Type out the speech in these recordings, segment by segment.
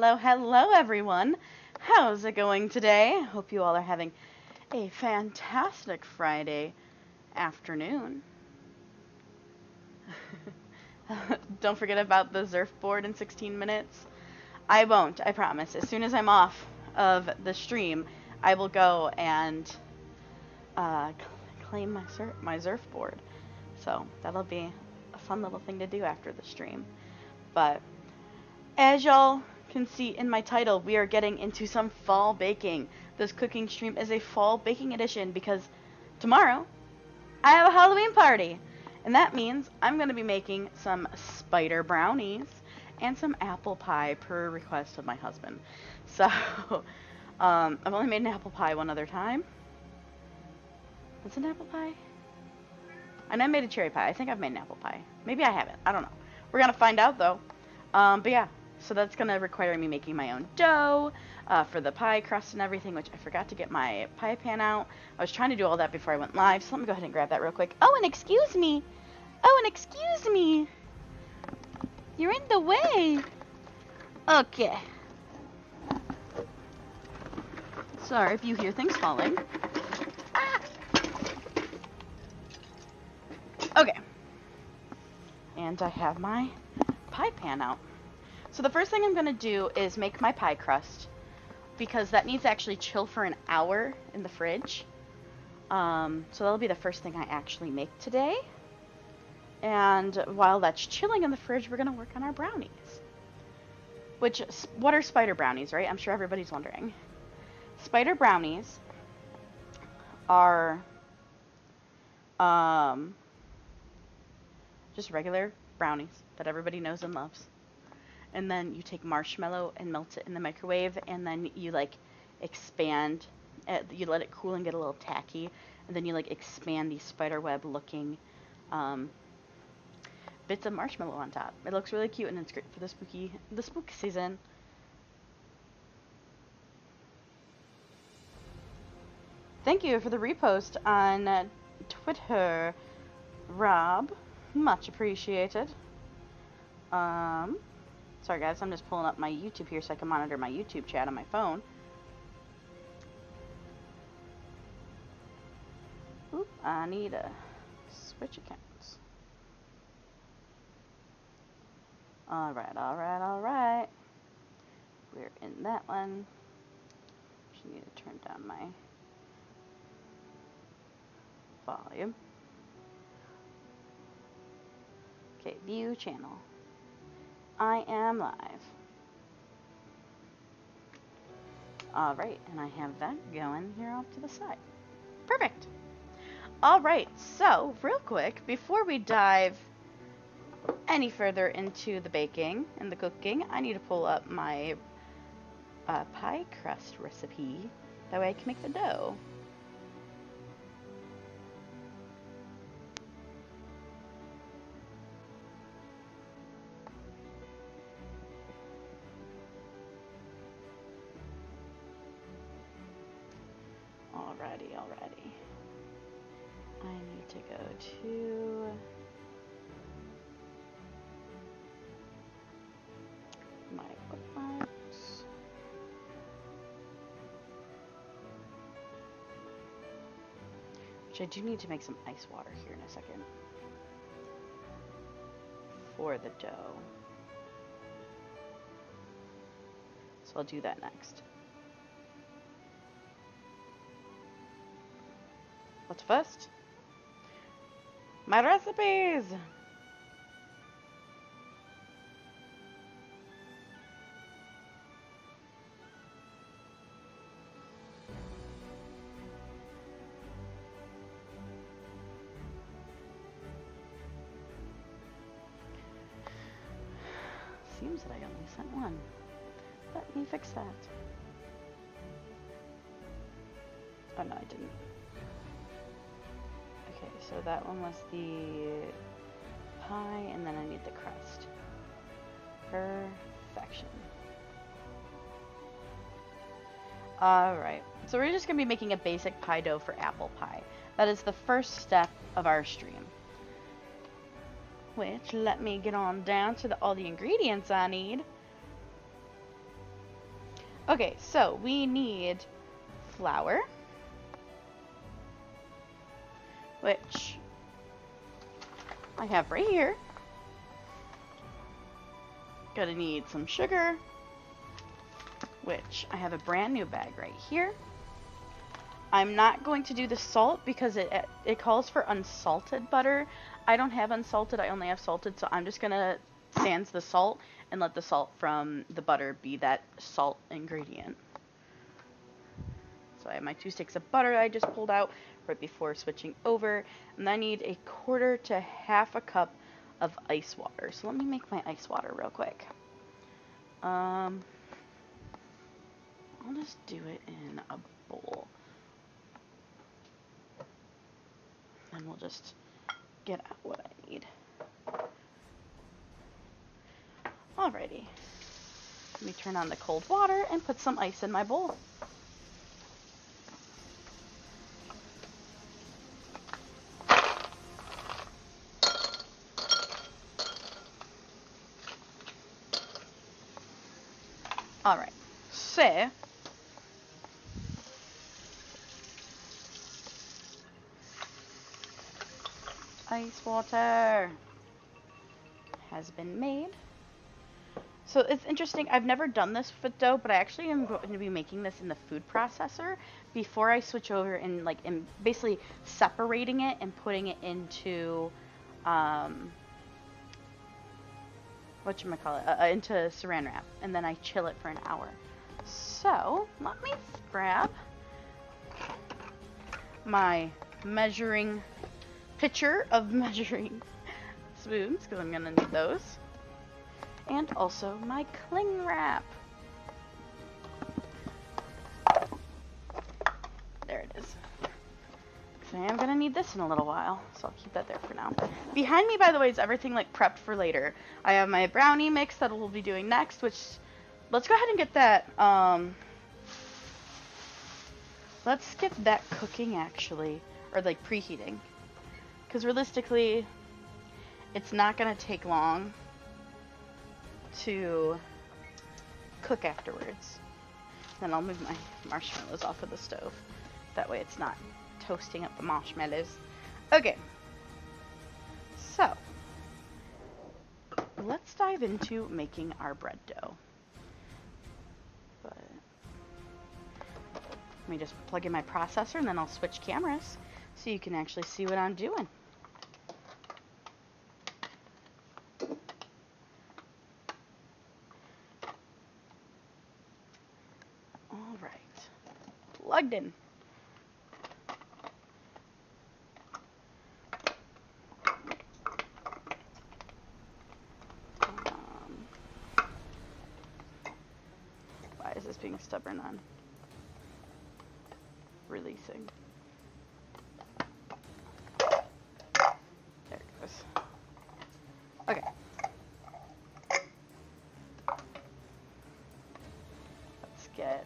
hello, hello everyone. How's it going today? Hope you all are having a fantastic Friday afternoon. Don't forget about the surfboard in 16 minutes. I won't, I promise. As soon as I'm off of the stream, I will go and claim my surfboard. So that'll be a fun little thing to do after the stream. But as y'all can see in my title, we are getting into some fall baking. This cooking stream is a fall baking edition because tomorrow I have a Halloween party. And that means I'm going to be making some spider brownies and some apple pie per request of my husband. So, I've only made an apple pie one other time. What's an apple pie? I know I made a cherry pie. I think I've made an apple pie. Maybe I haven't. I don't know. We're going to find out though. But yeah, so that's going to require me making my own dough for the pie crust and everything, which I forgot to get my pie pan out. I was trying to do all that before I went live, so let me go ahead and grab that real quick. Oh, and excuse me. Oh, and excuse me. You're in the way. Okay. Sorry if you hear things falling. Ah. Okay. And I have my pie pan out. So the first thing I'm going to do is make my pie crust, because that needs to actually chill for an hour in the fridge. So that'll be the first thing I actually make today. And while that's chilling in the fridge, we're going to work on our brownies. What are spider brownies, right? I'm sure everybody's wondering. Spider brownies are just regular brownies that everybody knows and loves. And then you take marshmallow and melt it in the microwave, and then you like expand it, you let it cool and get a little tacky, and then you like expand these spider web looking bits of marshmallow on top. It looks really cute, and it's great for the spook season. Thank you for the repost on Twitter, Rob. Much appreciated. Sorry guys, I'm just pulling up my YouTube here so I can monitor my YouTube chat on my phone. Oop, I need to switch accounts. Alright. We're in that one. Just need to turn down my volume. Okay, view channel. I am live. Alright, and I have that going here off to the side. Perfect. Alright, so real quick, before we dive any further into the baking and the cooking, I need to pull up my pie crust recipe. That way I can make the dough. Alrighty. I need to go to my bookmarks. Which I do need to make some ice water here in a second for the dough. So I'll do that next. What's first? My recipes! Seems that I only sent one. Let me fix that. Oh no, I didn't. Okay, so that one was the pie, and then I need the crust. Perfection. Alright, so we're just going to be making a basic pie dough for apple pie. That is the first step of our stream. Which, let me get on down to all the ingredients I need. Okay, so we need flour, which I have right here. Gonna need some sugar, which I have a brand new bag right here. I'm not going to do the salt because it calls for unsalted butter. I don't have unsalted, I only have salted, so I'm just gonna sans the salt and let the salt from the butter be that salt ingredient. So I have my 2 sticks of butter I just pulled out right before switching over, and I need a 1/4 to 1/2 cup of ice water. So let me make my ice water real quick. I'll just do it in a bowl. And we'll just get out what I need. Alrighty. Let me turn on the cold water and put some ice in my bowl. Alright, so ice water has been made. So it's interesting, I've never done this with dough, but I actually am going to be making this in the food processor before I switch over and basically separating it and putting it into into saran wrap, and then I chill it for an hour. So let me grab my measuring pitcher of measuring spoons, because I'm gonna need those, and also my cling wrap. There it is. So I am gonna need this in a little while, so I'll keep that there for now. Behind me, by the way, is everything prepped for later. I have my brownie mix that we'll be doing next, which, let's go ahead and get that, let's get that cooking actually, or preheating. Because realistically, it's not gonna take long to cook afterwards. Then I'll move my marshmallows off of the stove. That way it's not toasting up the marshmallows. Okay, so let's dive into making our bread dough. But let me just plug in my processor and then I'll switch cameras so you can actually see what I'm doing. All right, plugged in. Why is this being stubborn on releasing? There it goes. Okay. Let's get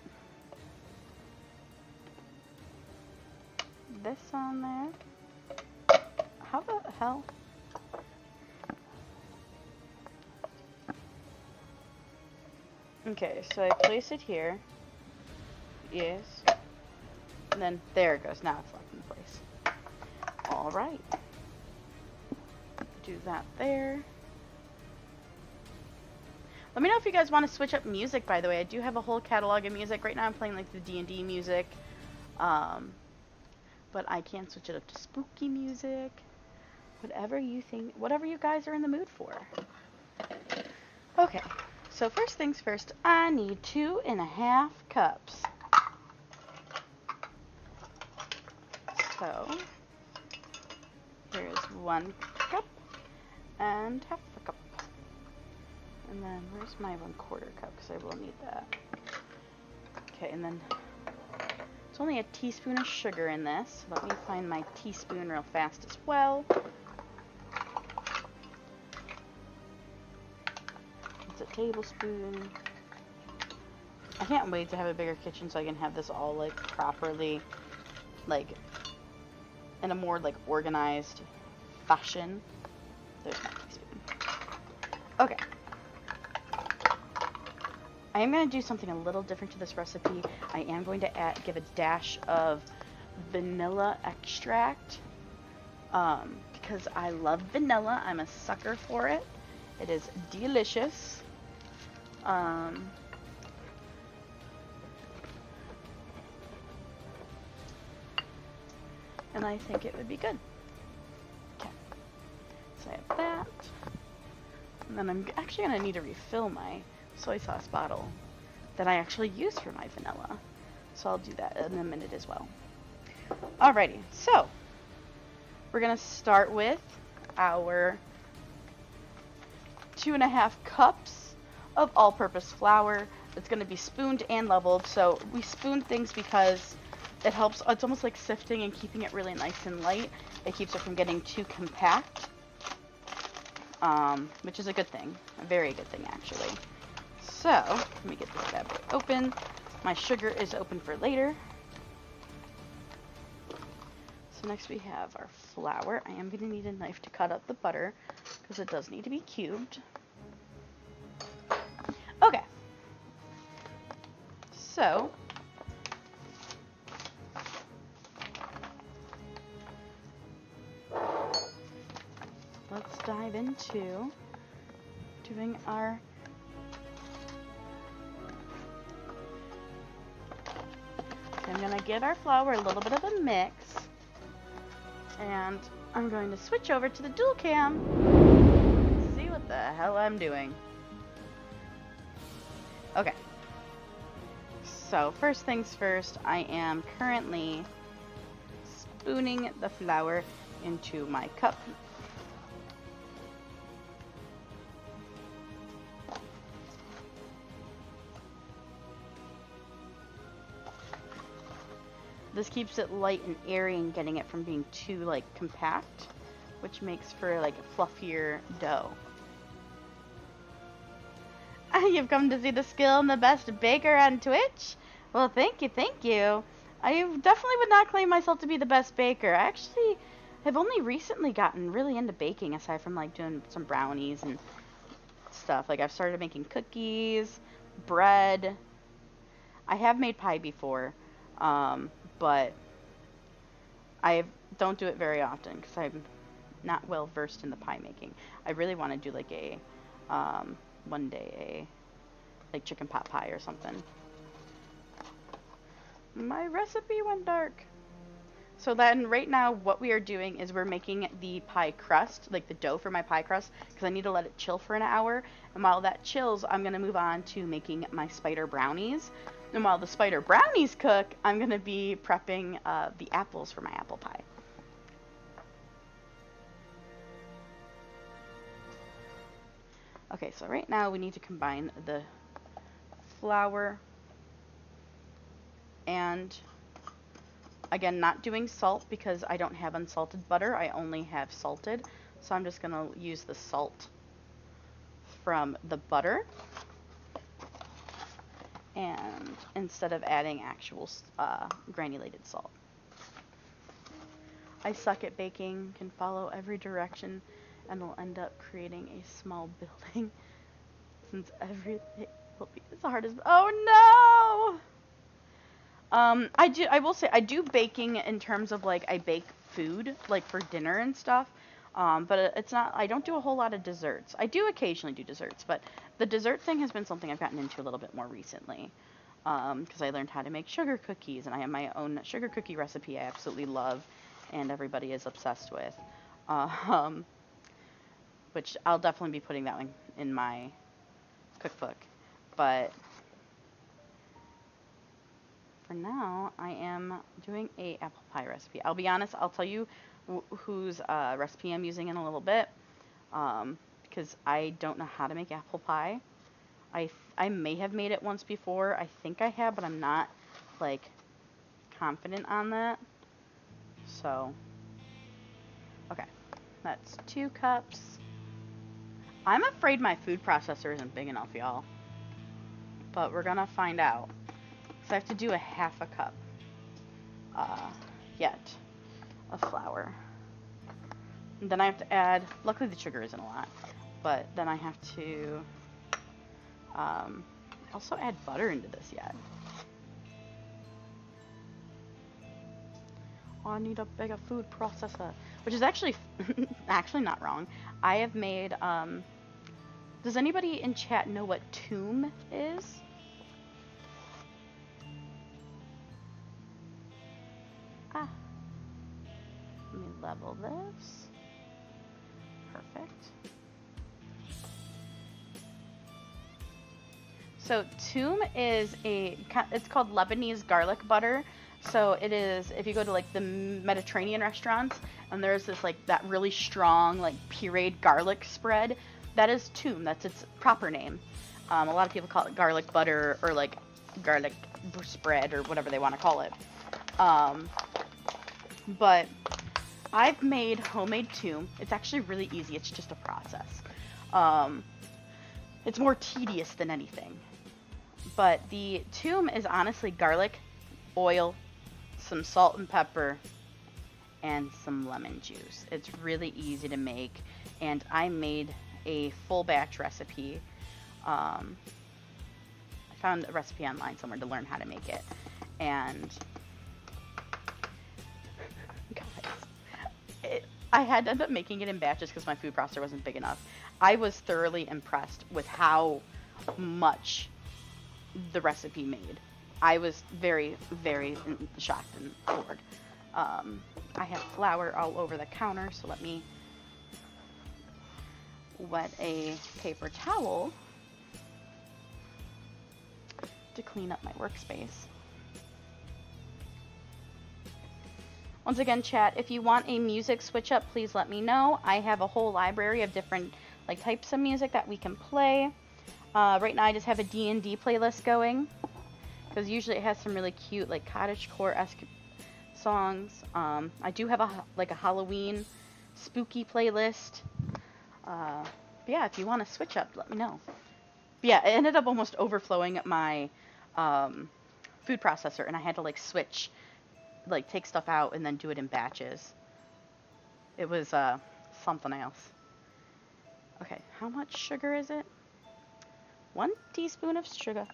this on there. How the hell? Okay, so I place it here. Yes. And then there it goes. Now it's locked in place. Alright. Do that there. Let me know if you guys want to switch up music, by the way. I do have a whole catalog of music. Right now I'm playing the D&D music. But I can switch it up to spooky music. Whatever you think, whatever you guys are in the mood for. Okay. So first things first, I need 2½ cups. So here's 1 cup and 1/2 cup. And then where's my 1/4 cup? Because I will need that. Okay, and then it's only a teaspoon of sugar in this. Let me find my teaspoon real fast as well. A tablespoon. I can't wait to have a bigger kitchen so I can have this all properly in a more organized fashion. There's my teaspoon. Okay. I am going to do something a little different to this recipe. I am going to give a dash of vanilla extract because I love vanilla. I'm a sucker for it. It is delicious. And I think it would be good. Okay, so I have that. And then I'm actually going to need to refill my soy sauce bottle that I actually use for my vanilla. So I'll do that in a minute as well. Alrighty, so we're going to start with our 2.5 cups of all-purpose flour. It's going to be spooned and leveled. So we spoon things because it helps. It's almost like sifting and keeping it really nice and light. It keeps it from getting too compact, which is a good thing. A very good thing, actually. So let me get this bad boy open. My sugar is open for later. So next we have our flour. I am going to need a knife to cut up the butter because it does need to be cubed. Okay. So let's dive into doing our I'm going to give our flour a little bit of a mix, and I'm going to switch over to the dual cam, see what the hell I'm doing. Okay, so first things first, I am currently spooning the flour into my cup. This keeps it light and airy and getting it from being too like compact, which makes for like a fluffier dough. You've come to see the skill and the best baker on Twitch? Well, thank you, thank you. I definitely would not claim myself to be the best baker. I actually have only recently gotten really into baking, aside from like doing some brownies and stuff. Like I've started making cookies, bread. I have made pie before. But I don't do it very often because I'm not well versed in the pie making. I really want to do like a, one day like chicken pot pie or something. My recipe went dark. So then right now what we are doing is we're making the pie crust, like the dough for my pie crust, because I need to let it chill for an hour. And while that chills, I'm going to move on to making my spider brownies. And while the spider brownies cook, I'm going to be prepping the apples for my apple pie. Okay, so right now we need to combine the flour and, again, not doing salt because I don't have unsalted butter. I only have salted. So I'm just going to use the salt from the butter. And instead of adding actual granulated salt. I suck at baking, can follow every direction, and will end up creating a small building since everything will be as hard as. Oh no! I will say I do baking in terms of like I bake food like for dinner and stuff. But it's not, I don't do a whole lot of desserts. I do occasionally do desserts, but the dessert thing has been something I've gotten into a little bit more recently. Because I learned how to make sugar cookies, and I have my own sugar cookie recipe I absolutely love, and everybody is obsessed with. Which I'll definitely be putting that one in my cookbook. But for now, I am doing a apple pie recipe. I'll be honest, I'll tell you whose recipe I'm using in a little bit, because I don't know how to make apple pie. I may have made it once before. I think I have, but I'm not like confident on that. So, okay, that's 2 cups. I'm afraid my food processor isn't big enough, y'all. But we're gonna find out. So I have to do a half a cup yet of flour. And then I have to add, luckily the sugar isn't a lot, but then I have to also add butter into this yet. Oh, I need a bigger food processor, which is actually actually not wrong. I have made does anybody in chat know what tomb is? Ah, let me level this. Perfect. So tomb is it's called Lebanese garlic butter. So it is, if you go to like the Mediterranean restaurants and there's this like that really strong like pureed garlic spread, that is tomb. That's its proper name. A lot of people call it garlic butter or like garlic spread or whatever they want to call it. But I've made homemade tomb. It's actually really easy. It's just a process. It's more tedious than anything. But the tomb is honestly garlic, oil, some salt and pepper, and some lemon juice. It's really easy to make, and I made a full batch recipe. I found a recipe online somewhere to learn how to make it, and guys, I had to end up making it in batches because my food processor wasn't big enough. I was thoroughly impressed with how much the recipe made. I was very, very shocked and bored. I have flour all over the counter, so let me wet a paper towel to clean up my workspace. Once again, chat, if you want a music switch up, please let me know. I have a whole library of different like types of music that we can play. Right now I just have a D&D playlist going, because usually it has some really cute like cottagecore-esque songs. I do have a Halloween spooky playlist. But yeah, if you want to switch up, let me know. But yeah, it ended up almost overflowing my food processor, and I had to like switch, like take stuff out and then do it in batches. It was something else. Okay, how much sugar is it? 1 teaspoon of sugar.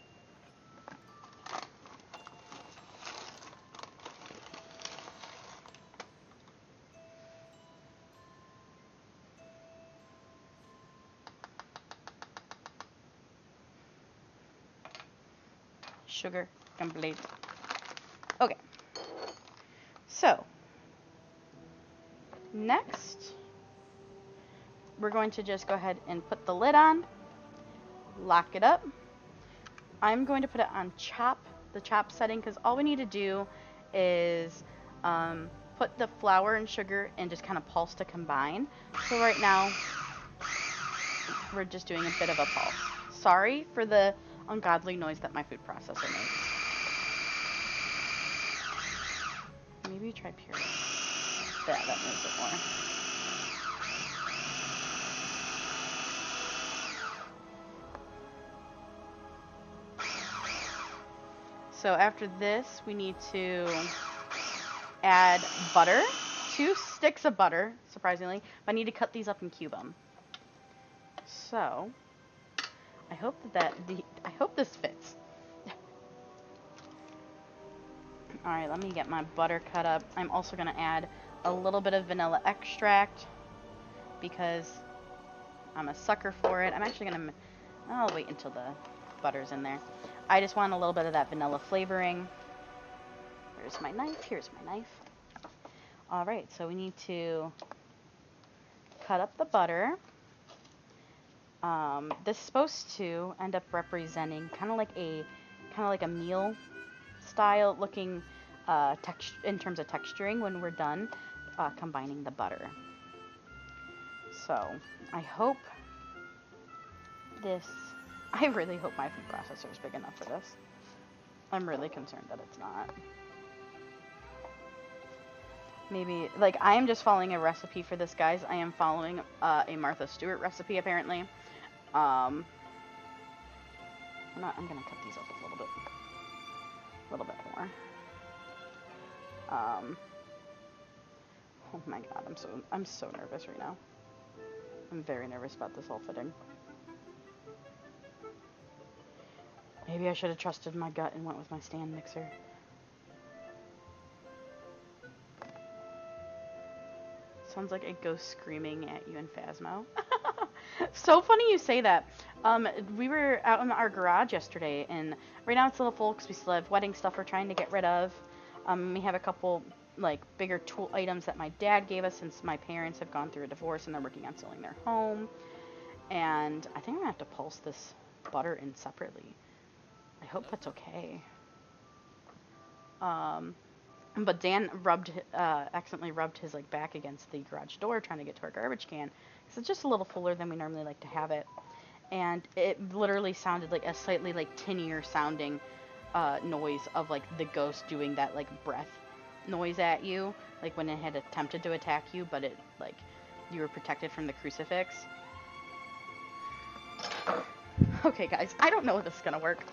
Sugar complete. Okay. So, next, we're going to just go ahead and put the lid on, lock it up. I'm going to put it on the chop setting, because all we need to do is put the flour and sugar and just kind of pulse to combine. So right now, we're just doing a bit of a pulse. Sorry for the ungodly noise that my food processor makes. Maybe try pure. Yeah, that moves it more. So after this, we need to add butter, 2 sticks of butter, surprisingly, but I need to cut these up and cube them. So I hope I hope this fits. All right, let me get my butter cut up. I'm also gonna add a little bit of vanilla extract because I'm a sucker for it. I'm actually gonna, I'll wait until the butter's in there. I just want a little bit of that vanilla flavoring. Where's my knife? Here's my knife. All right, so we need to cut up the butter. This is supposed to end up representing kind of like a meal style looking in terms of texturing when we're done combining the butter. So I really hope my food processor is big enough for this. I'm really concerned that it's not. Maybe, like, I am just following a recipe for this, guys. I am following a Martha Stewart recipe, apparently. I'm gonna cut these up a little bit more. Oh my god, I'm so nervous right now. I'm very nervous about this whole fitting. Maybe I should have trusted my gut and went with my stand mixer. Sounds like a ghost screaming at you in Phasmo. So funny you say that. We were out in our garage yesterday, and right now it's a little full because we still have wedding stuff we're trying to get rid of. We have a couple like bigger tool items that my dad gave us since my parents have gone through a divorce and they're working on selling their home. And I think I'm gonna have to pulse this butter in separately. I hope that's okay. But Dan accidentally rubbed his like back against the garage door trying to get to our garbage can. So it's just a little fuller than we normally like to have it. And it literally sounded like a slightly like tinnier sounding noise of like the ghost doing that like breath noise at you, like when it had attempted to attack you, but it like you were protected from the crucifix. Okay, guys, I don't know if this is gonna work.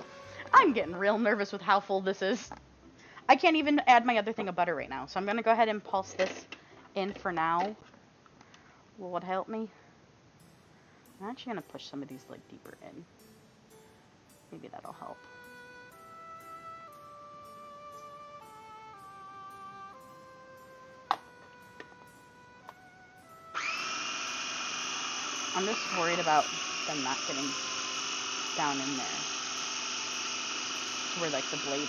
I'm getting real nervous with how full this is. I can't even add my other thing of butter right now, so I'm gonna go ahead and pulse this in for now. Will it help me? I'm actually gonna push some of these like deeper in. Maybe that'll help. I'm just worried about them not getting down in there where like the blade is.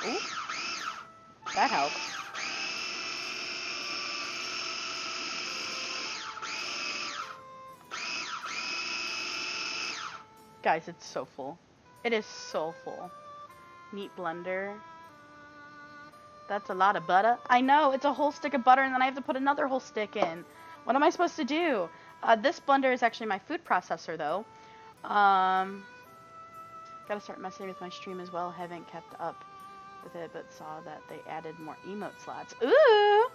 Ooh, that helps. Guys, it's so full. It is so full. Neat blender. That's a lot of butter. I know, it's a whole stick of butter and then I have to put another whole stick in. What am I supposed to do? This blender is actually my food processor though. Gotta start messing with my stream as well. Haven't kept up with it, but saw that they added more emote slots. Ooh!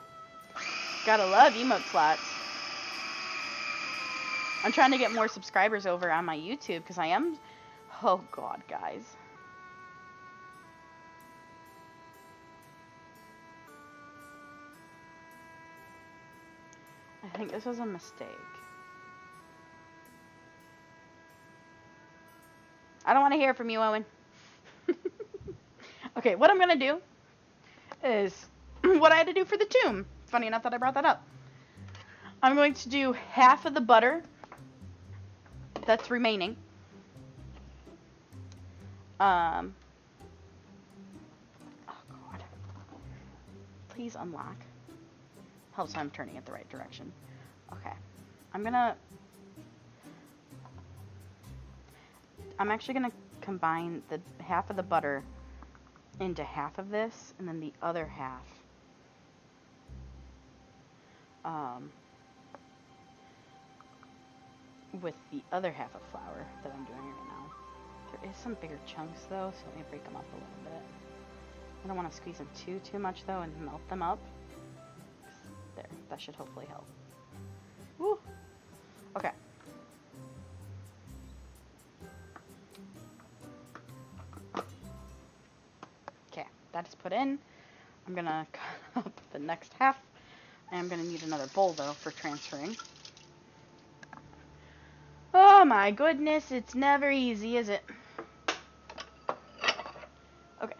Gotta love emote slots. I'm trying to get more subscribers over on my YouTube because I am... Oh god, guys. I think this was a mistake. I don't want to hear from you, Owen. Okay, what I'm going to do is what I had to do for the tomb. Funny enough that I brought that up. I'm going to do half of the butter that's remaining. Oh, God. Please unlock. Helps I'm turning it the right direction. Okay. I'm actually going to combine the half of the butter into half of this, and then the other half with the other half of flour that I'm doing right now. There is some bigger chunks though, so let me break them up a little bit. I don't want to squeeze them too much though and melt them up. There, that should hopefully help. Woo! Okay. Okay, that's put in. I'm gonna cut up the next half. I am gonna need another bowl though for transferring. Oh my goodness, it's never easy, is it? Okay.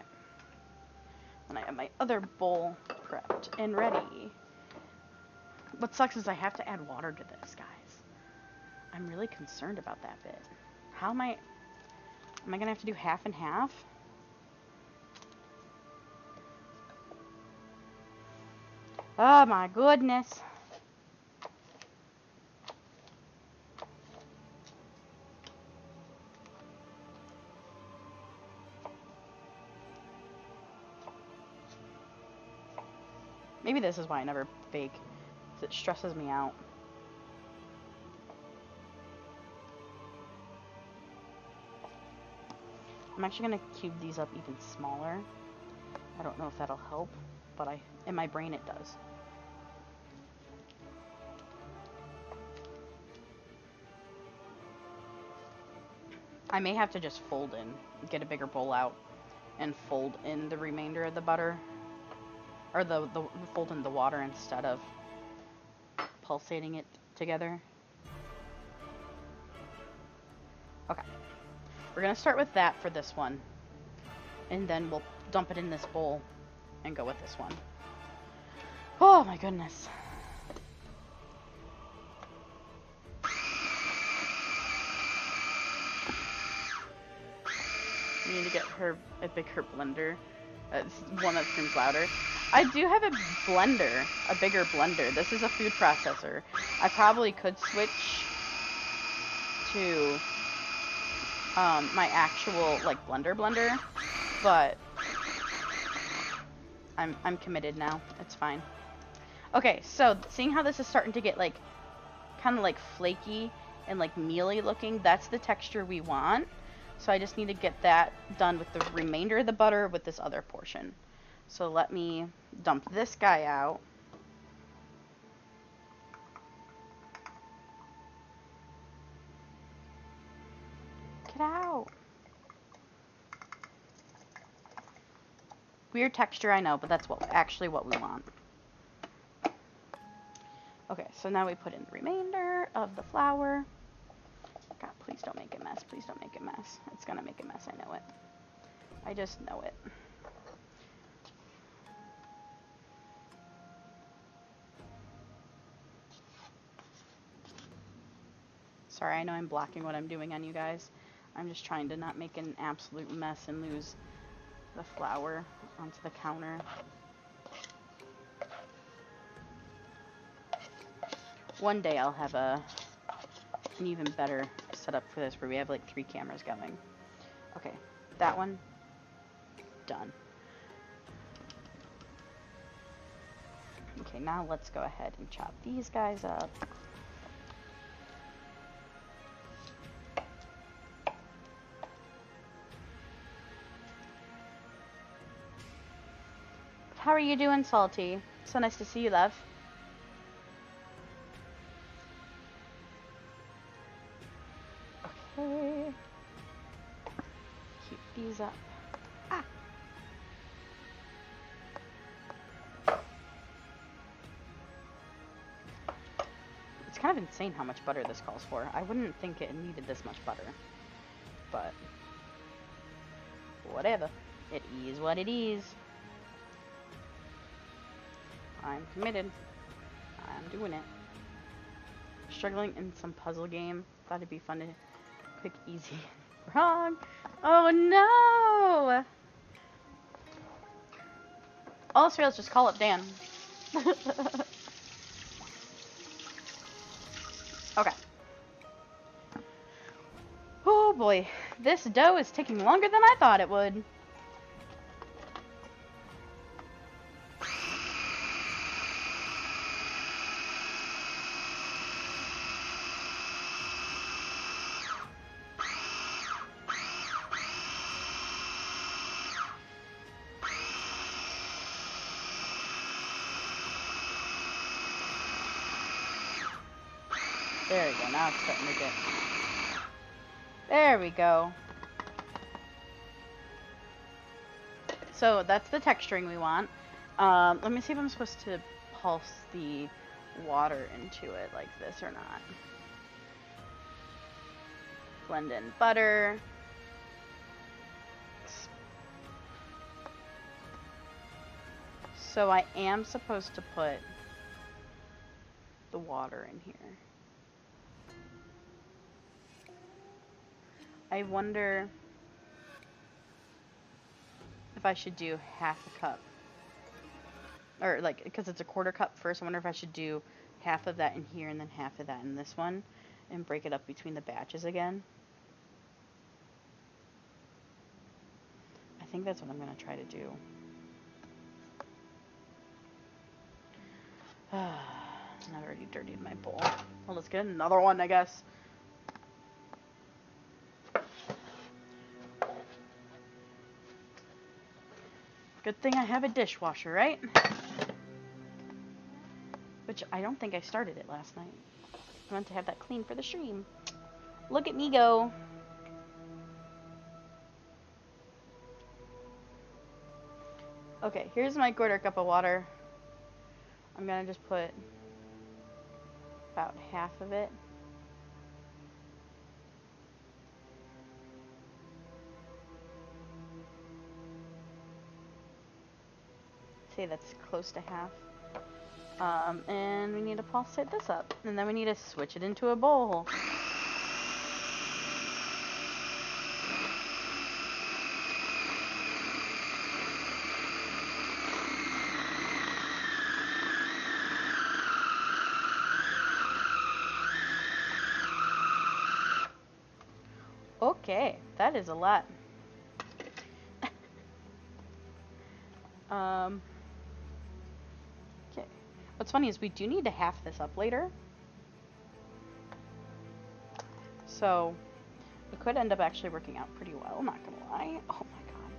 And I have my other bowl prepped and ready. What sucks is I have to add water to this, guys. I'm really concerned about that bit. How am I gonna have to do half and half? Oh my goodness. Maybe this is why I never bake, because it stresses me out. I'm actually going to cube these up even smaller. I don't know if that'll help, but in my brain it does. I may have to just fold in, get a bigger bowl out, and fold in the remainder of the butter. Or the fold in the water instead of pulsating it together. Okay. We're going to start with that for this one. And then we'll dump it in this bowl and go with this one. Oh my goodness. We need to get her a bigger blender. One that screams louder. I do have a blender, a bigger blender. This is a food processor. I probably could switch to my actual like blender, but I'm committed now. It's fine. Okay, so seeing how this is starting to get like kind of like flaky and like mealy looking, that's the texture we want. So I just need to get that done with the remainder of the butter with this other portion. So let me dump this guy out. Get out. Weird texture, I know, but that's actually what we want. Okay, so now we put in the remainder of the flour. God, please don't make a mess. Please don't make a mess. It's gonna make a mess, I know it. I just know it. Sorry, I know I'm blocking what I'm doing on you guys. I'm just trying to not make an absolute mess and lose the flour onto the counter. One day I'll have an even better setup for this where we have like 3 cameras going. Okay, that one, done. Okay, now let's go ahead and chop these guys up. How are you doing, Salty? So nice to see you, love. Okay. Keep these up. Ah! It's kind of insane how much butter this calls for. I wouldn't think it needed this much butter. But whatever. It is what it is. I'm committed. I'm doing it. Struggling in some puzzle game. Thought it'd be fun to quick, easy. Wrong. Oh no! All else fails, just call up Dan. Okay. Oh boy, this dough is taking longer than I thought it would. There we go, now it's starting to get... There we go. So that's the texturing we want. Let me see if I'm supposed to pulse the water into it like this or not. Blend in butter. So I am supposed to put the water in here. I wonder if I should do half a cup. Or like, because it's a quarter cup first, I wonder if I should do half of that in here and then half of that in this one and break it up between the batches again. I think that's what I'm going to try to do. I've already dirtied my bowl. Well, let's get another one, I guess. Good thing I have a dishwasher, right? Which I don't think I started it last night. I meant to have that clean for the stream. Look at me go. Okay, here's my quarter cup of water. I'm gonna just put about half of it. Say that's close to half. And we need to pulsate this up. And then we need to switch it into a bowl. Okay, that is a lot. Okay. What's funny is we do need to half this up later. So, it could end up actually working out pretty well, not gonna lie. Oh my god.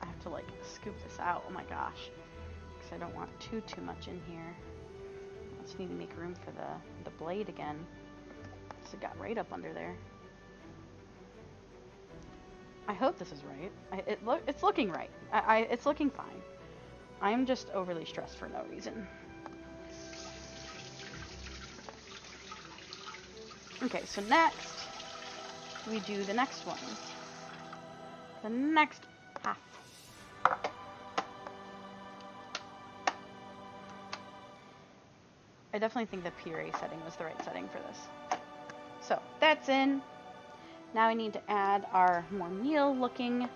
I have to like scoop this out, oh my gosh. Because I don't want too much in here. I just need to make room for the blade again. So it got right up under there. I hope this is right. It's looking right. It's looking fine. I'm just overly stressed for no reason. Okay, so next, we do the next one. The next half. I definitely think the puree setting was the right setting for this. So, that's in. Now we need to add our more meal looking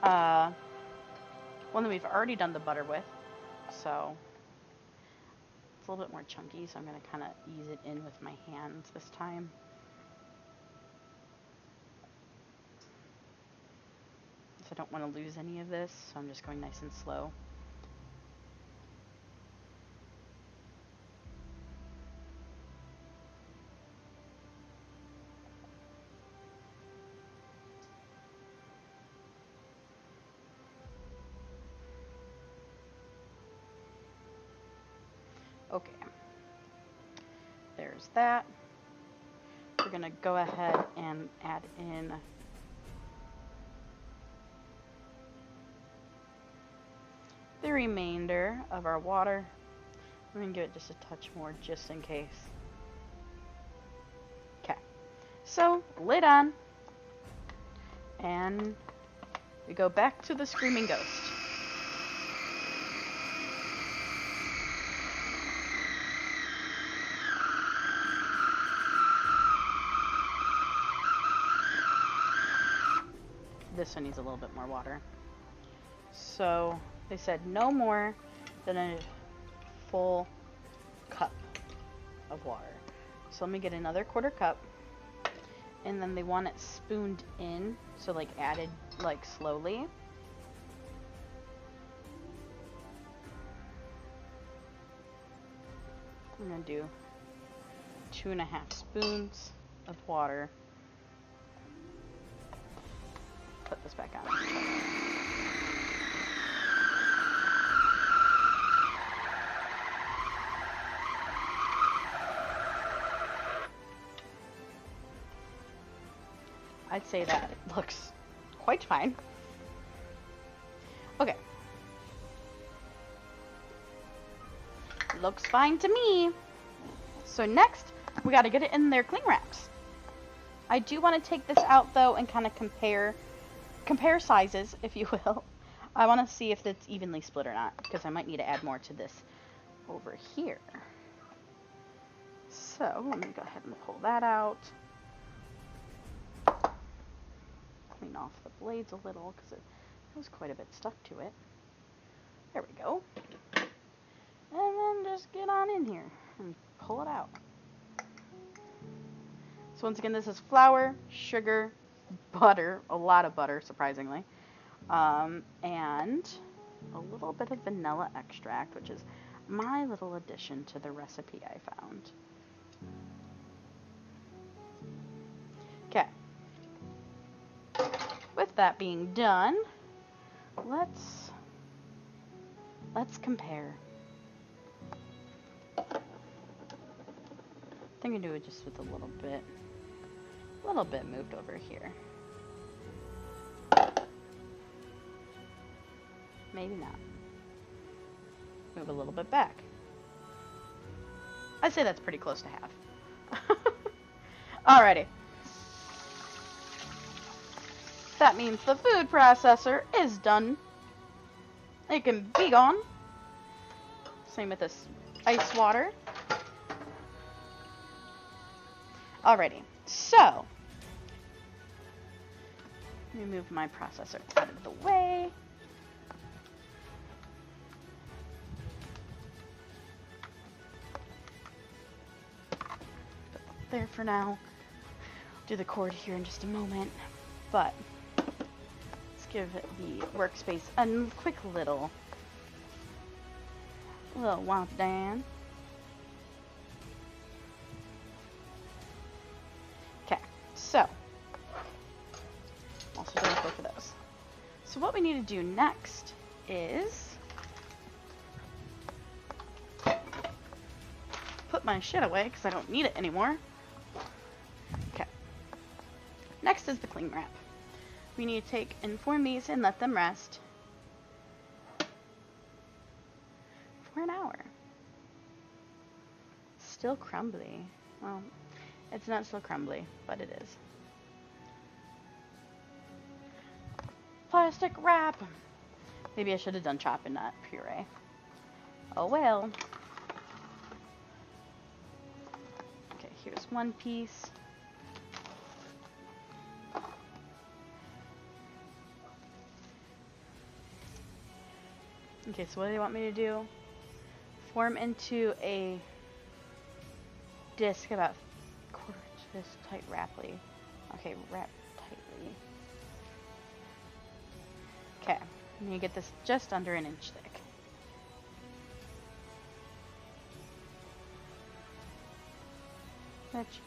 one that we've already done the butter with. So it's a little bit more chunky, so I'm going to kind of ease it in with my hands this time. So I don't want to lose any of this, so I'm just going nice and slow. Okay, there's that. We're gonna go ahead and add in the remainder of our water. We're gonna give it just a touch more just in case. Okay, so lid on, and we go back to the Screaming Ghost. This one needs a little bit more water. So they said no more than a full cup of water. So let me get another quarter cup, and then they want it spooned in, so like added like slowly. I'm gonna do 2.5 spoons of water. Put this back on. I'd say that looks quite fine. Okay. Looks fine to me. So next, we gotta get it in their cling wraps. I do want to take this out though and kind of compare sizes, if you will. I want to see if it's evenly split or not, because I might need to add more to this over here. So let me go ahead and pull that out. Clean off the blades a little, because it was quite a bit stuck to it. There we go. And then just get on in here and pull it out. So once again, this is flour, sugar, butter, a lot of butter, surprisingly, and a little bit of vanilla extract, which is my little addition to the recipe I found. Okay. With that being done, let's compare. I think I do it just with a little bit moved over here. Maybe not. move a little bit back. I'd say that's pretty close to half. Alrighty. That means the food processor is done. It can be gone. Same with this ice water. Alrighty, so let me move my processor out of the way. Put that there for now. Do the cord here in just a moment, but let's give the workspace a quick little wipe down. Okay, so also doing both of those. So what we need to do next is put my shit away because I don't need it anymore. Okay. Next is the cling wrap. We need to take and form these and let them rest for an hour. Still crumbly. Well, it's not still crumbly, but it is. Plastic wrap. Maybe I should have done chopping that puree. Oh well. Okay, here's one piece. Okay, so what do they want me to do? Form into a disc about quarter inch tight wraply. Okay, wrap tightly. Okay, I'm gonna get this just under an inch thick. Which,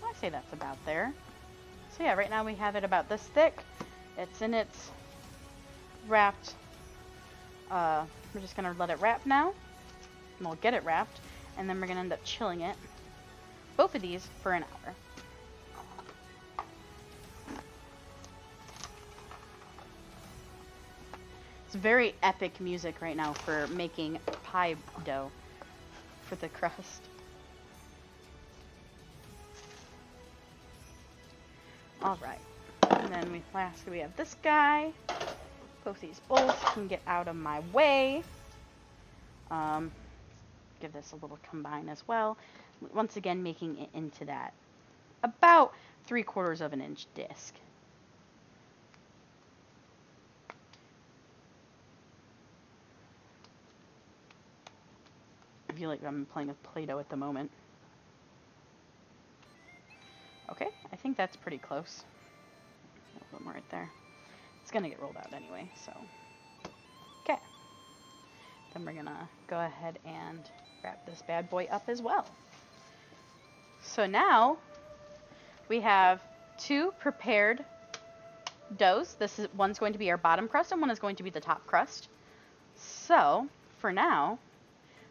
I say that's about there. So yeah, right now we have it about this thick. It's in its wrapped. We're just gonna let it wrap now. And we'll get it wrapped, and then we're gonna end up chilling it, both of these, for an hour. It's very epic music right now for making pie dough for the crust. Alright, and then lastly we have this guy. Both these bowls can get out of my way. Give this a little combine as well. Once again, making it into that about 3/4 of an inch disc. I feel like I'm playing with Play-Doh at the moment. Okay, I think that's pretty close. A little bit more right there. It's gonna get rolled out anyway, so. Okay. Then we're gonna go ahead and wrap this bad boy up as well. So now we have two prepared doughs. One's going to be our bottom crust and one is going to be the top crust. So for now,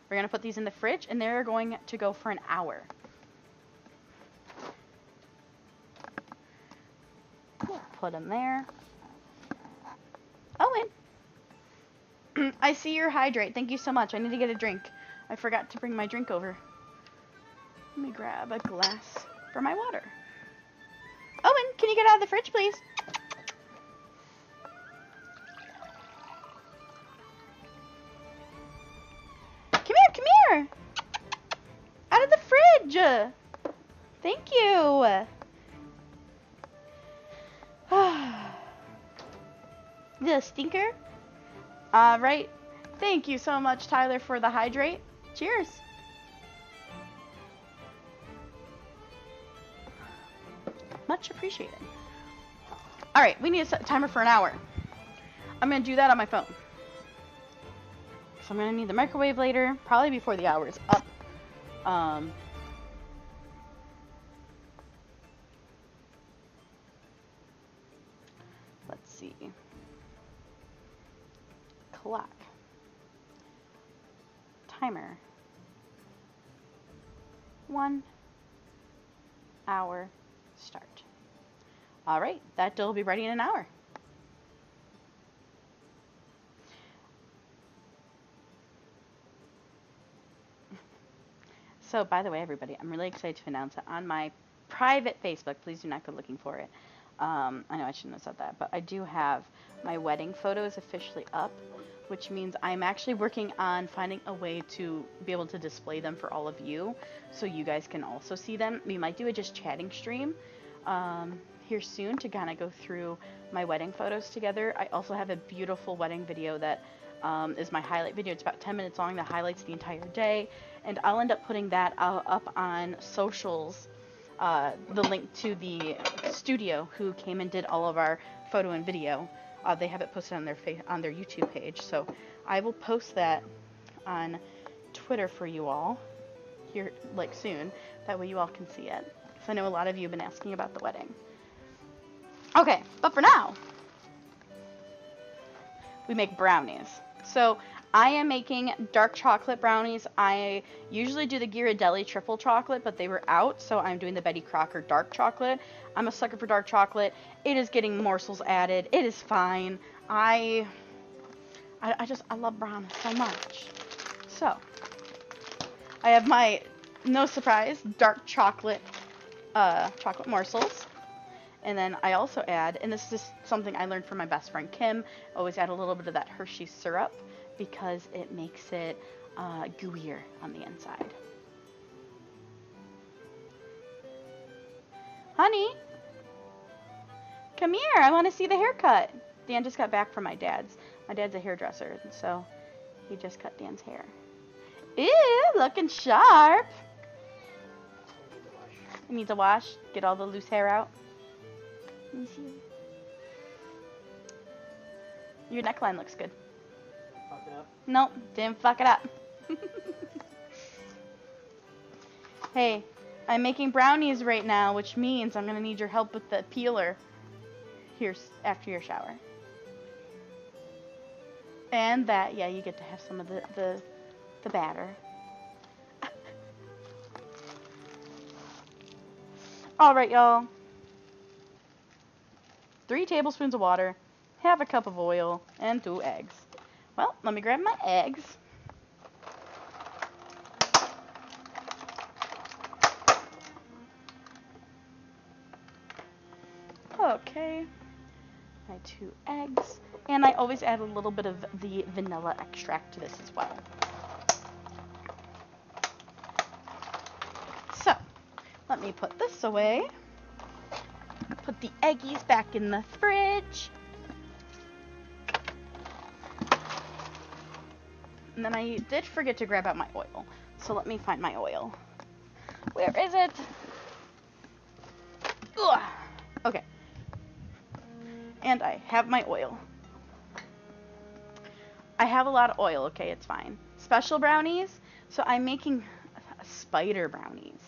we're gonna put these in the fridge and they're going to go for an hour. Put them there. Owen, I see your hydrate. Thank you so much. I need to get a drink. I forgot to bring my drink over. Let me grab a glass for my water. Owen, can you get out of the fridge, please? Come here, come here. Out of the fridge. Thank you. The stinker. Right. Thank you so much, Tyler, for the hydrate. Cheers. Much appreciated. All right, we need to set a timer for an hour. I'm going to do that on my phone. So I'm going to need the microwave later, probably before the hour is up. Let's see. Clock. Timer. 1 hour start. All right, that dough will be ready in an hour. So, by the way, everybody, I'm really excited to announce that on my private Facebook, please do not go looking for it. I know I shouldn't have said that, but I do have my wedding photos officially up, which means I'm actually working on finding a way to be able to display them for all of you, so you guys can also see them. We might do a just chatting stream here soon to kind of go through my wedding photos together. I also have a beautiful wedding video that is my highlight video. It's about 10 minutes long that highlights the entire day, and I'll end up putting that up on socials. The link to the studio who came and did all of our photo and video. They have it posted on their YouTube page, so I will post that on Twitter for you all here like soon. That way you all can see it, because I know a lot of you have been asking about the wedding. Okay, but for now, we make brownies. So I am making dark chocolate brownies. I usually do the Ghirardelli triple chocolate, but they were out, so I'm doing the Betty Crocker dark chocolate. I'm a sucker for dark chocolate. It is getting morsels added. It is fine. I love brownies so much. So I have my, no surprise, dark chocolate morsels. And then I also add, and this is something I learned from my best friend Kim, always add a little bit of that Hershey syrup, because it makes it gooier on the inside. Honey, come here. I want to see the haircut. Dan just got back from my dad's. My dad's a hairdresser, so he just cut Dan's hair. Ew, looking sharp. It needs a wash. Get all the loose hair out. Let me see. Your neckline looks good. Fuck it up? Nope, didn't fuck it up. Hey, I'm making brownies right now, which means I'm gonna need your help with the peeler here after your shower. And that, yeah, you get to have some of the batter. All right, y'all. 3 tablespoons of water, half a cup of oil, and 2 eggs. Well, let me grab my eggs. Okay, my 2 eggs, and I always add a little bit of the vanilla extract to this as well. So, let me put this away. Put the eggies back in the fridge. And then I did forget to grab out my oil. So let me find my oil. Where is it? Ugh. Okay. And I have my oil. I have a lot of oil, okay, it's fine. Special brownies. So I'm making spider brownies.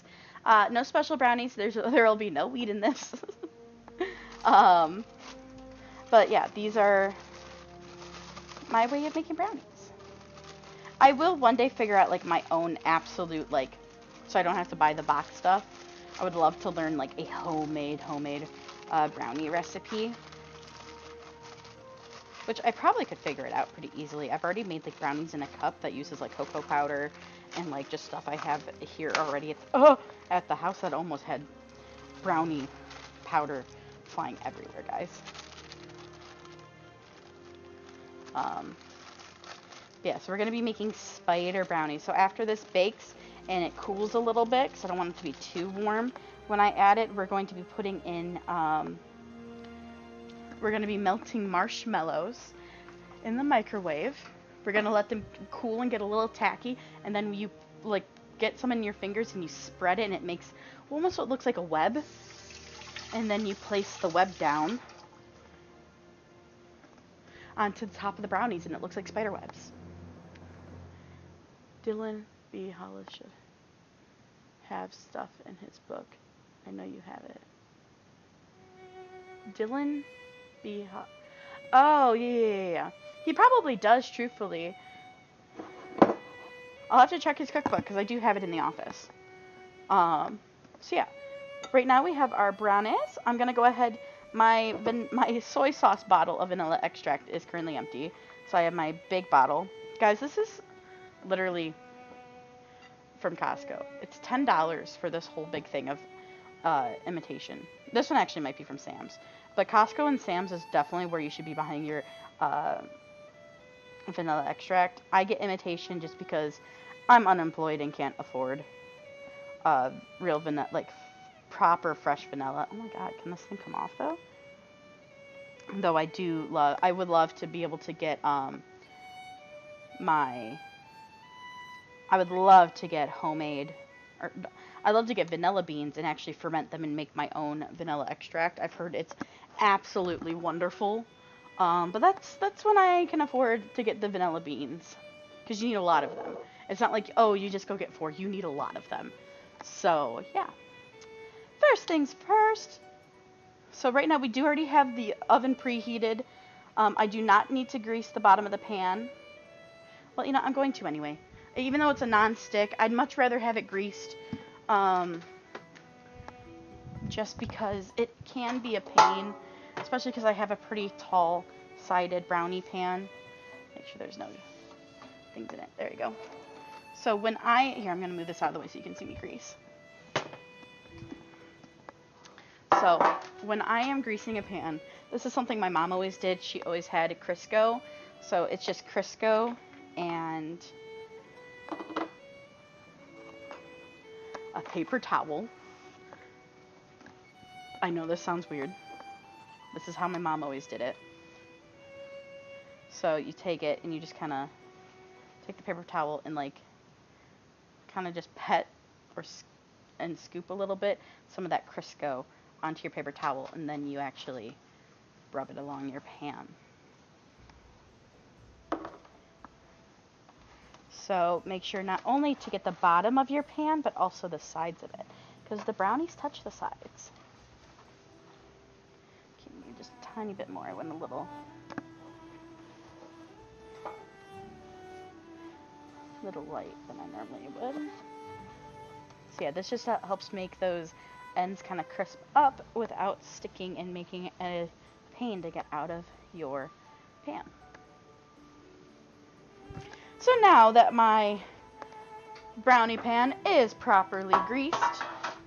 No special brownies. There'll be no wheat in this. But yeah, these are my way of making brownies. I will one day figure out like my own absolute, like, so I don't have to buy the box stuff. I would love to learn like a homemade brownie recipe, which I probably could figure it out pretty easily. I've already made like brownies in a cup that uses like cocoa powder and like just stuff I have here already at the house that almost had brownie powder flying everywhere, guys. Yeah, so we're going to be making spider brownies. So after this bakes and it cools a little bit, because I don't want it to be too warm, when I add it, we're going to be putting in, we're going to be melting marshmallows in the microwave. We're going to let them cool and get a little tacky, and then you, like, get some in your fingers and you spread it, and it makes almost what looks like a web. And then you place the web down onto the top of the brownies, and it looks like spider webs. Dylan B. Hollis should have stuff in his book. I know you have it. Dylan B. Hollis. Oh, yeah. He probably does, truthfully. I'll have to check his cookbook, because I do have it in the office. So yeah. Right now we have our brownies. I'm going to go ahead. My soy sauce bottle of vanilla extract is currently empty. So I have my big bottle. Guys, this is literally from Costco. It's $10 for this whole big thing of imitation. This one actually might be from Sam's. But Costco and Sam's is definitely where you should be buying your vanilla extract. I get imitation just because I'm unemployed and can't afford real vanilla, like proper fresh vanilla. Oh my god, can this thing come off though? Though I would love to be able to get I would love to get homemade, or I'd love to get vanilla beans and actually ferment them and make my own vanilla extract. I've heard it's absolutely wonderful. But that's when I can afford to get the vanilla beans, because you need a lot of them. It's not like, oh, you just go get 4. You need a lot of them. So yeah. First things first. So right now we do already have the oven preheated. I do not need to grease the bottom of the pan. Well, you know, I'm going to anyway. Even though it's a non-stick, I'd much rather have it greased. Just because it can be a pain, especially because I have a pretty tall-sided brownie pan. Make sure there's no things in it. There you go. So when here, I'm going to move this out of the way so you can see me grease. So when I am greasing a pan, this is something my mom always did. She always had Crisco. So it's just Crisco and a paper towel. I know this sounds weird. This is how my mom always did it. So you take it and you just kind of take the paper towel and like kind of just pet and scoop a little bit some of that Crisco onto your paper towel, and then you actually rub it along your pan. So make sure not only to get the bottom of your pan, but also the sides of it, because the brownies touch the sides. Okay, maybe just a tiny bit more. I went a little light than I normally would. So yeah, this just helps make those ends kind of crisp up without sticking and making it a pain to get out of your pan. So now that my brownie pan is properly greased,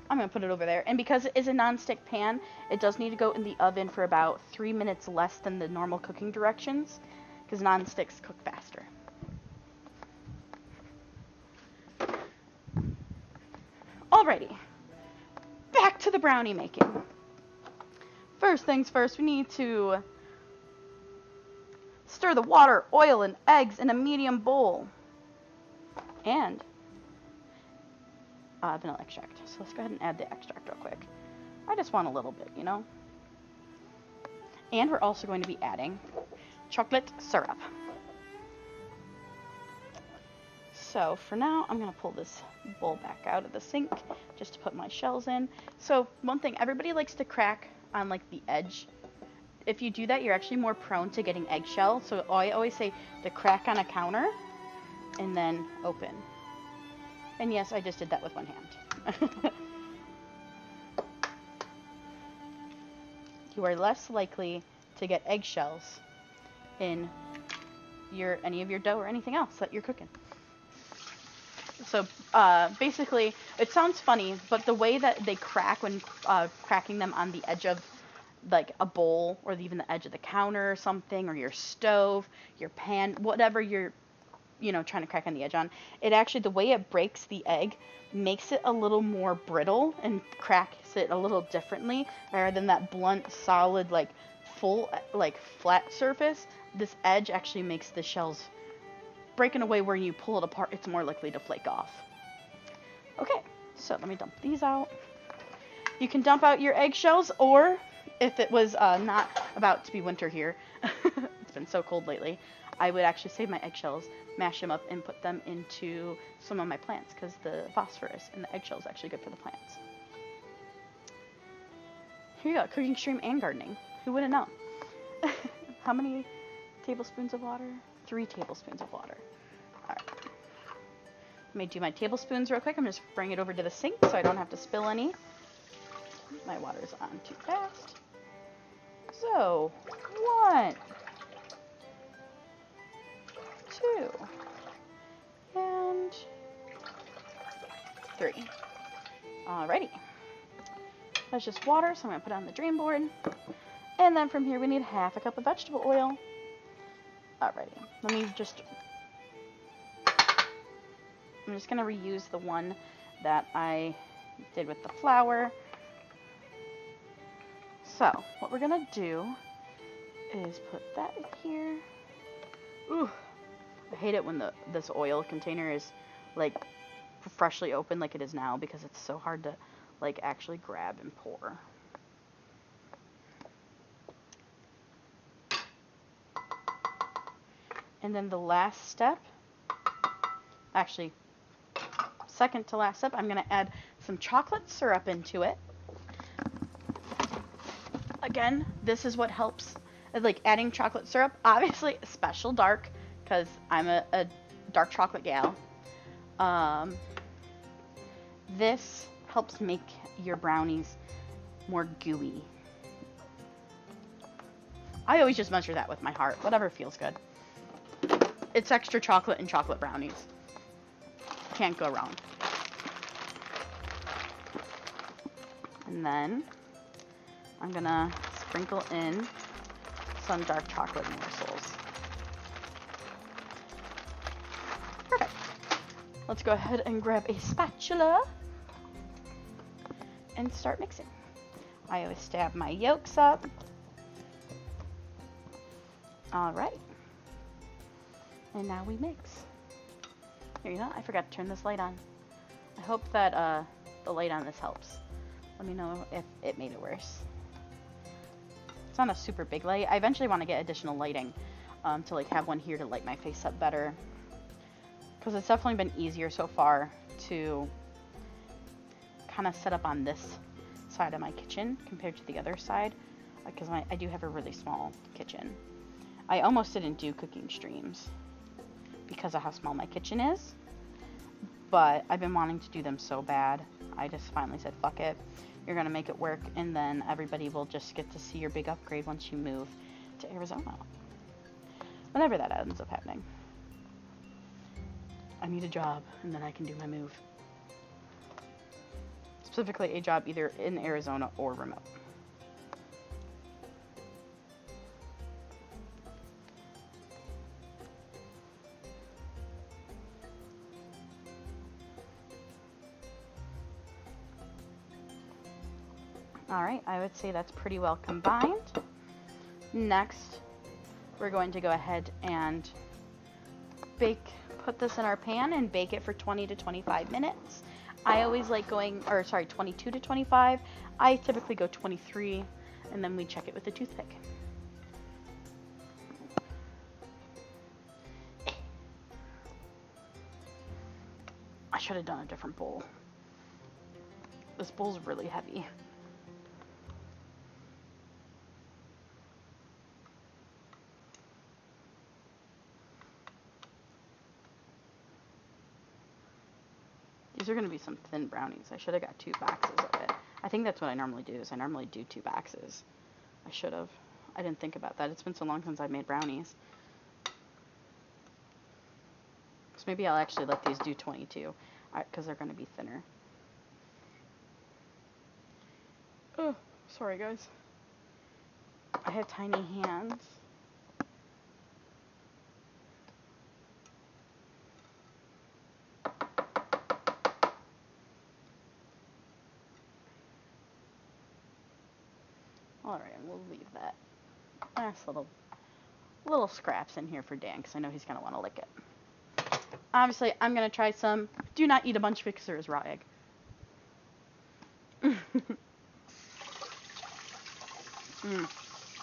I'm going to put it over there. And because it is a non-stick pan, it does need to go in the oven for about 3 minutes less than the normal cooking directions, because non-sticks cook faster. Alrighty, back to the brownie making. First things first, we need to stir the water, oil, and eggs in a medium bowl. And vanilla extract. So let's go ahead and add the extract real quick. I just want a little bit, you know. And we're also going to be adding chocolate syrup. So for now, I'm going to pull this bowl back out of the sink just to put my shells in. So one thing, everybody likes to crack on like the edge. If you do that, you're actually more prone to getting eggshell. So I always say to crack on a counter and then open. And yes, I just did that with one hand. You are less likely to get eggshells in any of your dough or anything else that you're cooking. So basically, it sounds funny, but the way that they crack when cracking them on the edge of like a bowl, or even the edge of the counter or something, or your stove, your pan, whatever you're trying to crack on the edge on, it actually, the way it breaks the egg makes it a little more brittle and cracks it a little differently, rather than that blunt, solid, like full, like flat surface. This edge actually makes the shells break in a way where you pull it apart, it's more likely to flake off. Okay, so let me dump these out. You can dump out your eggshells, or if it was not about to be winter here, it's been so cold lately, I would actually save my eggshells, mash them up, and put them into some of my plants, because the phosphorus in the eggshell is actually good for the plants. Here you go, cooking stream and gardening. Who wouldn't know? How many tablespoons of water? 3 tablespoons of water. Alright. Let me do my tablespoons real quick. I'm just bring it over to the sink so I don't have to spill any. My water's on too fast. So, 1, 2, and 3. Alrighty. That's just water, so I'm going to put it on the drain board. And then from here we need half a cup of vegetable oil. Alrighty. I'm just going to reuse the one that I did with the flour. So, what we're going to do is put that in here. Ooh, I hate it when this oil container is like freshly open like it is now, because it's so hard to like actually grab and pour. And then the last step, actually second to last step, I'm going to add some chocolate syrup into it. Again, this is what helps, like adding chocolate syrup, obviously special dark, because I'm a dark chocolate gal. This helps make your brownies more gooey. I always just measure that with my heart, whatever feels good. It's extra chocolate and chocolate brownies. Can't go wrong. And then I'm gonna sprinkle in some dark chocolate morsels. Perfect. Let's go ahead and grab a spatula and start mixing. I always stab my yolks up. All right. And now we mix. Here, you know, I forgot to turn this light on. I hope that the light on this helps. Let me know if it made it worse. It's not a super big light. I eventually want to get additional lighting to like have one here to light my face up better. Because it's definitely been easier so far to kind of set up on this side of my kitchen compared to the other side. Because I do have a really small kitchen. I almost didn't do cooking streams because of how small my kitchen is. But I've been wanting to do them so bad. I just finally said, fuck it. You're going to make it work, and then everybody will just get to see your big upgrade once you move to Arizona. Whenever that ends up happening. I need a job, and then I can do my move. Specifically, a job either in Arizona or remote. Alright, I would say that's pretty well combined. Next, we're going to go ahead and put this in our pan and bake it for 20 to 25 minutes. I always like going, 22 to 25. I typically go 23, and then we check it with a toothpick. I should have done a different bowl. This bowl's really heavy. These are going to be some thin brownies. I should have got 2 boxes of it. I think that's what I normally do, is I normally do 2 boxes. I should have. I didn't think about that. It's been so long since I've made brownies. So maybe I'll actually let these do 22, because they're going to be thinner. Oh, sorry guys. I have tiny hands. Alright, we'll leave that nice little scraps in here for Dan, because I know he's going to want to lick it. Obviously, I'm going to try some. Do not eat a bunch because there is raw egg.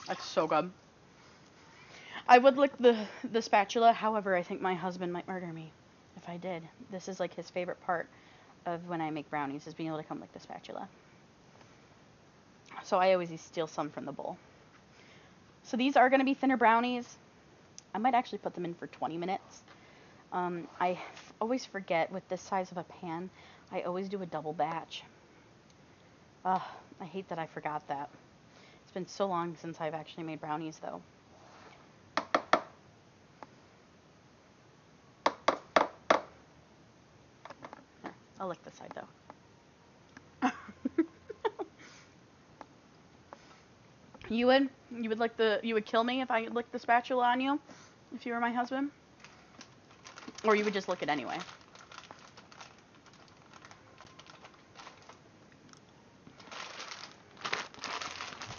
That's so good. I would lick the spatula, however, I think my husband might murder me if I did. This is like his favorite part of when I make brownies, is being able to come lick the spatula. So I always steal some from the bowl. So these are going to be thinner brownies. I might actually put them in for 20 minutes. I always forget with this size of a pan, I always do a double batch. I hate that I forgot that. It's been so long since I've actually made brownies though. I'll lick this side though. You would kill me if I licked the spatula on you, if you were my husband? Or you would just lick it anyway?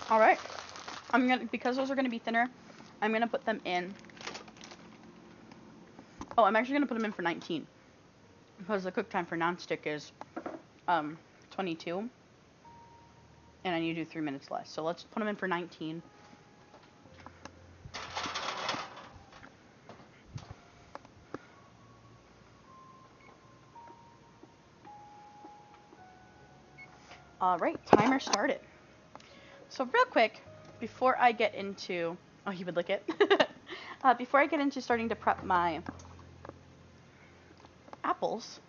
Alright. Because those are gonna be thinner, I'm gonna put them in. Oh, I'm actually gonna put them in for 19. Because the cook time for nonstick is 22. And I need to do 3 minutes less. So let's put them in for 19. Alright, timer started. So real quick, before I get into... Oh, you would lick it? Before I get into starting to prep my apples,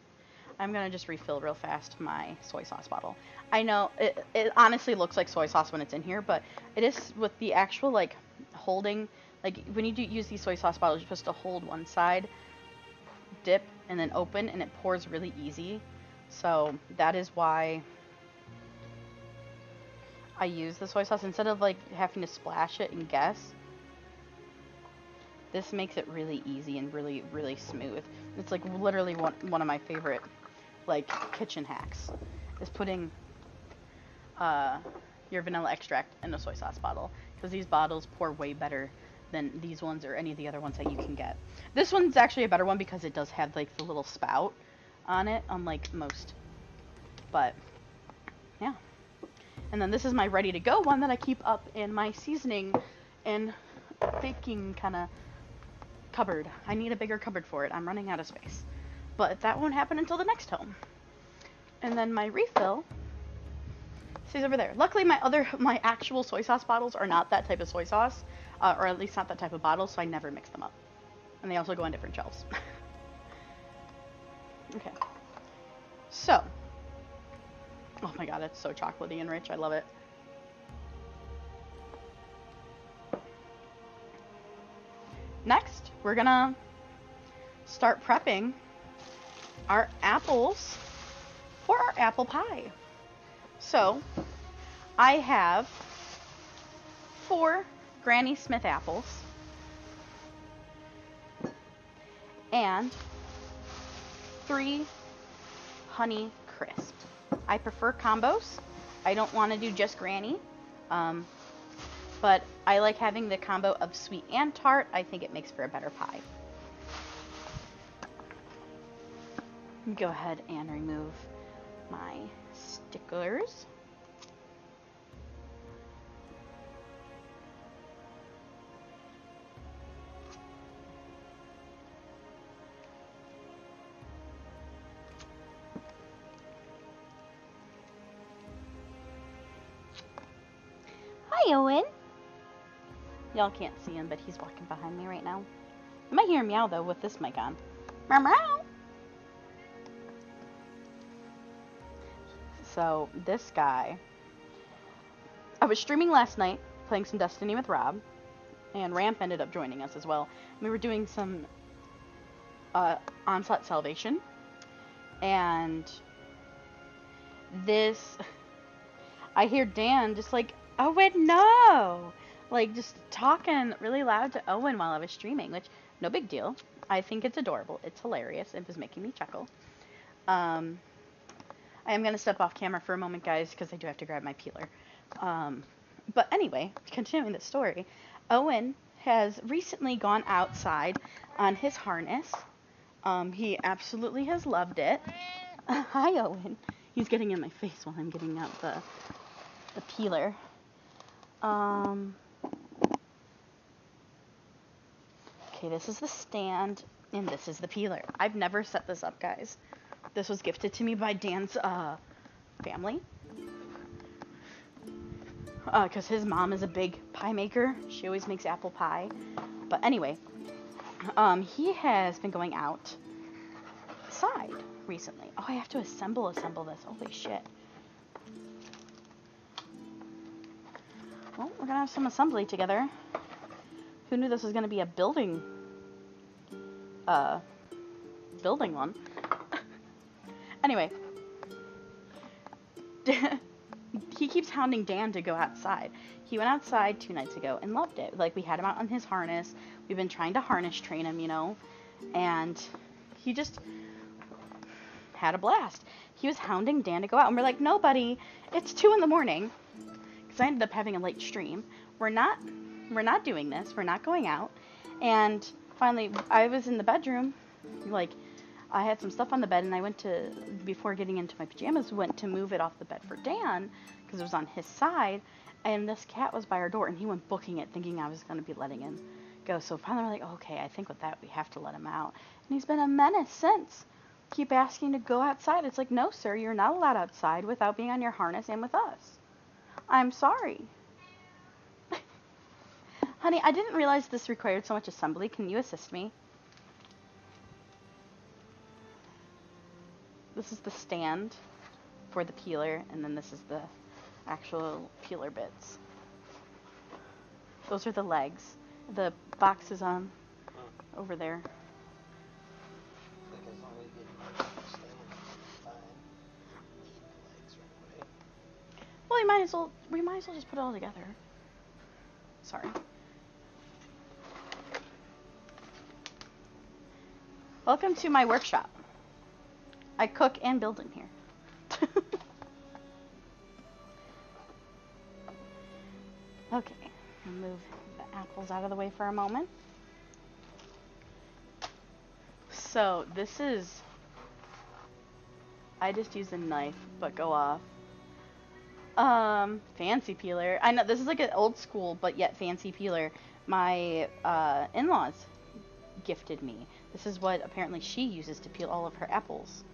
I'm going to just refill real fast my soy sauce bottle. I know it honestly looks like soy sauce when it's in here, but it is with the actual, like, holding... Like, when you do use these soy sauce bottles, you're supposed to hold one side, dip, and then open, and it pours really easy. So that is why I use the soy sauce instead of, like, having to splash it and guess. This makes it really easy and really, really smooth. It's, like, literally one of my favorite, like, kitchen hacks, is putting your vanilla extract in a soy sauce bottle, because these bottles pour way better than these ones or any of the other ones that you can get. This one's actually a better one because it does have, like, the little spout on it, unlike most. But, yeah. And then this is my ready to go one that I keep up in my seasoning and baking kind of cupboard. I need a bigger cupboard for it. I'm running out of space. But that won't happen until the next home. And then my refill stays over there. Luckily my actual soy sauce bottles are not that type of soy sauce, or at least not that type of bottle, so I never mix them up. And they also go on different shelves. Okay. So, oh my god, it's so chocolatey and rich. I love it. Next, we're gonna start prepping our apples for our apple pie. So, I have 4 Granny Smith apples and 3 Honey Crisp. I prefer combos. I don't want to do just Granny, but I like having the combo of sweet and tart. I think it makes for a better pie. Go ahead and remove my stickers. Hi, Owen. Y'all can't see him, but he's walking behind me right now. You might hear him meow, though, with this mic on. Meow, meow. So, this guy... I was streaming last night, playing some Destiny with Rob, and Ramp ended up joining us as well. We were doing some Onslaught Salvation, and this... I hear Dan just like, Owen, no! Like, just talking really loud to Owen while I was streaming, which, no big deal. I think it's adorable. It's hilarious. It was making me chuckle. I am going to step off camera for a moment, guys, because I do have to grab my peeler. But anyway, continuing the story, Owen has recently gone outside on his harness. He absolutely has loved it. Hi, Owen. He's getting in my face while I'm getting out the peeler. Okay, this is the stand, and this is the peeler. I've never set this up, guys. This was gifted to me by Dan's family. Because his mom is a big pie maker. She always makes apple pie. But anyway, he has been going outside recently. Oh, I have to assemble this. Holy shit. Well, we're going to have some assembly together. Who knew this was going to be a building one? Anyway, he keeps hounding Dan to go outside. He went outside 2 nights ago and loved it. Like, we had him out on his harness. We've been trying to harness train him, and he just had a blast. He was hounding Dan to go out, and we're like, no, buddy, it's 2 in the morning. Because I ended up having a late stream. We're not doing this. We're not going out. And finally, I was in the bedroom, like, I had some stuff on the bed, and I went to, before getting into my pajamas, went to move it off the bed for Dan, because it was on his side, and this cat was by our door, and he went booking it, thinking I was going to be letting him go. So finally, we're like, okay, I think with that, we have to let him out. And he's been a menace since. Keep asking to go outside. It's like, no, sir, you're not allowed outside without being on your harness and with us. I'm sorry. Honey, I didn't realize this required so much assembly. Can you assist me? This is the stand for the peeler, and then this is the actual peeler bits. Those are the legs. The box is on over there. Well, we might as well just put it all together. Sorry. Welcome to my workshop. I cook and build in here. Okay, I'll move the apples out of the way for a moment. So this is, I just use a knife, but go off. Fancy peeler. I know this is like an old school, but yet fancy peeler. My in-laws gifted me. This is what apparently she uses to peel all of her apples.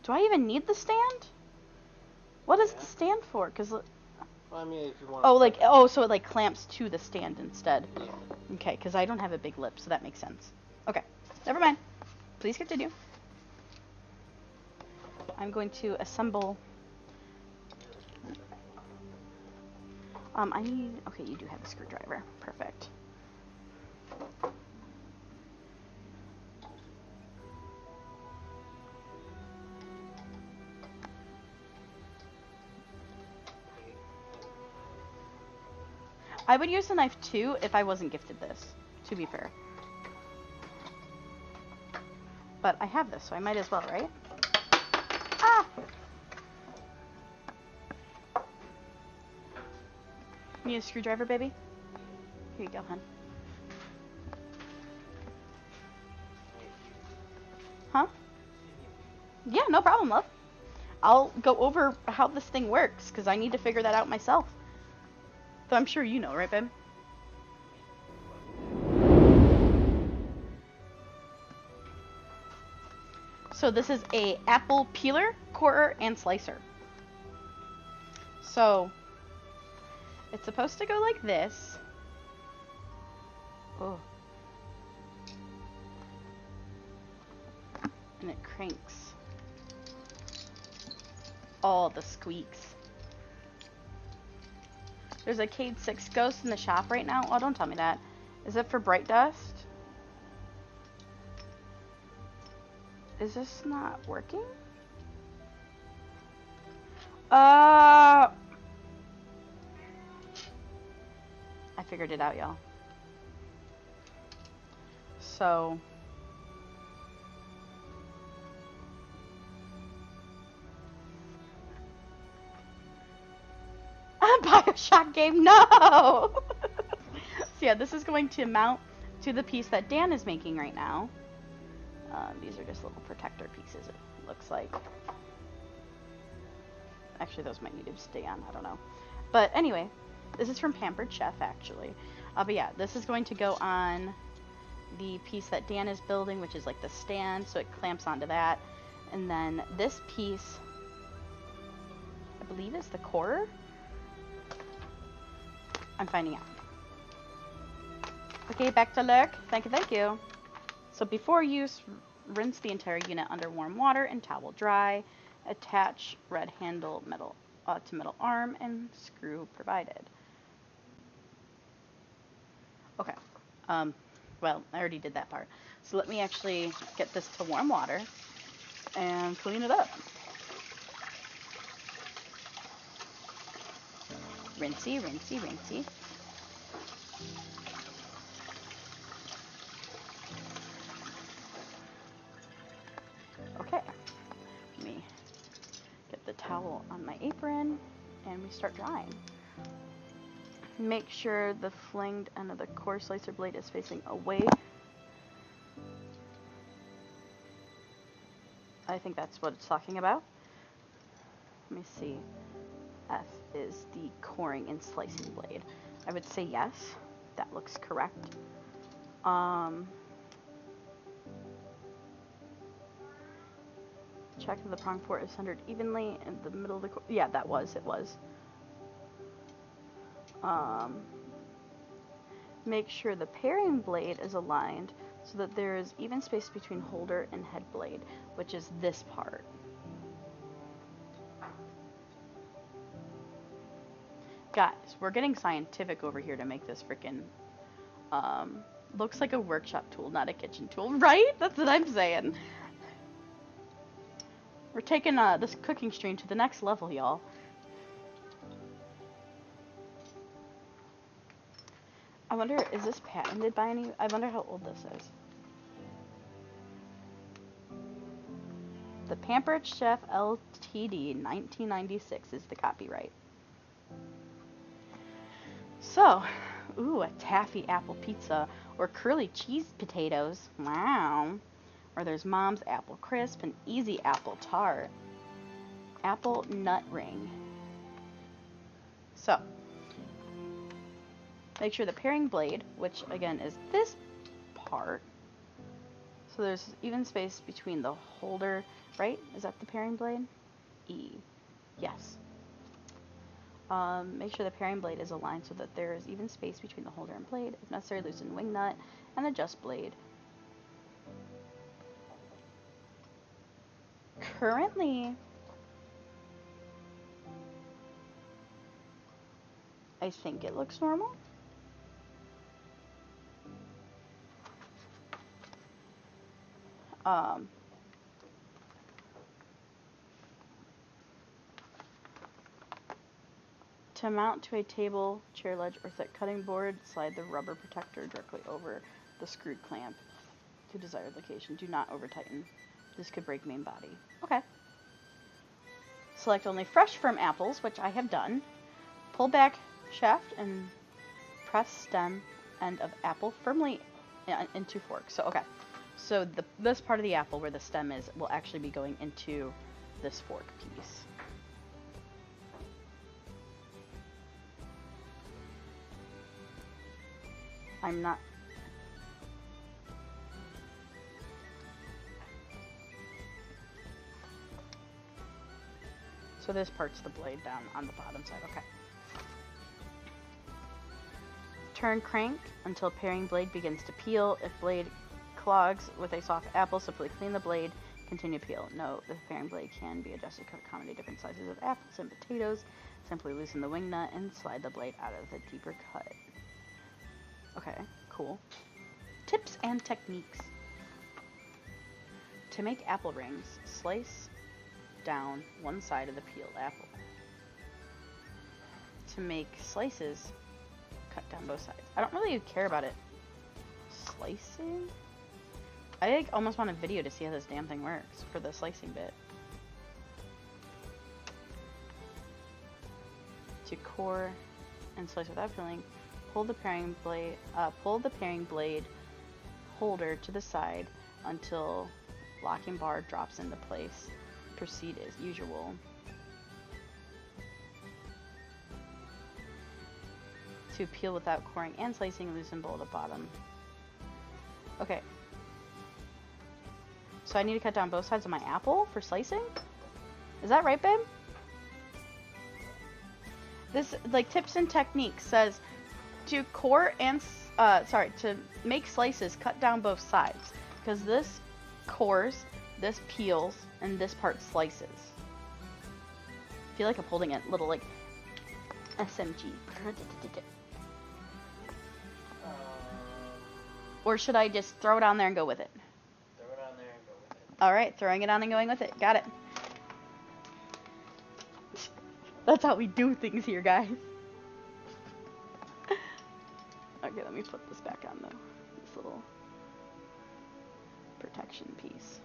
Do I even need the stand? What is the stand for? Because, well, I mean, if you want. So it like clamps to the stand instead. Yeah. Okay, because I don't have a big lip, so that makes sense. Okay, never mind. Please continue. I'm going to assemble. Okay, you do have a screwdriver. Perfect. I would use a knife too if I wasn't gifted this, to be fair. But I have this, so I might as well, right? Ah! Need a screwdriver, baby? Here you go, hun. Huh? Yeah, no problem, love. I'll go over how this thing works, because I need to figure that out myself. So I'm sure you know, right, babe? So this is a apple peeler, corer, and slicer. So it's supposed to go like this. Oh. And it cranks. All the squeaks. There's a Cade 6 ghost in the shop right now. Oh, don't tell me that. Is it for bright dust? Is this not working? I figured it out, y'all. So Bioshock game, no! So yeah, this is going to mount to the piece that Dan is making right now. These are just little protector pieces, it looks like. Actually, those might need to stay on, I don't know. But anyway, this is from Pampered Chef, actually. But yeah, this is going to go on the piece that Dan is building, which is like the stand, so it clamps onto that. And then this piece, I believe is the core. I'm finding out. Okay, back to look. Thank you, thank you. So before use, rinse the entire unit under warm water and towel dry. Attach red handle metal to metal arm and screw provided. Okay. Well, I already did that part. So let me actually get this to warm water and clean it up. Rinsey, rinsey, rinsey. Okay. Let me get the towel on my apron and we start drying. Make sure the flanged end of the core slicer blade is facing away. I think that's what it's talking about. Let me see. F is the coring and slicing blade. I would say yes. That looks correct. Check that the prong port is centered evenly in the middle of the core. Yeah, it was. Make sure the paring blade is aligned so that there is even space between holder and head blade, which is this part. Guys, we're getting scientific over here to make this freaking, looks like a workshop tool, not a kitchen tool, right? That's what I'm saying. We're taking this cooking stream to the next level, y'all. I wonder, is this patented by any? I wonder how old this is. The Pampered Chef Ltd. 1996 is the copyright. So, ooh, a taffy apple pizza or curly cheese potatoes. Wow. Or there's Mom's apple crisp and easy apple tart. Apple nut ring. So, make sure the paring blade, which again is this part, so there's even space between the holder, right? Is that the paring blade? E. Yes. Make sure the paring blade is aligned so that there is even space between the holder and blade. If necessary, loosen wing nut and adjust blade. Currently, I think it looks normal. To mount to a table, chair ledge, or thick cutting board, slide the rubber protector directly over the screwed clamp to desired location. Do not over tighten. This could break main body. Okay. Select only fresh firm apples, which I have done. Pull back shaft and press stem end of apple firmly into fork. So, okay. So this part of the apple where the stem is will actually be going into this fork piece. I'm not... So this part's the blade down on the bottom side, okay. Turn crank until paring blade begins to peel. If blade clogs with a soft apple, simply clean the blade, continue peel. Note, the paring blade can be adjusted to accommodate different sizes of apples and potatoes. Simply loosen the wing nut and slide the blade out of the deeper cut. Okay, cool. Tips and techniques. To make apple rings, slice down one side of the peeled apple. To make slices, cut down both sides. I don't really care about it slicing. I like almost want a video to see how this damn thing works for the slicing bit. To core and slice without peeling. Pull the paring blade holder to the side until locking bar drops into place. Proceed as usual. To peel without coring and slicing, loosen bowl at the bottom. Okay. So I need to cut down both sides of my apple for slicing? Is that right, babe? This, like, tips and techniques says to core and, to make slices, cut down both sides. Because this cores, this peels, and this part slices. I feel like I'm holding a little, like, SMG. Or should I just throw it on there and go with it? Throw it on there and go with it. Alright, throwing it on and going with it. Got it. That's how we do things here, guys. Okay, let me put this back on this little protection piece.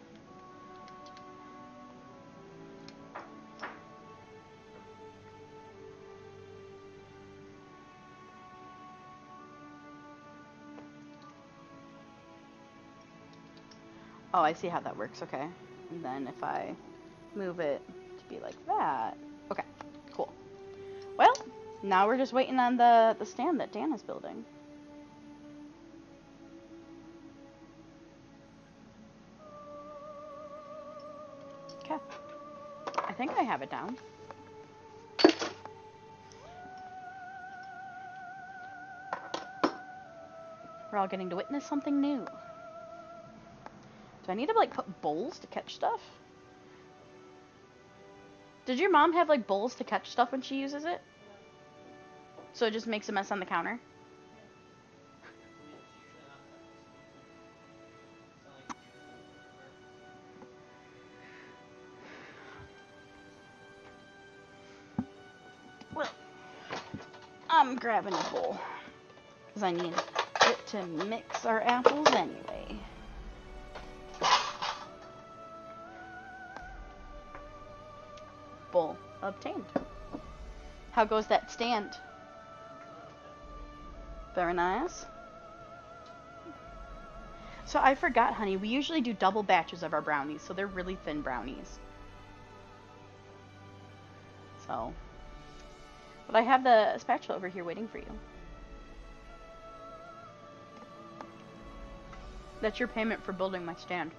Oh, I see how that works, okay. And then if I move it to be like that. Okay, cool. Well, now we're just waiting on the stand that Dan is building. Okay. I think I have it down. We're all getting to witness something new. Do I need to like put bowls to catch stuff? Did your mom have like bowls to catch stuff when she uses it? So it just makes a mess on the counter? Well, I'm grabbing a bowl because I need it to mix our apples anyway. Bowl obtained. How goes that stand? Very nice. So I forgot, honey, we usually do double batches of our brownies, so they're really thin brownies. So, but I have the spatula over here waiting for you. That's your payment for building my stand.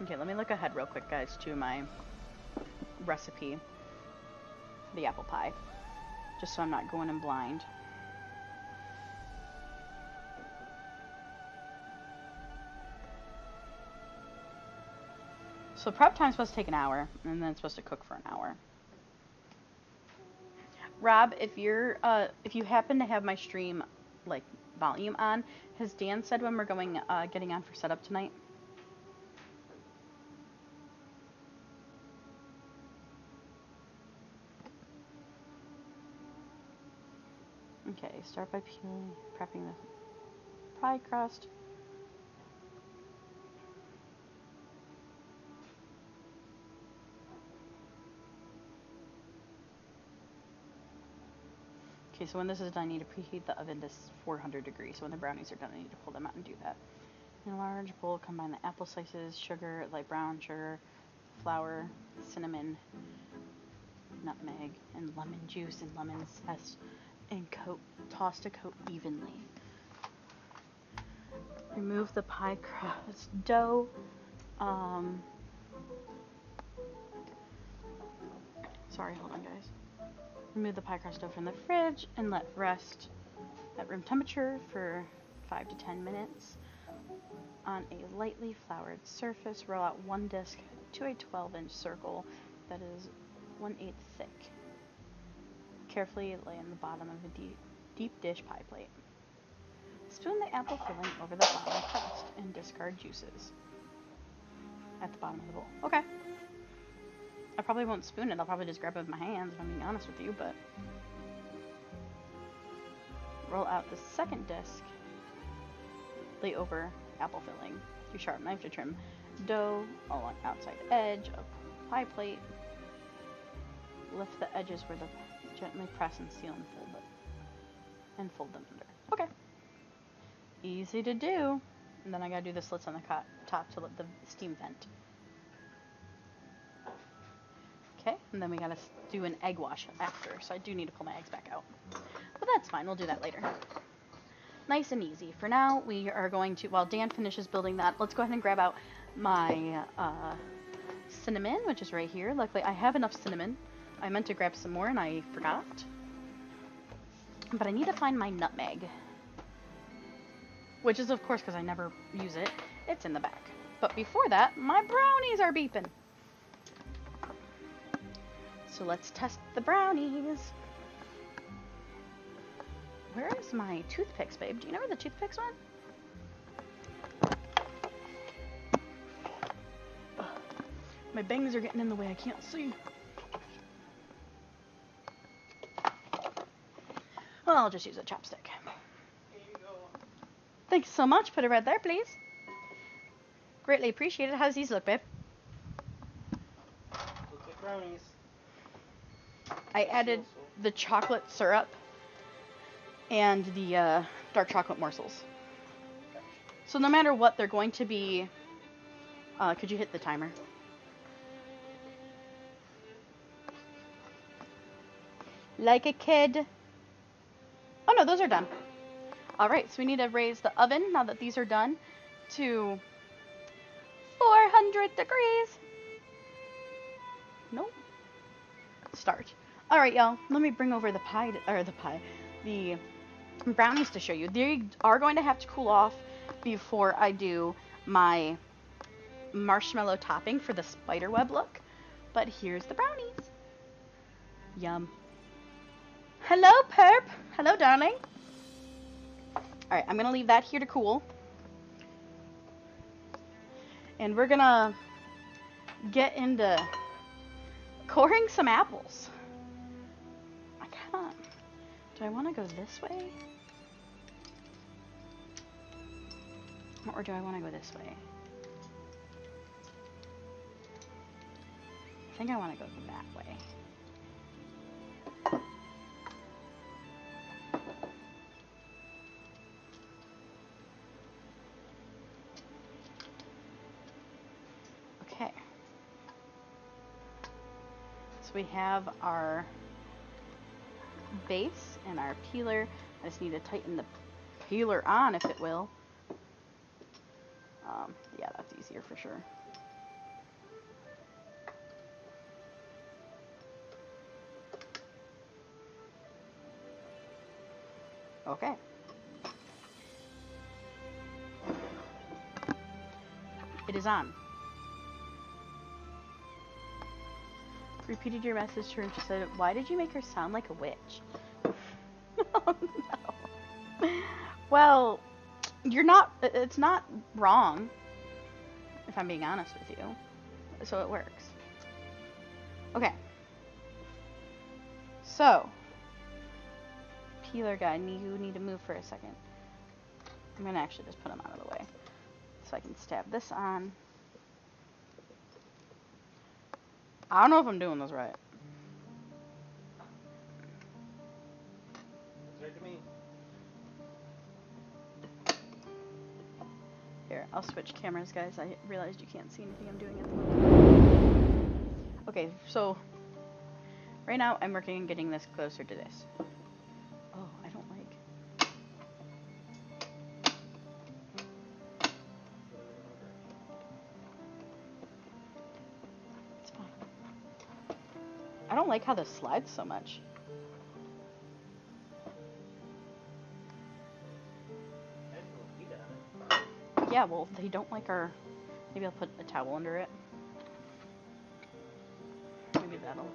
Okay, let me look ahead real quick, guys, to my recipe for the apple pie, just so I'm not going in blind. So prep time's supposed to take an hour, and then it's supposed to cook for an hour. Rob, if you happen to have my stream like volume on, has Dan said when we're going getting on for setup tonight? Okay, start by prepping the pie crust. Okay, so when this is done, I need to preheat the oven to 400 degrees. So when the brownies are done, I need to pull them out and do that. In a large bowl, combine the apple slices, sugar, light brown sugar, flour, cinnamon, nutmeg, and lemon juice and lemon zest, and toss to coat evenly. Remove the pie crust dough. Sorry, hold on, guys. Remove the pie crust dough from the fridge and let rest at room temperature for 5 to 10 minutes. On a lightly floured surface, roll out one disc to a 12-inch circle that is 1/8 thick. Carefully lay in the bottom of a deep dish pie plate. Spoon the apple filling over the bottom crust and discard juices at the bottom of the bowl. Okay. I probably won't spoon it. I'll probably just grab it with my hands, if I'm being honest with you, but... Roll out the second disc. Lay over apple filling. Use sharp knife to trim dough along outside edge of pie plate. Lift the edges where the gently press and seal and fold them under. Okay. Easy to do. And then I gotta do the slits on the top to let the steam vent. Okay, and then we gotta do an egg wash after, so I do need to pull my eggs back out. But that's fine, we'll do that later. Nice and easy. For now, we are going to, while Dan finishes building that, let's go ahead and grab out my cinnamon, which is right here. Luckily, I have enough cinnamon. I meant to grab some more and I forgot. But I need to find my nutmeg. Which is, of course, because I never use it. It's in the back. But before that, my brownies are beeping. So let's test the brownies. Where is my toothpicks, babe? Do you know where the toothpicks went? My bangs are getting in the way. I can't see. Well, I'll just use a chopstick. Here you go. Thanks so much. Put it right there, please. Greatly appreciated. How does these look, babe? Look like brownies. I added the chocolate syrup and the dark chocolate morsels. So no matter what, they're going to be... could you hit the timer? Like a kid. Oh no, those are done. Alright, so we need to raise the oven, now that these are done, to 400 degrees. Nope. Start. Alright, y'all, let me bring over the the brownies to show you. They are going to have to cool off before I do my marshmallow topping for the spiderweb look. But here's the brownies. Yum. Hello, Perp. Hello, darling. Alright, I'm going to leave that here to cool. And we're going to get into coring some apples. I kind of... Do I want to go this way? Or do I want to go this way? I think I want to go that way. Okay. So we have our base and our peeler. I just need to tighten the peeler on, if it will. Yeah, that's easier for sure. Okay. It is on. Repeated your message to her and she said, "Why did you make her sound like a witch?" Oh no. Well, it's not wrong, if I'm being honest with you. So it works. Okay. So, peeler guy, you need to move for a second. I'm gonna actually just put him out of the way so I can stab this on. I don't know if I'm doing this right. Looks right to me. Here, I'll switch cameras, guys. I realized you can't see anything I'm doing at the moment. Okay, so right now I'm working on getting this closer to this. Oh, I don't like... It's fine. I don't like how this slides so much. Yeah, well, they don't like our... Maybe I'll put a towel under it. Maybe that'll...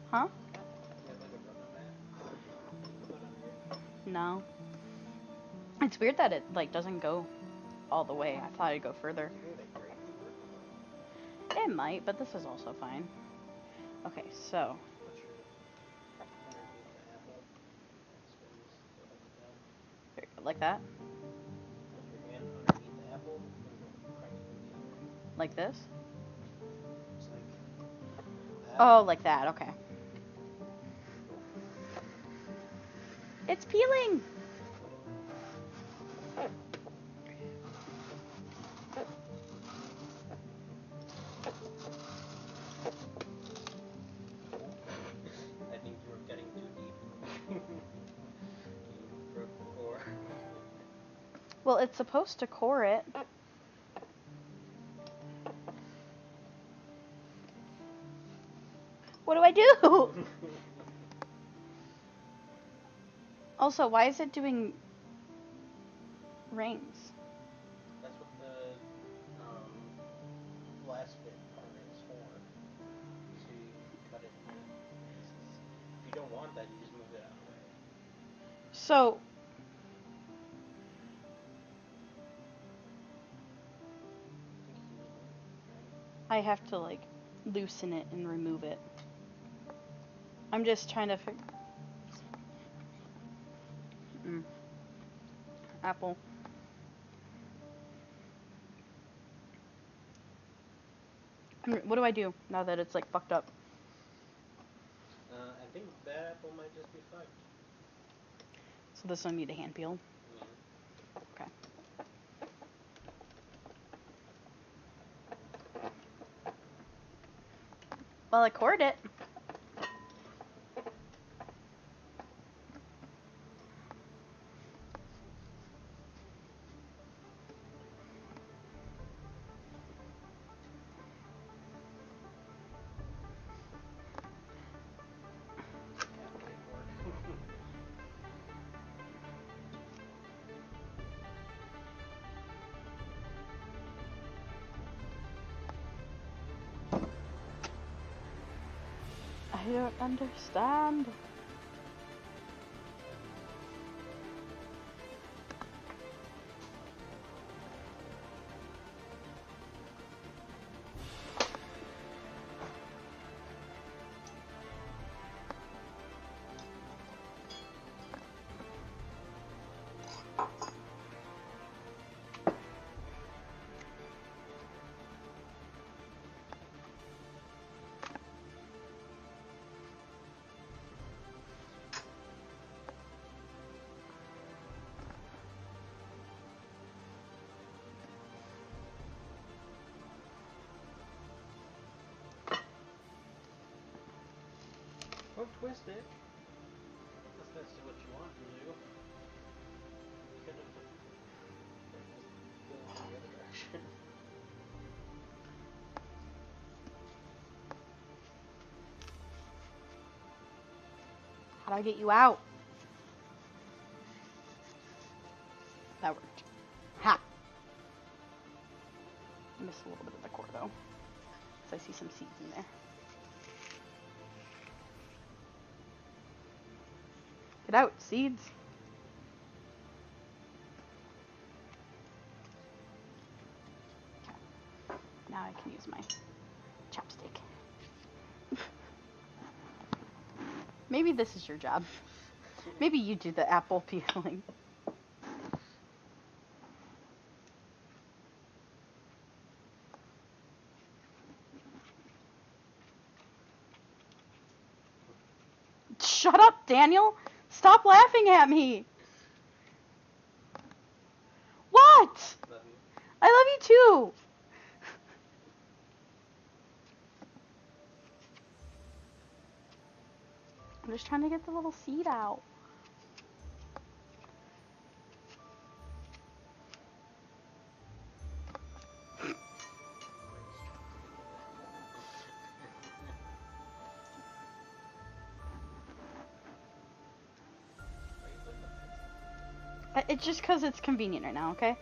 Huh? No. It's weird that it, like, doesn't go all the way. I thought it'd go further. It might, but this is also fine. Okay, so... There you go, like that? Like this? Oh, like that, okay. It's peeling! I think you were getting too deep. You broke the core. Well, it's supposed to core it. What do I do? Also, why is it doing rings? That's what the last bit part is for. So you cut it into pieces. If you don't want that, you just move it out of the way. So... I have to like loosen it and remove it. I'm just trying to figure. Apple. What do I do now that it's like fucked up? I think that apple might just be fucked. So this one need a hand peel. Yeah. Okay. Well, I cored it. I don't understand. Don't twist it. Unless that's what you want to do. You could have just go in the other direction. How do I get you out? That worked. Ha! I missed a little bit of the core though. Because I see some seeds in there. Get out, seeds. Okay. Now I can use my chopstick. Maybe this is your job. Maybe you do the apple peeling. Shut up, Daniel! Stop laughing at me! What? Love you. I love you too! I'm just trying to get the little seed out. It's just because it's convenient right now, okay?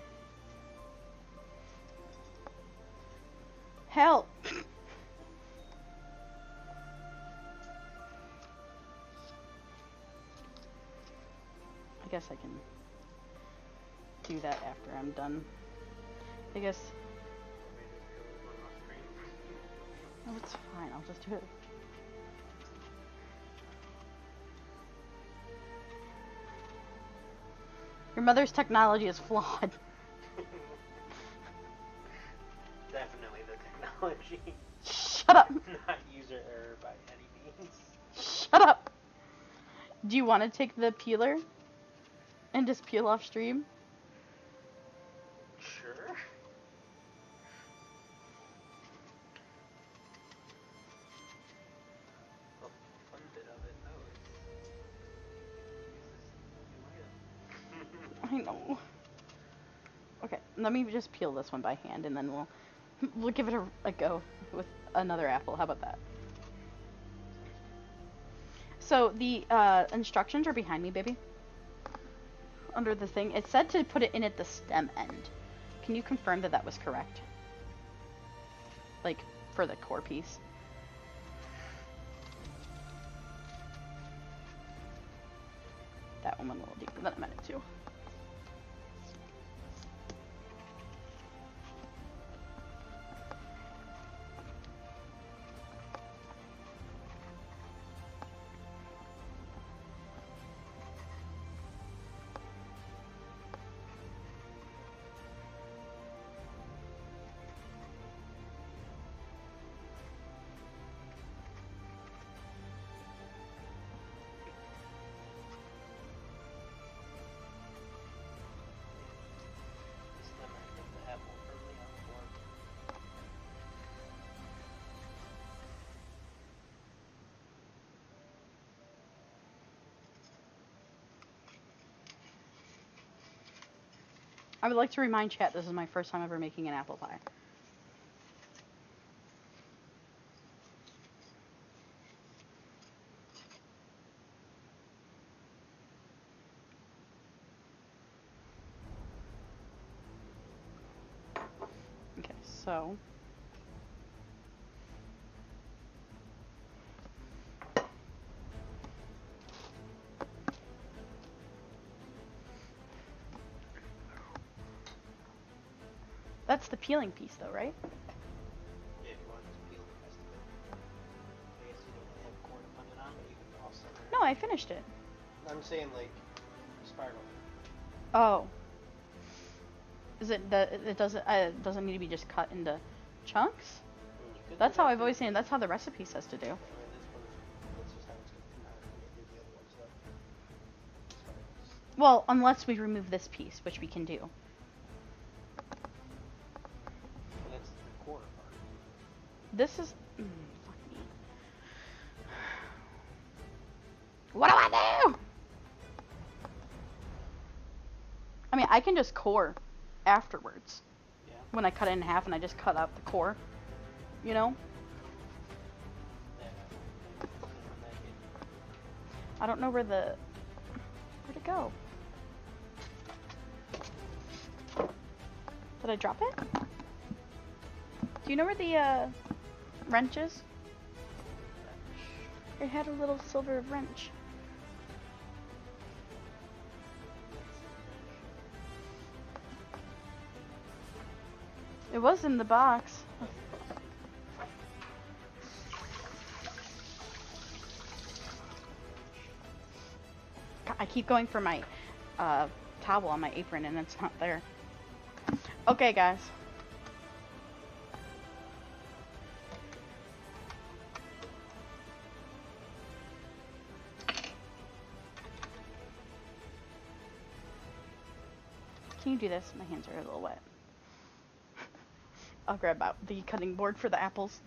Help! I guess I can do that after I'm done. I guess. No, it's fine. I'll just do it. Your mother's technology is flawed. Definitely the technology. Shut up. Not user error by any means. Shut up. Do you want to take the peeler and just peel off stream? Sure. The fun bit of it, though, is use this new item. I know. Okay, let me just peel this one by hand, and then we'll give it a go with another apple. How about that? So the instructions are behind me, baby. Under the thing, it said to put it in at the stem end. Can you confirm that that was correct? Like for the core piece. That one went a little deeper than I meant it to. I would like to remind chat this is my first time ever making an apple pie. Okay, so that's the peeling piece though, right? Yeah, if you want to just peel the rest of it. I guess you don't really have corn to put it on, but you can also. No, I finished it. I'm saying like spiral. Oh. Is it that it doesn't need to be just cut into chunks? That's how I've always seen it. That's how the recipe says to do. I mean, that's just how it's going to do the other ones though. Well, unless we remove this piece, which we can do. Well, that's the quarter part. This is... fuck me. What do I do? I mean, I can just core afterwards. Yeah. When I cut it in half and I just cut out the core. You know? I don't know where'd it go? Did I drop it? Do you know where the wrench is? It had a little silver wrench. It was in the box. I keep going for my towel on my apron and it's not there. Okay, guys. Can you do this? My hands are a little wet. I'll grab out the cutting board for the apples.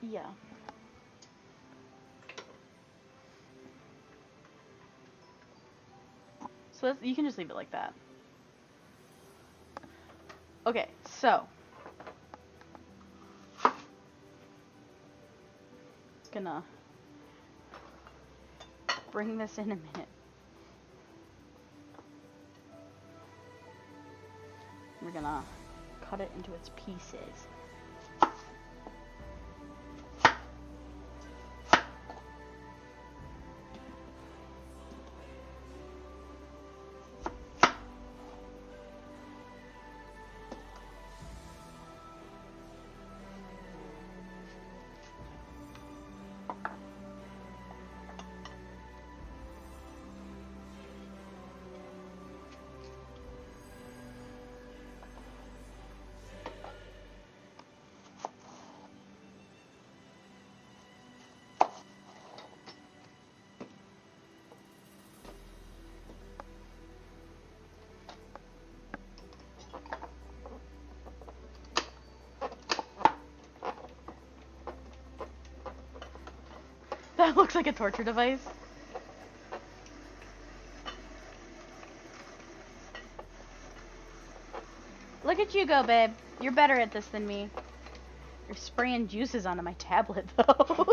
Yeah. So you can just leave it like that. Okay, so gonna bring this in a minute. We're gonna cut it into its pieces. That looks like a torture device. Look at you go, babe. You're better at this than me. You're spraying juices onto my tablet, though.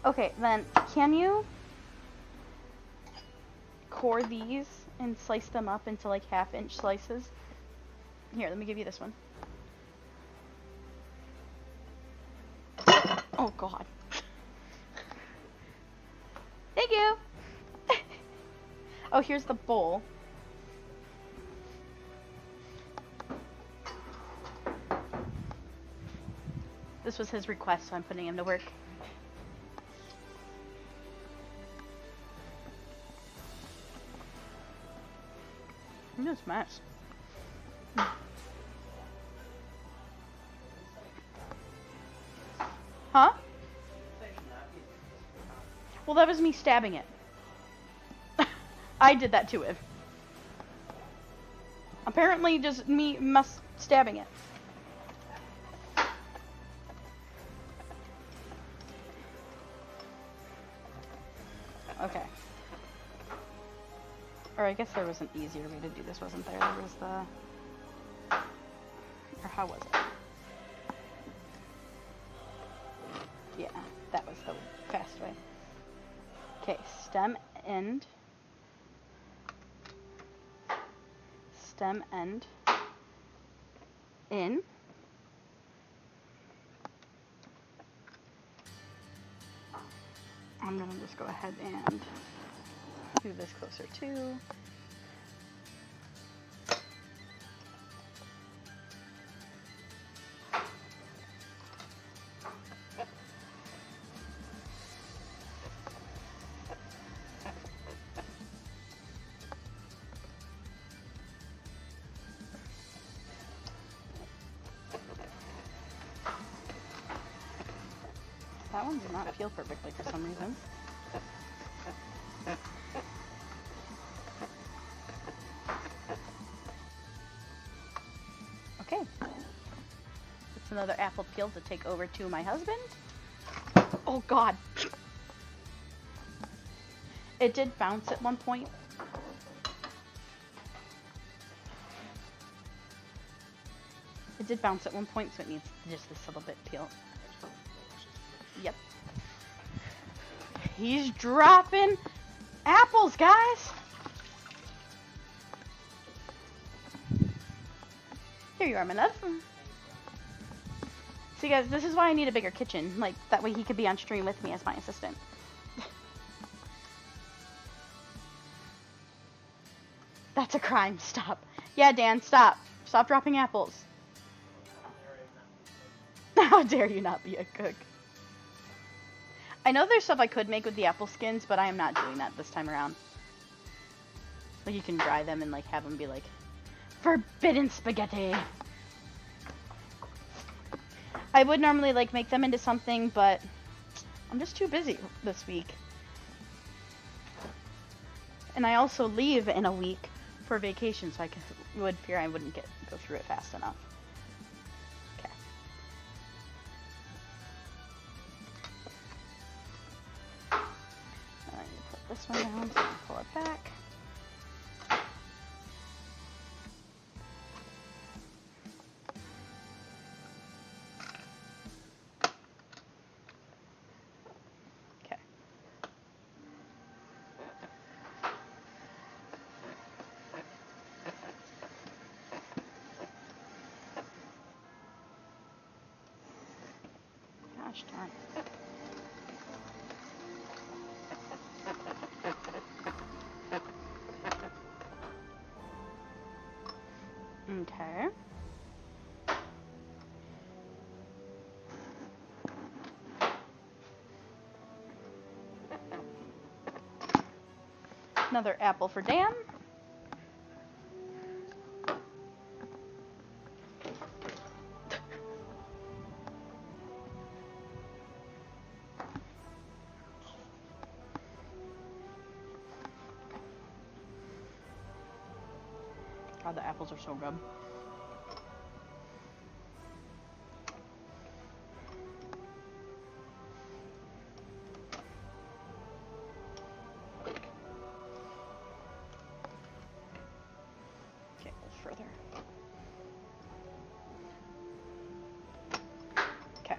Okay, then, can you core these and slice them up into like half-inch slices? Here, let me give you this one. Oh, God. Thank you. Oh, here's the bowl. This was his request, so I'm putting him to work. That's nice. Huh? Say it should not be this. Well, that was me stabbing it. I did that to it. Apparently, just me stabbing it. Okay. Or I guess there was an easier way to do this, wasn't there? There was the... Or how was it? Yeah, that was the fast way. Okay, stem end. Stem end. In. I'm gonna just go ahead and move this closer too. That one did not peel perfectly for some reason. Okay. It's another apple peel to take over to my husband. Oh god. It did bounce at one point. It did bounce at one point, so it needs just this little bit peeled. Yep. He's dropping apples, guys. Here you are, my love. See, guys, this is why I need a bigger kitchen. Like, that way he could be on stream with me as my assistant. That's a crime. Stop. Yeah, Dan, stop. Stop dropping apples. How dare you not be a cook? I know there's stuff I could make with the apple skins, but I am not doing that this time around. Like, you can dry them and, like, have them be, like, forbidden spaghetti. I would normally, like, make them into something, but I'm just too busy this week. And I also leave in a week for vacation, so I would fear I wouldn't go through it fast enough. Okay. I need to put this one down so I can pull it back. Okay. Gosh darn. Okay. Another apple for Dan. God, the apples are so good. Okay, a little further. Okay.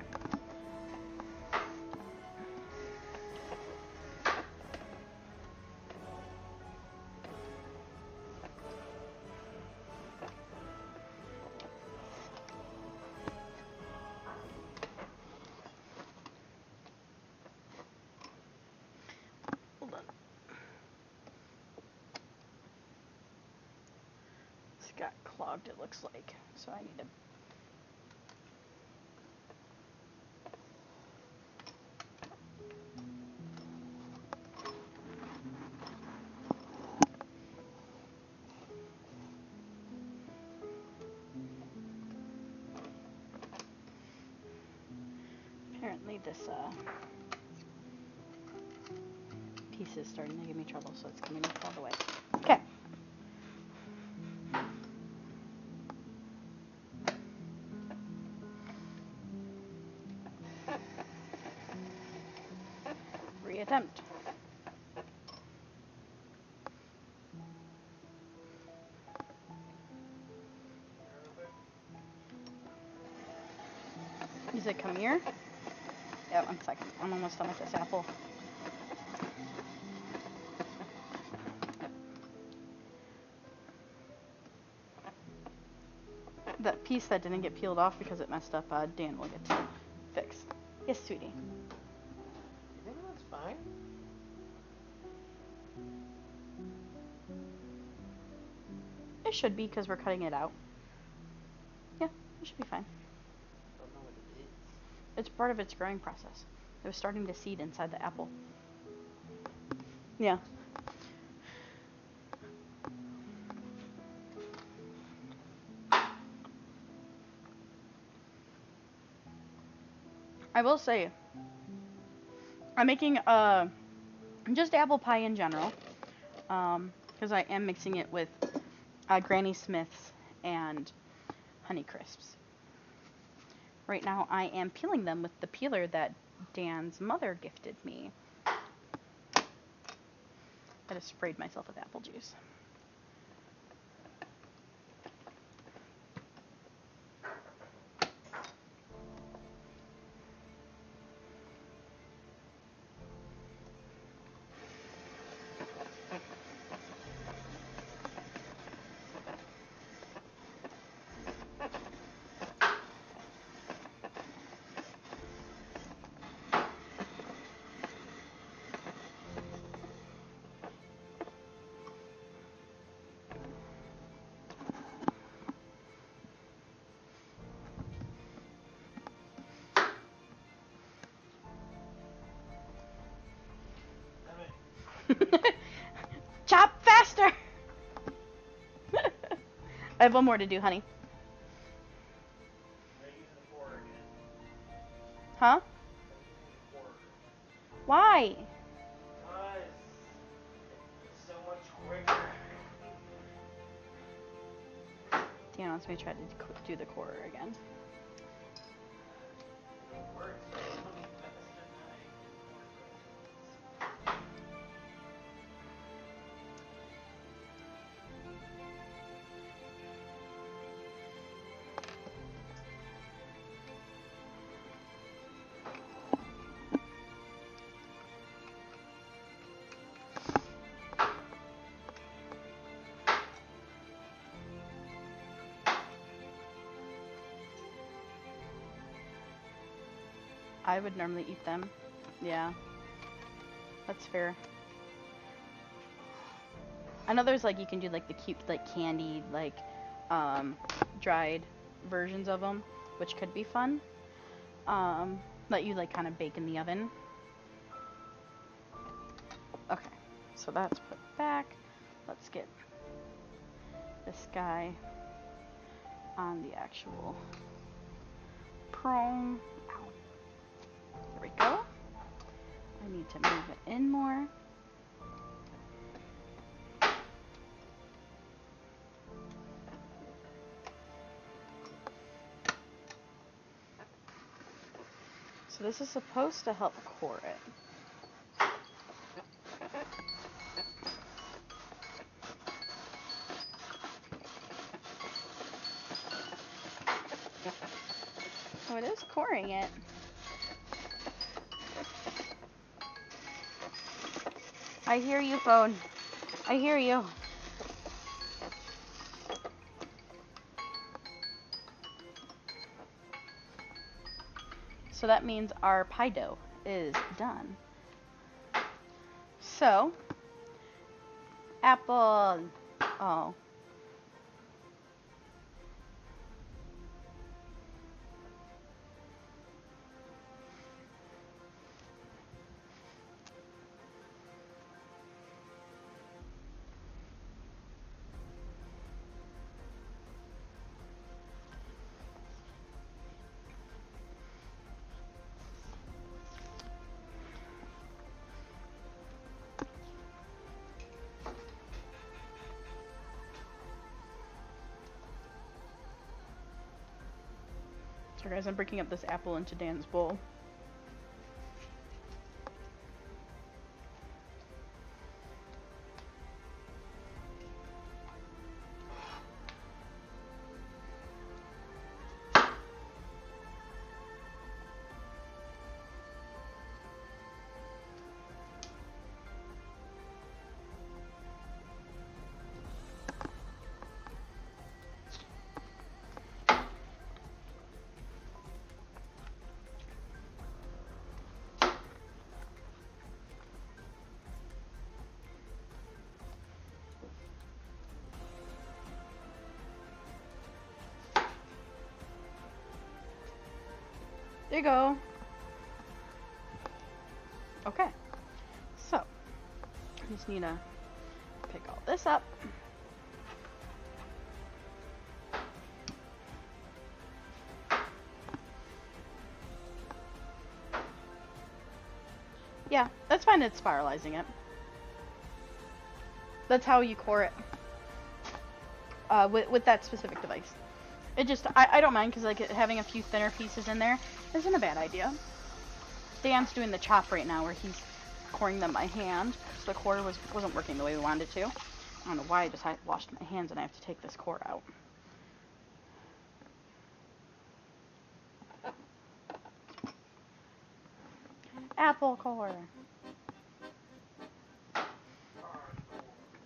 Hold on. It's got clogged, it looks like, so I need to... Apparently this piece is starting to give me trouble, so it's coming all the way. Okay. Reattempt. You said come here? Yeah, 1 second. I'm almost done with this apple. That piece that didn't get peeled off because it messed up, Dan will get to fix. Yes, sweetie. You think that's fine? It should be because we're cutting it out. Yeah, it should be fine. I don't know what it is. It's part of its growing process. It was starting to seed inside the apple. Yeah. I will say, I'm making just apple pie in general, because I am mixing it with Granny Smith's and Honey Crisps. Right now, I am peeling them with the peeler that Dan's mother gifted me. I just sprayed myself with apple juice. Chop faster! I have one more to do, honey. Try using the core again. Huh? Try using the core. Why? Because it's so much quicker. Dan wants me to try to do the core again. It works, but it's coming faster than I want it to. I would normally eat them. Yeah. That's fair. I know there's like, you can do like the cute, like candied, like, dried versions of them, which could be fun. That you like kind of bake in the oven. Okay, so that's put back. Let's get this guy on the actual prong. Ow. There we go. I need to move it in more. So this is supposed to help core it. So it is coring it. I hear you, phone. I hear you. So that means our pie dough is done. So, apple. Oh. So guys, I'm breaking up this apple into Dan's bowl. There you go. Okay. So, I just need to pick all this up. Yeah, that's fine. It's spiralizing it. That's how you core it. With that specific device. It just, I don't mind because like having a few thinner pieces in there isn't a bad idea. Dan's doing the chop right now where he's coring them by hand. So the core wasn't working the way we wanted it to. I don't know why I just washed my hands and I have to take this core out. Apple core.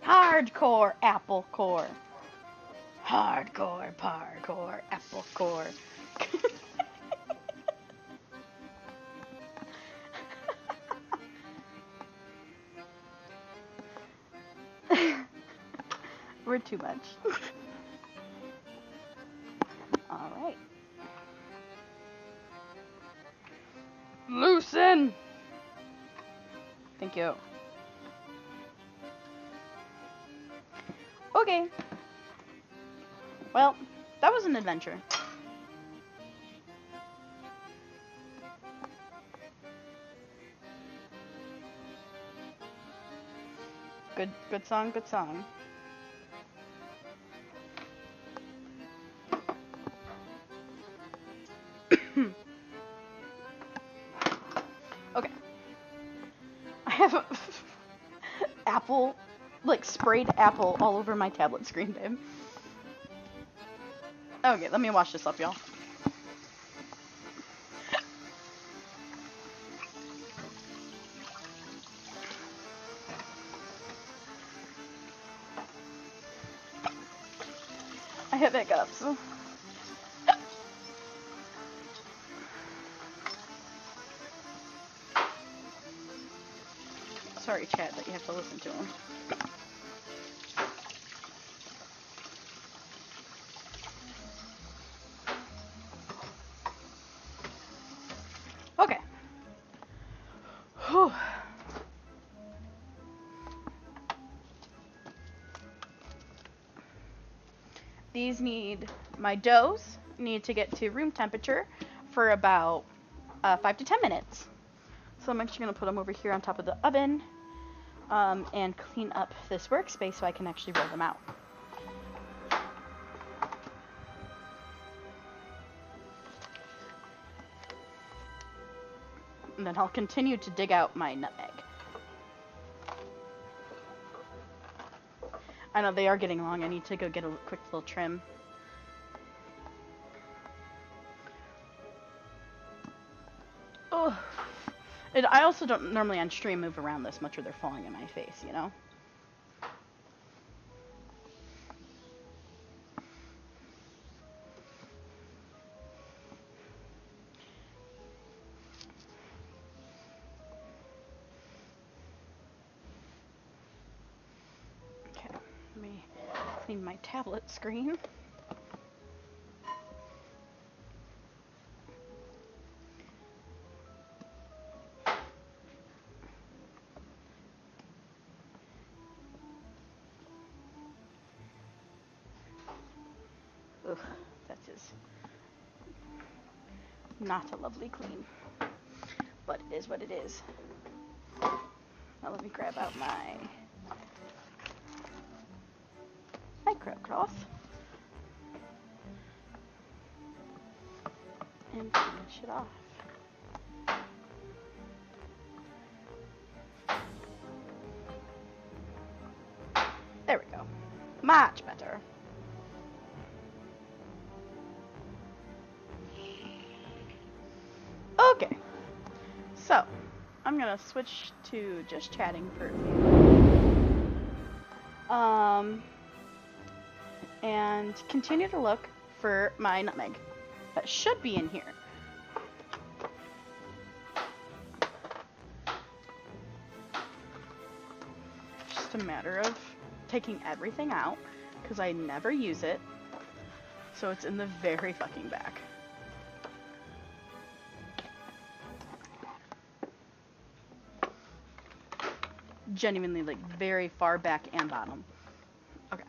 Hardcore apple core. Hardcore parkour apple core. We're too much. Alright. Loosen! Thank you. Okay. Well, that was an adventure. Good song, good song. Okay. I have apple, like sprayed apple all over my tablet screen, babe. Okay, let me wash this up, y'all. I have hiccups. Sorry, chat, that you have to listen to them. Okay. Whew. These my doughs need to get to room temperature for about 5 to 10 minutes. So I'm actually going to put them over here on top of the oven and clean up this workspace so I can actually roll them out. And then I'll continue to dig out my nutmeg. I know they are getting long. I need to go get a quick little trim. Oh, I also don't normally on stream move around this much or they're falling in my face, you know? Okay, let me clean my tablet screen. Ugh, that is not a lovely clean, but it is what it is. Now let me grab out my micro cloth. and finish it off. There we go. Much better. Okay. So, I'm gonna switch to just chatting for a few. And continue to look for my nutmeg. That should be in here. Just a matter of taking everything out, because I never use it. So it's in the very fucking back. Genuinely, like, very far back and bottom. Okay.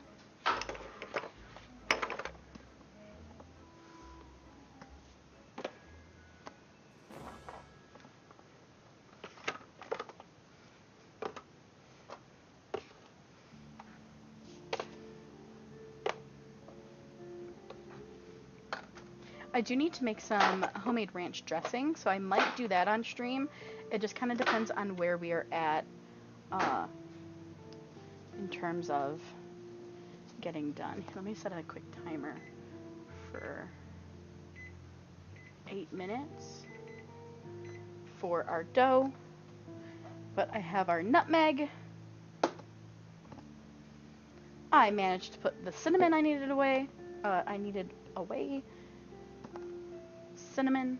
I do need to make some homemade ranch dressing, so I might do that on stream. It just kind of depends on where we are at in terms of getting done. Let me set a quick timer for 8 minutes for our dough. But I have our nutmeg. I managed to put the cinnamon I needed away. Cinnamon.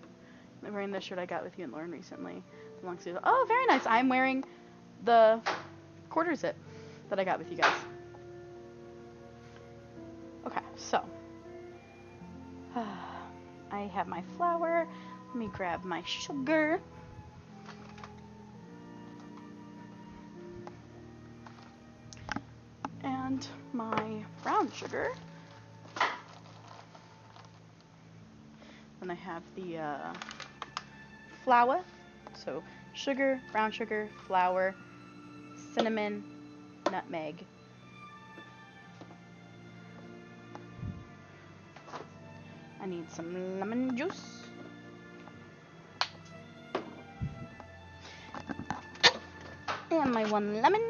I'm wearing the shirt I got with you and Lauren recently. The long sleeve. Oh, very nice. I'm wearing the quarter zip that I got with you guys. Okay, so I have my flour. Let me grab my sugar. And my brown sugar. Then I have the flour. So sugar, brown sugar, flour, cinnamon, nutmeg. I need some lemon juice. And my 1 lemon.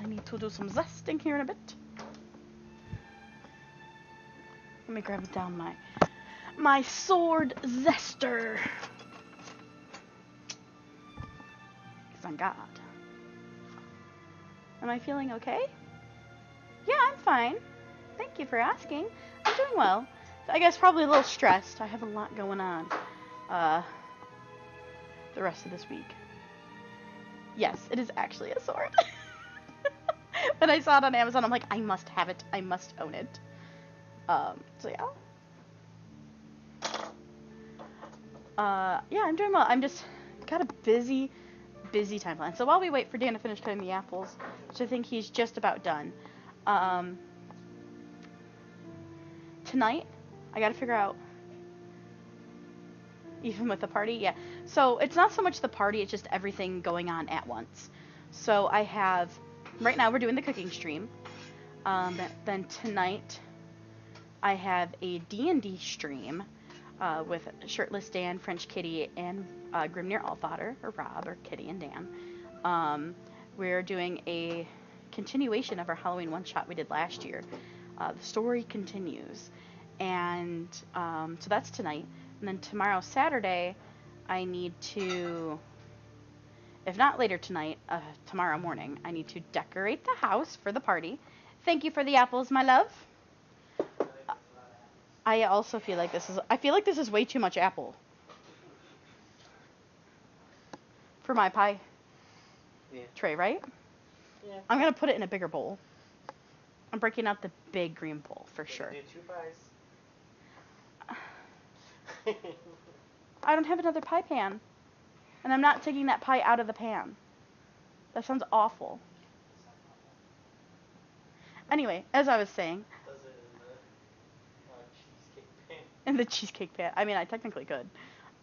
I need to do some zesting here in a bit. Let me grab down my sword zester. Because I'm God. Am I feeling okay? Yeah, I'm fine. Thank you for asking. I'm doing well. I guess probably a little stressed. I have a lot going on the rest of this week. Yes, it is actually a sword. When I saw it on Amazon, I'm like, I must have it. I must own it. So yeah. Yeah, I'm doing well. I'm just got a busy time plan. So while we wait for Dan to finish cutting the apples, which I think he's just about done, tonight I gotta figure out, even with the party, yeah. So it's not so much the party, it's just everything going on at once. So I have, right now we're doing the cooking stream. Then tonight I have a D&D stream with Shirtless Dan, French Kitty, and Grimnir Althotter, or Rob, or Kitty and Dan. We're doing a continuation of our Halloween one-shot we did last year. The story continues. And so that's tonight. And then tomorrow, Saturday, I need to, if not later tonight, tomorrow morning, I need to decorate the house for the party. Thank you for the apples, my love. I also feel like this is way too much apple for my pie tray, right? Yeah. I'm gonna put it in a bigger bowl. I'm breaking out the big green bowl for sure. Do 2 pies. I don't have another pie pan. And I'm not taking that pie out of the pan. That sounds awful. Anyway, as I was saying. Does it in the cheesecake pan? In the cheesecake pan. I mean, I technically could.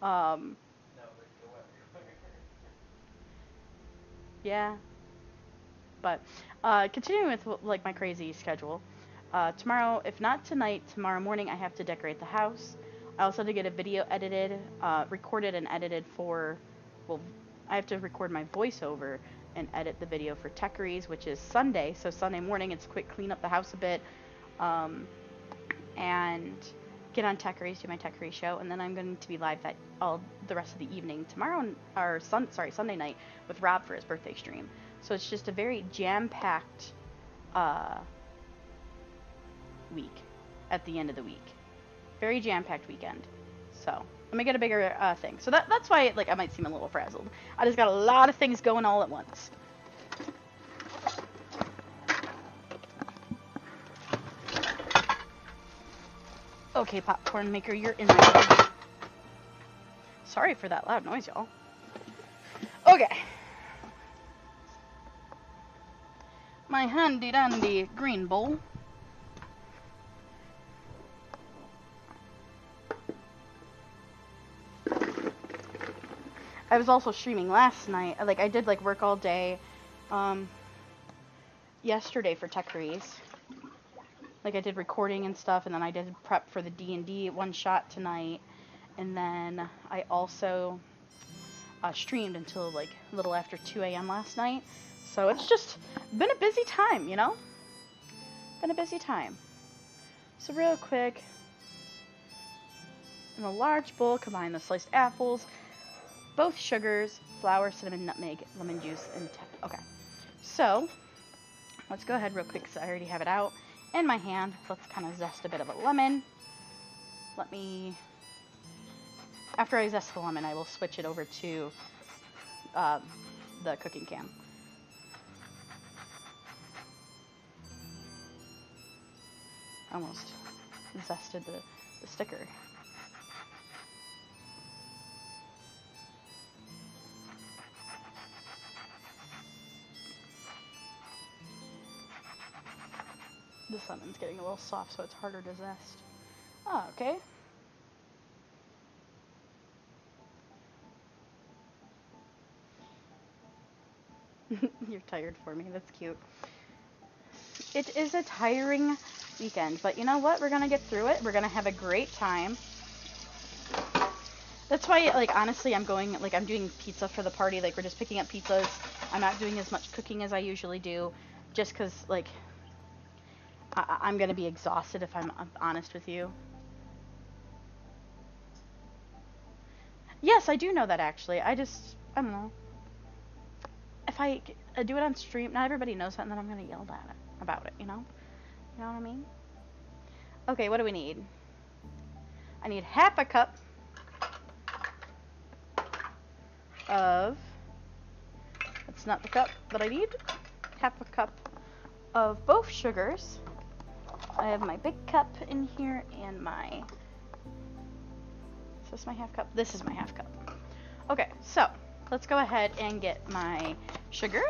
No, but go everywhere. Yeah. But continuing with like my crazy schedule. Tomorrow, if not tonight, tomorrow morning I have to decorate the house. I also have to get a video edited, recorded and edited for, well, I have to record my voiceover and edit the video for Techeries, which is Sunday. So Sunday morning, it's quick, clean up the house a bit, and get on Techeries, do my Techeries show, and then I'm going to be live that all the rest of the evening tomorrow, or Sunday night with Rob for his birthday stream. So it's just a very jam-packed week at the end of the week. Very jam-packed weekend. So let me get a bigger thing. So that's why like I might seem a little frazzled. I just got a lot of things going all at once. Okay, popcorn maker, you're in my way. Sorry for that loud noise, y'all. Okay. My handy dandy green bowl. I was also streaming last night. Like I did like work all day yesterday for Techeries. Like I did recording and stuff, and then I did prep for the D&D one shot tonight, and then I also streamed until like a little after 2 a.m. last night. So it's just been a busy time, you know? Been a busy time. So real quick, in a large bowl, combine the sliced apples, both sugars, flour, cinnamon, nutmeg, lemon juice, and okay. So let's go ahead real quick because I already have it out in my hand. Let's kind of zest a bit of a lemon. After I zest the lemon, I will switch it over to the cooking cam. Almost zested the sticker. This lemon's getting a little soft, so it's harder to zest. Oh, okay. You're tired for me. That's cute. It is a tiring weekend, but you know what? We're gonna get through it. We're gonna have a great time. That's why, like, honestly, I'm doing pizza for the party. Like, we're just picking up pizzas. I'm not doing as much cooking as I usually do, just because, like, I'm gonna be exhausted if I'm honest with you. Yes, I do know that, actually. I don't know. If I do it on stream, not everybody knows that, and then I'm gonna yell at it about it, you know? You know what I mean? Okay, what do we need? I need half a cup of, that's not the cup that I need, half a cup of both sugars. I have my big cup in here and my, is this my half cup? This is my half cup. Okay, so let's go ahead and get my sugar,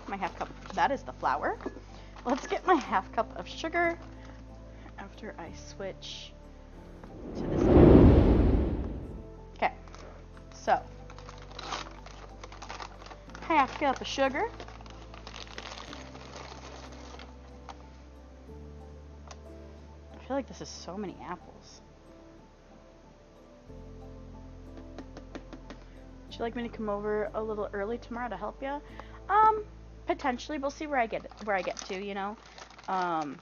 my half cup, that is the flour. Let's get my half cup of sugar after I switch to this. Okay, so half cup of sugar. I feel like this is so many apples. Would you like me to come over a little early tomorrow to help you? Potentially. We'll see where I get to, you know. Because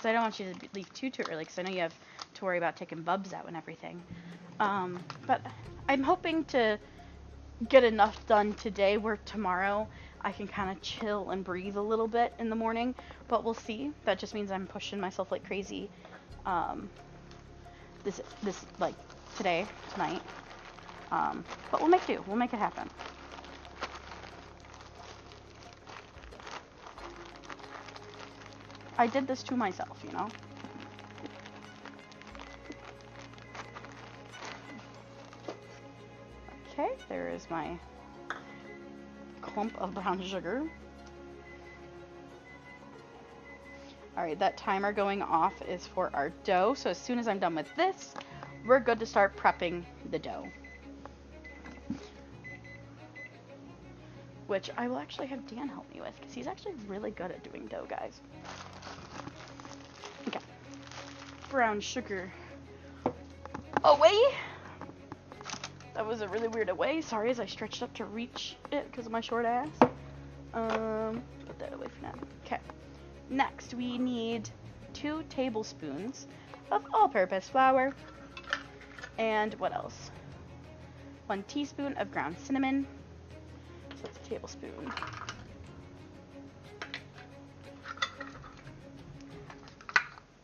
I don't want you to leave too early, because I know you have to worry about taking bubs out and everything. But I'm hoping to get enough done today where tomorrow I can kind of chill and breathe a little bit in the morning, but we'll see. That just means I'm pushing myself like crazy this like tonight, but we'll make it happen. I did this to myself, you know. Okay, there is my clump of brown sugar. Alright, that timer going off is for our dough, so as soon as I'm done with this, we're good to start prepping the dough. Which I will actually have Dan help me with, because he's actually really good at doing dough, guys. brown sugar away. That was a really weird away. Sorry, as I stretched up to reach it because of my short ass. Put that away for now. Okay. Next, we need 2 tablespoons of all-purpose flour. And what else? 1 teaspoon of ground cinnamon. So it's a tablespoon.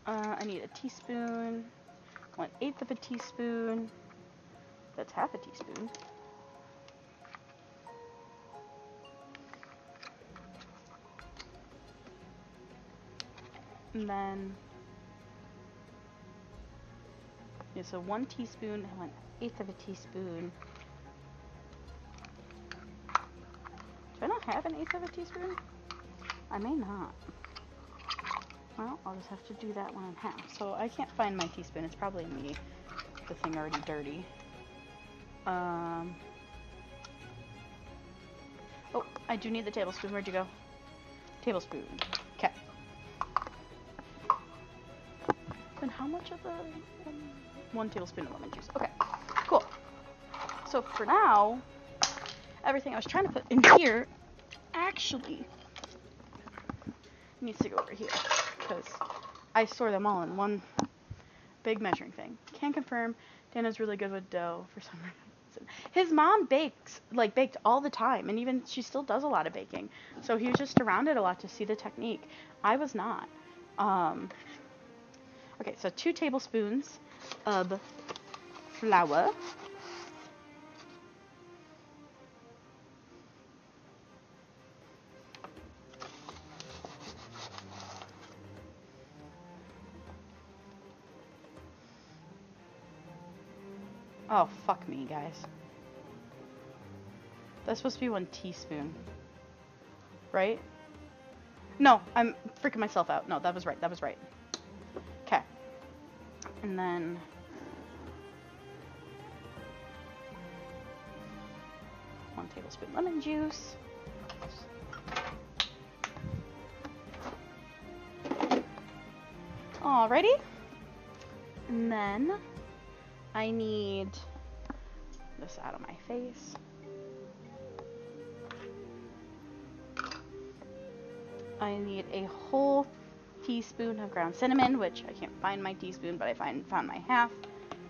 I need a teaspoon. 1/8 of a teaspoon. That's half a teaspoon. And then, yeah, so 1 teaspoon and 1/8 of a teaspoon. Do I not have an 1/8 of a teaspoon? I may not. Well, I'll just have to do that 1 1/2. So I can't find my teaspoon. It's probably me. The thing already dirty. Oh, I do need the tablespoon. Where'd you go? Tablespoon. Okay. And how much of the 1 tablespoon of lemon juice? Okay, cool. So for now, everything I was trying to put in here actually needs to go over here because I store them all in one big measuring thing. Can confirm Dana's really good with dough for some reason. His mom baked all the time, and even she still does a lot of baking. So he was just around it a lot to see the technique. I was not. Okay, so 2 tablespoons of flour. Oh, fuck me, guys. That's supposed to be 1 teaspoon. Right? No, I'm freaking myself out. No, that was right. That was right. Okay. And then 1 tablespoon lemon juice. Alrighty. And then I need this out of my face. I need a whole teaspoon of ground cinnamon, which I can't find my teaspoon, but I found my half.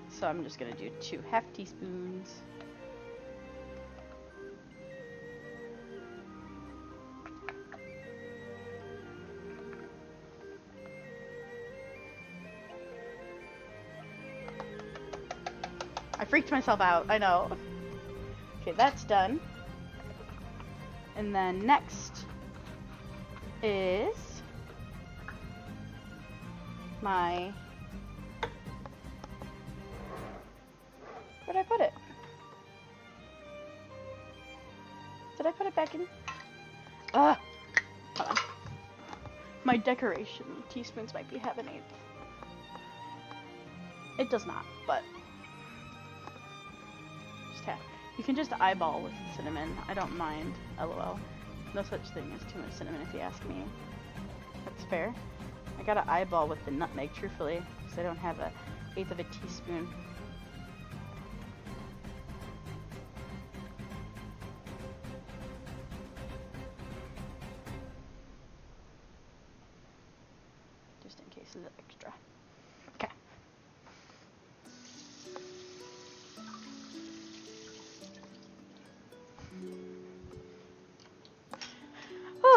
So I'm just gonna do 2 half teaspoons. I freaked myself out, I know. Okay, that's done. And then next is my... Where'd I put it? Did I put it back in? Hold on. My decoration teaspoons might be having a... It does not, but... Just half. You can just eyeball with cinnamon. I don't mind, LOL. No such thing as too much cinnamon if you ask me. That's fair. I got an eyeball with the nutmeg, truthfully, because I don't have a 1/8 of a teaspoon. Just in case it's extra. Okay.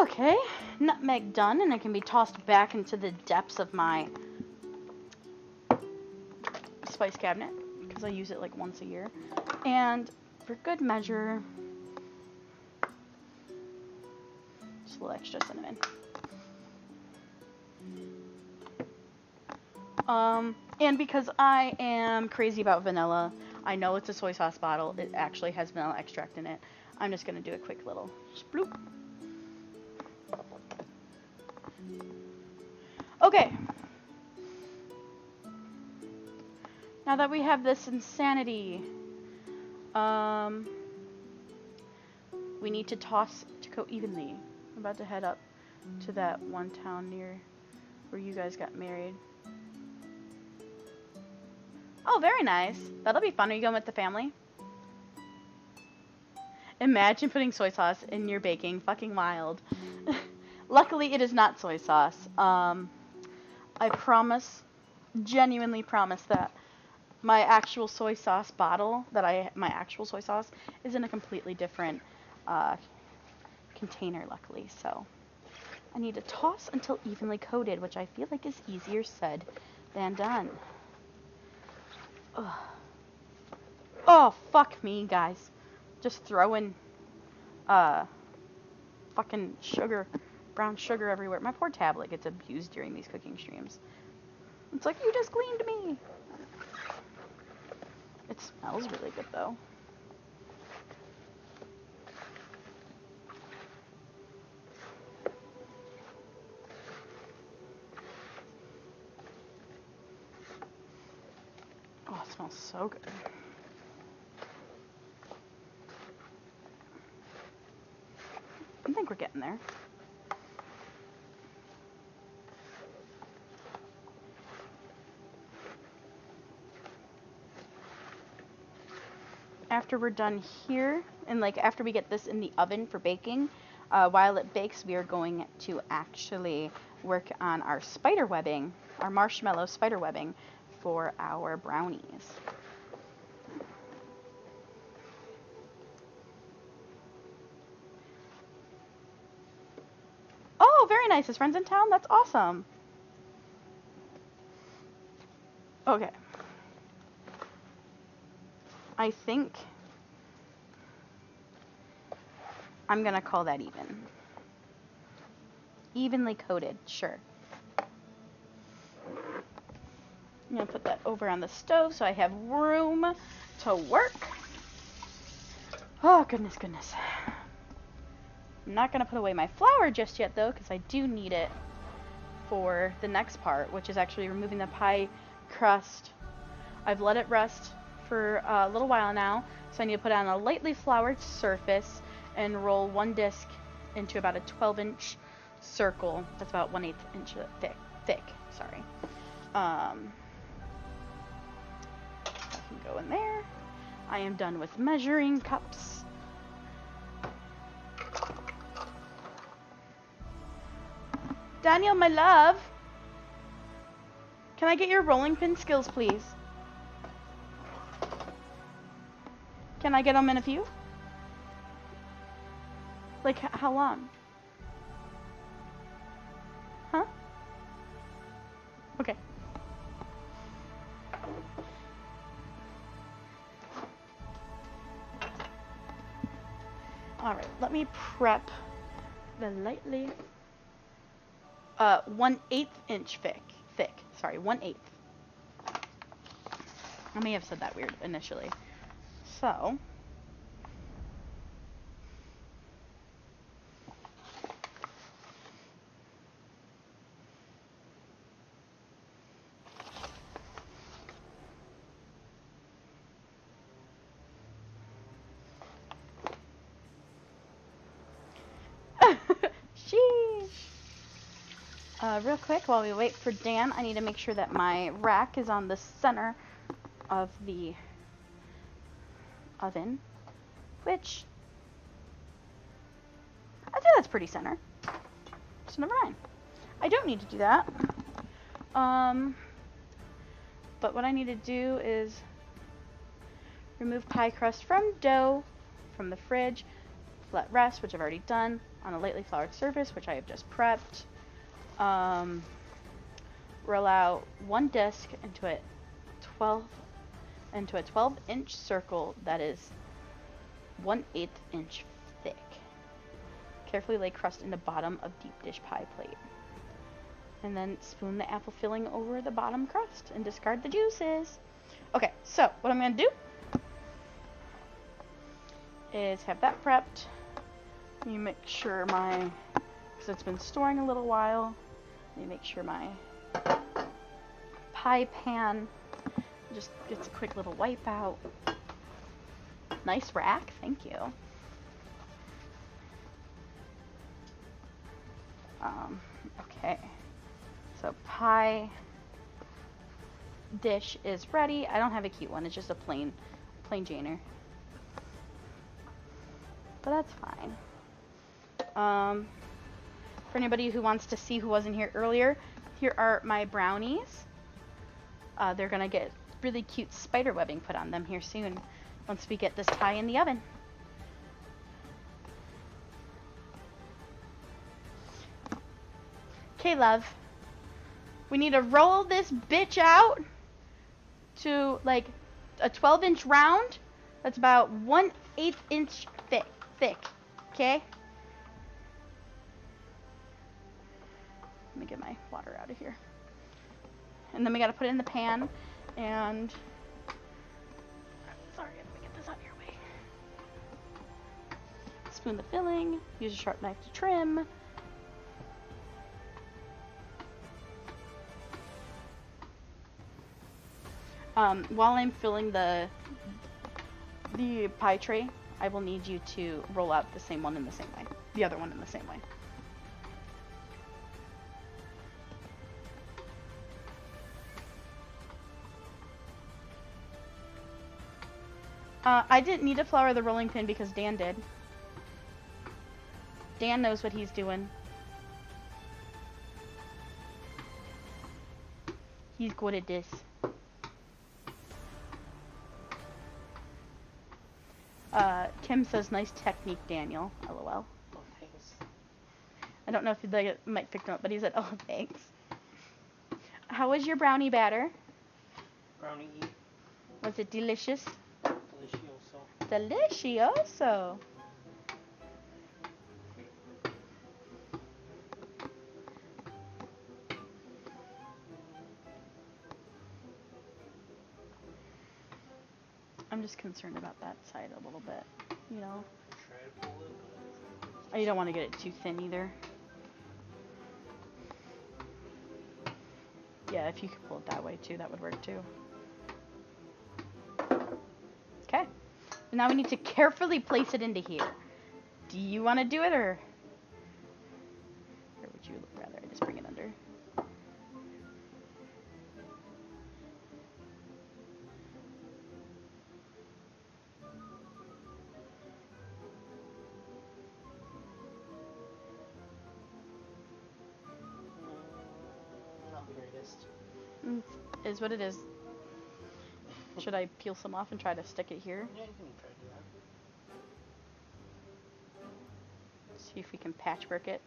Okay, nutmeg done, and it can be tossed back into the depths of my spice cabinet because I use it like once a year. And for good measure, just a little extra cinnamon. And because I am crazy about vanilla, I know it's a soy sauce bottle. It actually has vanilla extract in it. I'm just gonna do a quick little sploop. Okay. Now that we have this insanity, we need to toss to coat evenly. I'm about to head up to that one town near where you guys got married. Oh, very nice. That'll be fun. Are you going with the family? Imagine putting soy sauce in your baking. Fucking wild. Luckily, it is not soy sauce. I promise, genuinely promise that my actual soy sauce bottle, my actual soy sauce, is in a completely different container, luckily. So I need to toss until evenly coated, which I feel like is easier said than done. Ugh. Oh, fuck me, guys. Just throwing fucking sugar, brown sugar everywhere. My poor tablet gets abused during these cooking streams. It's like, you just cleaned me. It smells really good, though. Oh, it smells so good. I think we're getting there. After we're done here, and like after we get this in the oven for baking, while it bakes, we are going to actually work on our spider webbing, our marshmallow spider webbing for our brownies. Oh, very nice. His friend's in town? That's awesome. Okay. I think I'm gonna call that even. Evenly coated, sure. I'm gonna put that over on the stove so I have room to work. Oh, goodness, goodness. I'm not gonna put away my flour just yet, though, because I do need it for the next part, which is actually removing the pie crust. I've let it rest for a little while now, so I need to put it on a lightly floured surface and roll one disc into about a 12-inch circle. That's about 1/8 inch thick. Sorry. I can go in there. I am done with measuring cups. Daniel, my love, can I get your rolling pin skills, please? Can I get them in a few? Like, how long? Huh? Okay. Alright, let me prep the lightly 1/8 inch thick. Sorry, 1/8. I may have said that weird initially. So, sheesh. Real quick, while we wait for Dan, I need to make sure that my rack is on the center of the oven, which I think that's pretty center. So never mind. I don't need to do that. But what I need to do is remove pie crust from dough from the fridge, let rest, which I've already done, on a lightly floured surface, which I have just prepped. Roll out one disc into a 12-inch circle that is 1/8 inch thick. Carefully lay crust in the bottom of deep dish pie plate. And then spoon the apple filling over the bottom crust and discard the juices. Okay, so what I'm going to do is have that prepped. You make sure because it's been storing a little while, let me make sure my pie pan just gets a quick little wipe out. Nice rack, thank you. Okay, so pie dish is ready. I don't have a cute one. It's just a plain Janer. But that's fine. For anybody who wants to see who wasn't here earlier, here are my brownies. They're gonna get really cute spider webbing put on them here soon once we get this pie in the oven. Okay, love. We need to roll this bitch out to like a 12-inch round. That's about 1/8 inch thick. Okay? Let me get my water out of here. And then we gotta put it in the pan and sorry, let me get this out of your way. Spoon the filling, use a sharp knife to trim. While I'm filling the pie tray, I will need you to roll out the same one in the same way. The other one in the same way. I didn't need to flour the rolling pin because Dan did. Dan knows what he's doing. He's good at this. Kim says, nice technique, Daniel. LOL. Oh, thanks. I don't know if the mic picked him up, but he said, oh, thanks. How was your brownie batter? Brownie. Was it delicious? Delicioso. Delicioso. I'm just concerned about that side a little bit, you know. Try to pull it, but Oh, you don't want to get it too thin either. Yeah, if you could pull it that way too, that would work too. Okay. Now we need to carefully place it into here. Do you want to do it, or would you rather I just bring it under? not the greatest. Is what it is. Should I peel some off and try to stick it here? Yeah, you can try to do that. See if we can patchwork it.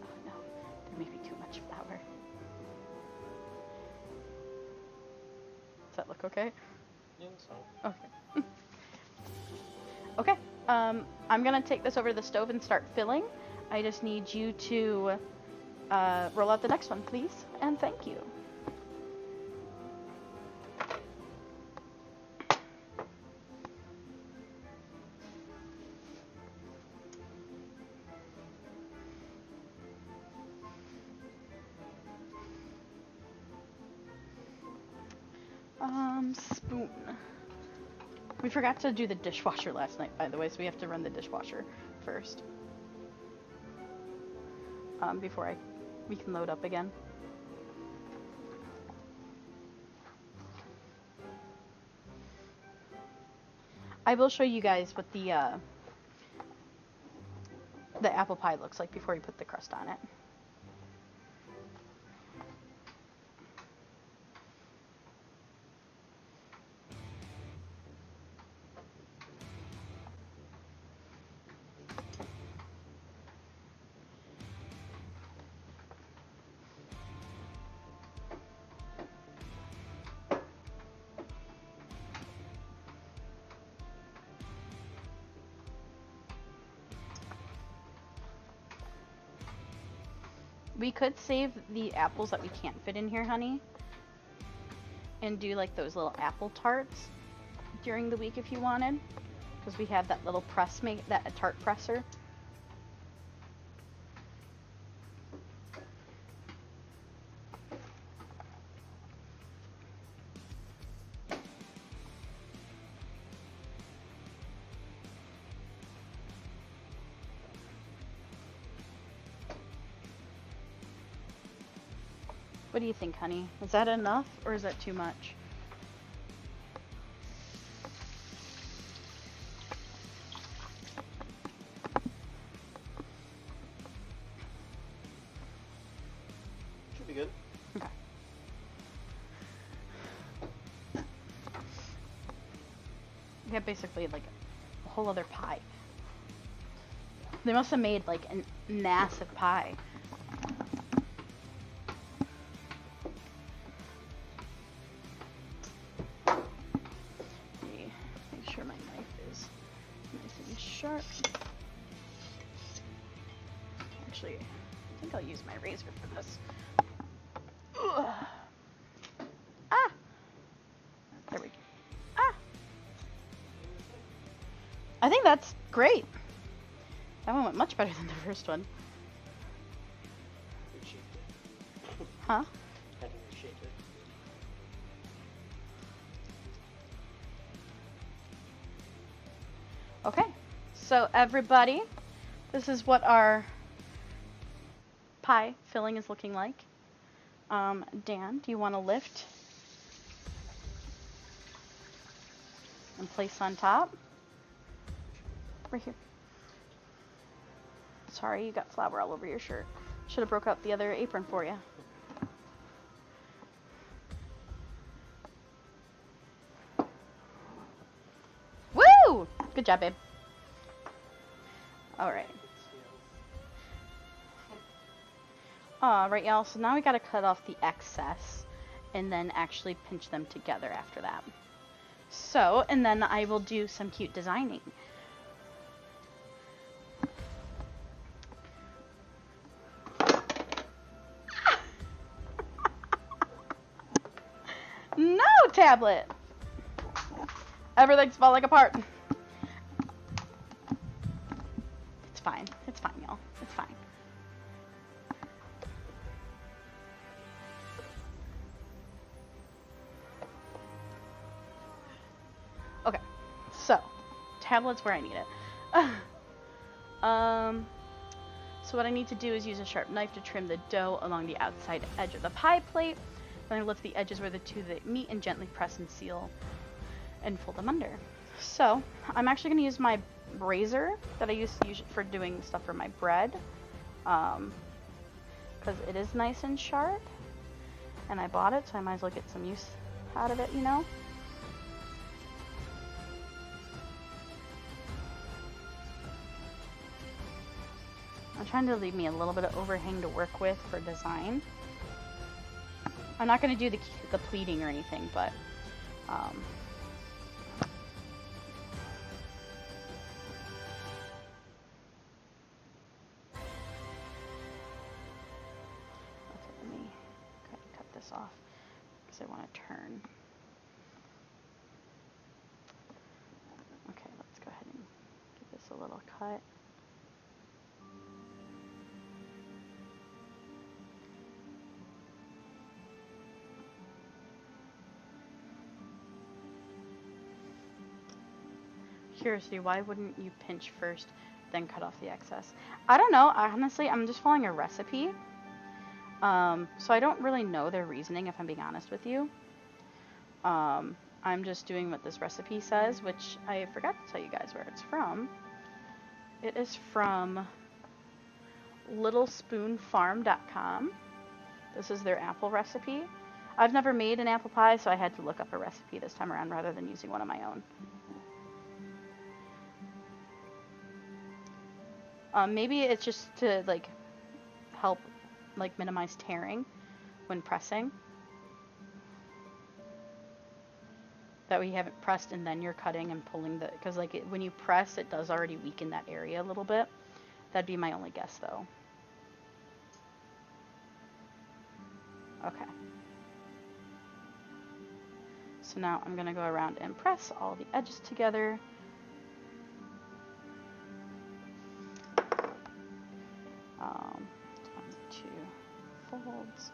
Oh no, there may be too much flour. Does that look okay? Yeah, that's fine. Okay. Okay, I'm gonna take this over to the stove and start filling. I just need you to roll out the next one, please, and thank you. Spoon. We forgot to do the dishwasher last night, by the way, so we have to run the dishwasher first. Before we can load up again. I will show you guys what the apple pie looks like before we put the crust on it. We could save the apples that we can't fit in here, honey, and do like those little apple tarts during the week if you wanted, because we have that little press that tart presser. What do you think, honey? Is that enough or is that too much? Should be good. Okay. We have basically like a whole other pie. They must have made like a massive pie. Make sure my knife is nice and sharp. Actually, I think I'll use my razor for this. Ugh. Ah! There we go. Ah! I think that's great. That one went much better than the first one. Reshaped it. Huh? Had to reshape it. Okay. So everybody, this is what our pie filling is looking like. Dan, do you want to lift and place on top? Right here. Sorry, you got flour all over your shirt. Should have broke out the other apron for you. Woo! Good job, babe. All right. Right, y'all. So now we gotta cut off the excess and then actually pinch them together after that. So, and then I will do some cute designing. No, tablet! Everything's falling apart. It's fine. It's fine, y'all. It's fine. Okay. So, tablet's where I need it. So what I need to do is use a sharp knife to trim the dough along the outside edge of the pie plate. Then I lift the edges where the two that meet and gently press and seal and fold them under. So I'm actually going to use my razor that I use for doing stuff for my bread, because it is nice and sharp, and I bought it, so I might as well get some use out of it, you know. I'm trying to leave me a little bit of overhang to work with for design. I'm not going to do the pleating or anything, but okay, let me cut this off because I want to turn. Okay, let's go ahead and give this a little cut. Curiosity, why wouldn't you pinch first, then cut off the excess? I don't know. Honestly, I'm just following a recipe. So I don't really know their reasoning, if I'm being honest with you. I'm just doing what this recipe says, which I forgot to tell you guys where it's from. It is from littlespoonfarm.com. This is their apple recipe. I've never made an apple pie, so I had to look up a recipe this time around rather than using one of my own. Maybe it's just to like help like minimize tearing when pressing. That way you haven't pressed and then you're cutting and pulling the, because like when you press it does already weaken that area a little bit. That'd be my only guess though. Okay. So now I'm going to go around and press all the edges together. Two folds,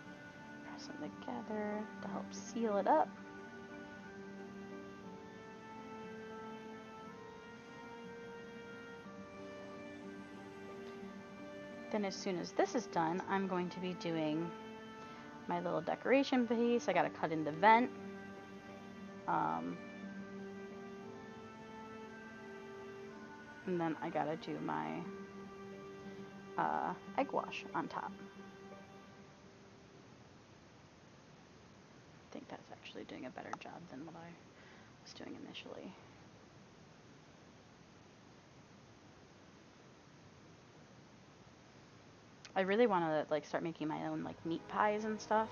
press them together to help seal it up. Then as soon as this is done, I'm going to be doing my little decoration piece. I gotta cut in the vent. And then I gotta do my egg wash on top. I think that's actually doing a better job than what I was doing initially. I really want to like start making my own like meat pies and stuff.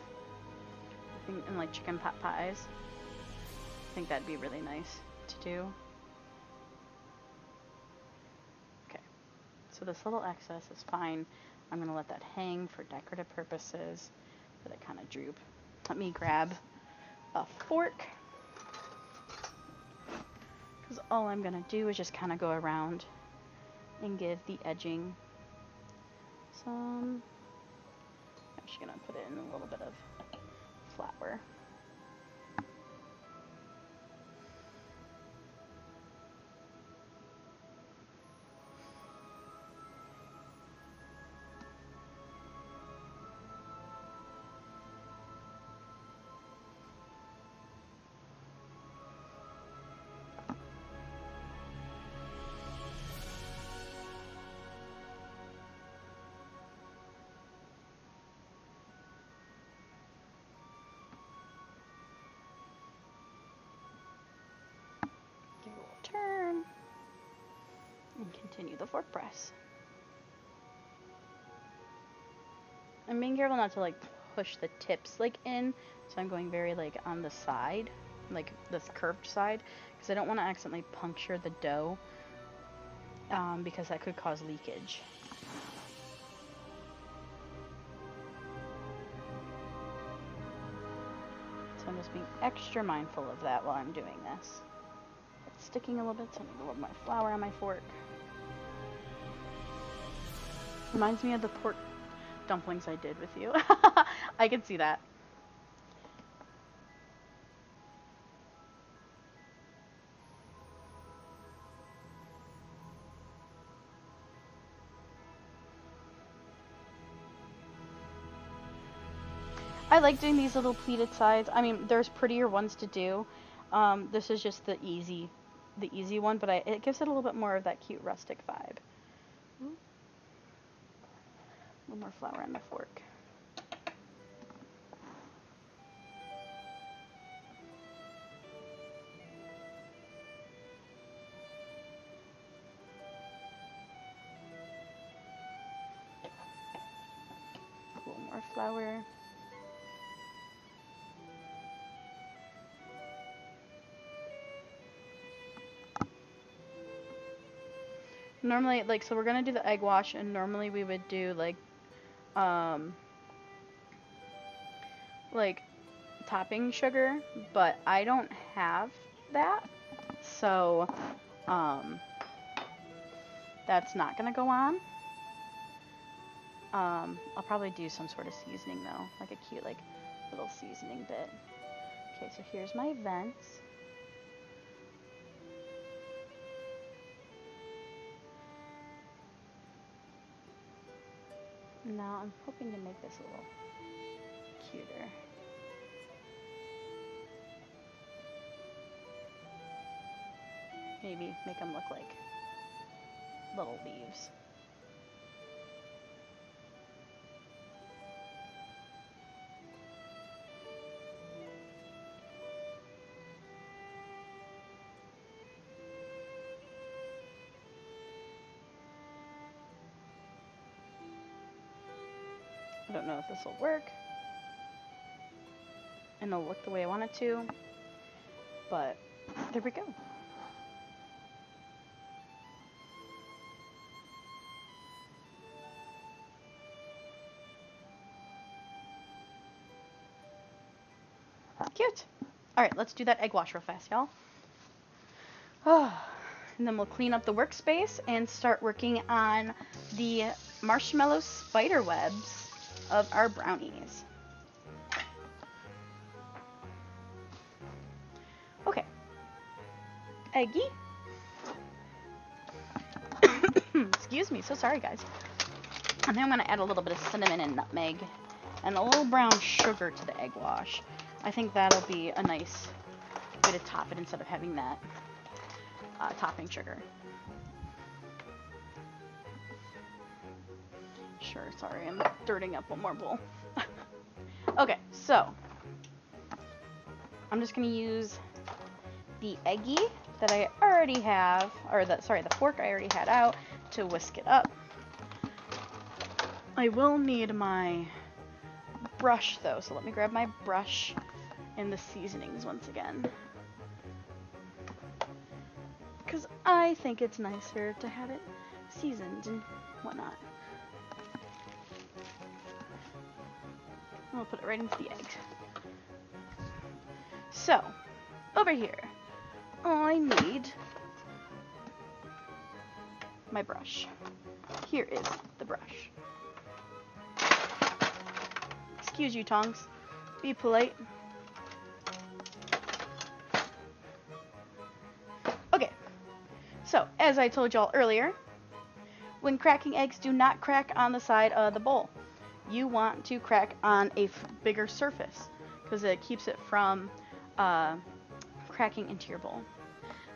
I think, and like chicken pot pies. I think that'd be really nice to do. Okay, so this little excess is fine. I'm gonna let that hang for decorative purposes, but it kind of droop. Let me grab a fork, because all I'm gonna do is just kind of go around and give the edging some. I'm just gonna put it in a little bit of flour. Give it a little turn and continue the fork press. I'm being careful not to like push the tips like in, so I'm going very like on the side, like this curved side, because I don't want to accidentally puncture the dough, because that could cause leakage. So I'm just being extra mindful of that while I'm doing this. It's sticking a little bit, so I need a little more flour on my fork. Reminds me of the pork dumplings I did with you. I can see that. I like doing these little pleated sides. I mean, there's prettier ones to do. This is just the easy one, but it gives it a little bit more of that cute rustic vibe. A little more flour on the fork. A little more flour. Normally, like, so we're gonna do the egg wash, and normally we would do like topping sugar, but I don't have that, so that's not gonna go on. I'll probably do some sort of seasoning though, like a cute like little seasoning bit. Okay, so here's my vents. Now I'm hoping to make this a little cuter. Maybe make them look like little leaves. I don't know if this will work and it'll look the way I want it to, but there we go. Cute. All right, let's do that egg wash real fast, y'all. And then we'll clean up the workspace and start working on the marshmallow spider webs of our brownies. Okay. Eggy. Excuse me, so sorry guys. And then I'm going to add a little bit of cinnamon and nutmeg and a little brown sugar to the egg wash. I think that'll be a nice way to top it instead of having that topping sugar. Sure, sorry, I'm dirtying up one more bowl. Okay, so I'm just going to use the eggie that I already have, or the fork I already had out to whisk it up. I will need my brush though, so let me grab my brush and the seasonings once again, because I think it's nicer to have it seasoned and whatnot. I'll put it right into the egg. So, over here, I need my brush. Here is the brush. Excuse you, tongs. Be polite. Okay, so as I told y'all earlier, when cracking eggs, do not crack on the side of the bowl. You want to crack on a bigger surface because it keeps it from cracking into your bowl.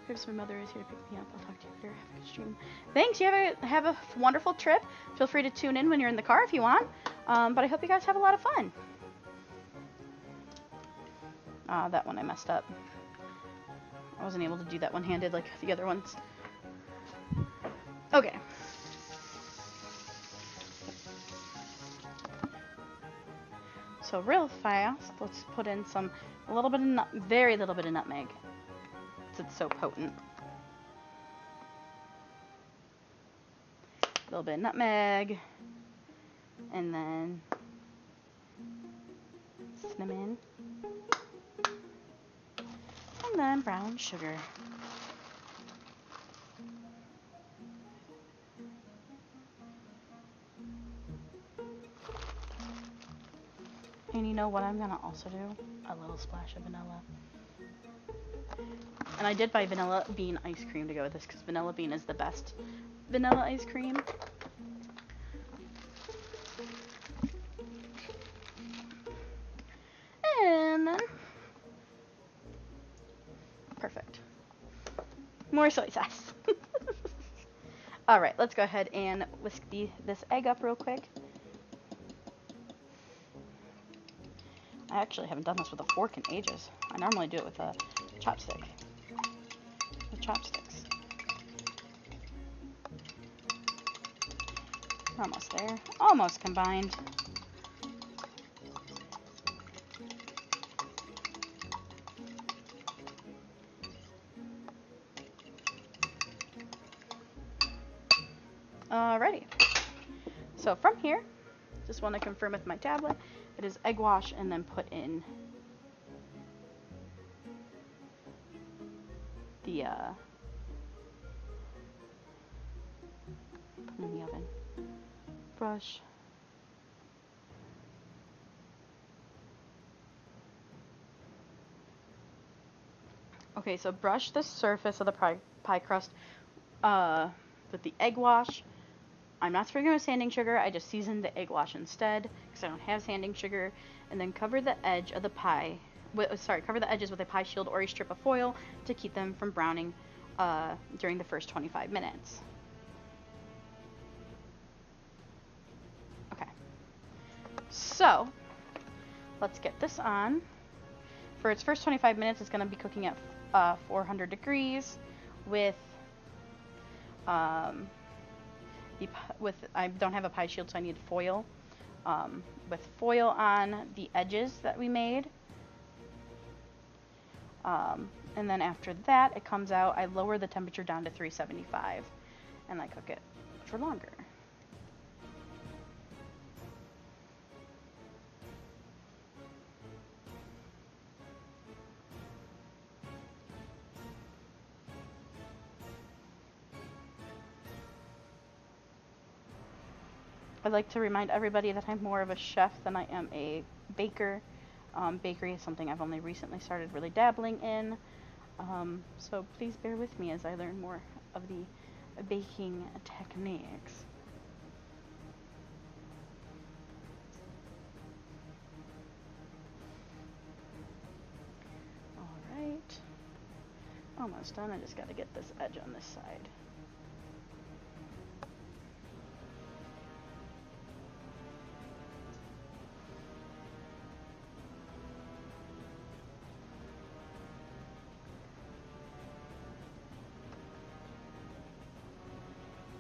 Perhaps my mother is here to pick me up. I'll talk to you later. Have a good stream. Thanks. You have a wonderful trip. Feel free to tune in when you're in the car if you want. But I hope you guys have a lot of fun. That one I messed up. I wasn't able to do that one-handed like the other ones. Okay. So real fast, let's put in a little bit of very little bit of nutmeg. It's so potent. A little bit of nutmeg, and then cinnamon, and then brown sugar. And you know what I'm gonna also do? A little splash of vanilla. And I did buy vanilla bean ice cream to go with this because vanilla bean is the best vanilla ice cream. And then, perfect. More soy sauce. Alright, let's go ahead and whisk this egg up real quick. I actually haven't done this with a fork in ages. I normally do it with a chopstick. With chopsticks. We're almost there. Almost combined. Alrighty. So from here, just want to confirm with my tablet, it is egg wash and then put in the put in the oven. Brush. Okay, so brush the surface of the pie crust with the egg wash. I'm not sprinkling with sanding sugar. I just seasoned the egg wash instead because I don't have sanding sugar. And then cover the edge of the pie. Cover the edges with a pie shield or a strip of foil to keep them from browning during the first 25 minutes. Okay. So let's get this on. For its first 25 minutes, it's going to be cooking at 400 degrees with I don't have a pie shield, so I need foil. With foil on the edges that we made. And then after that, it comes out, I lower the temperature down to 375 and I cook it for longer. I'd like to remind everybody that I'm more of a chef than I am a baker. Bakery is something I've only recently started really dabbling in. So please bear with me as I learn more of the baking techniques. almost done. I just got to get this edge on this side.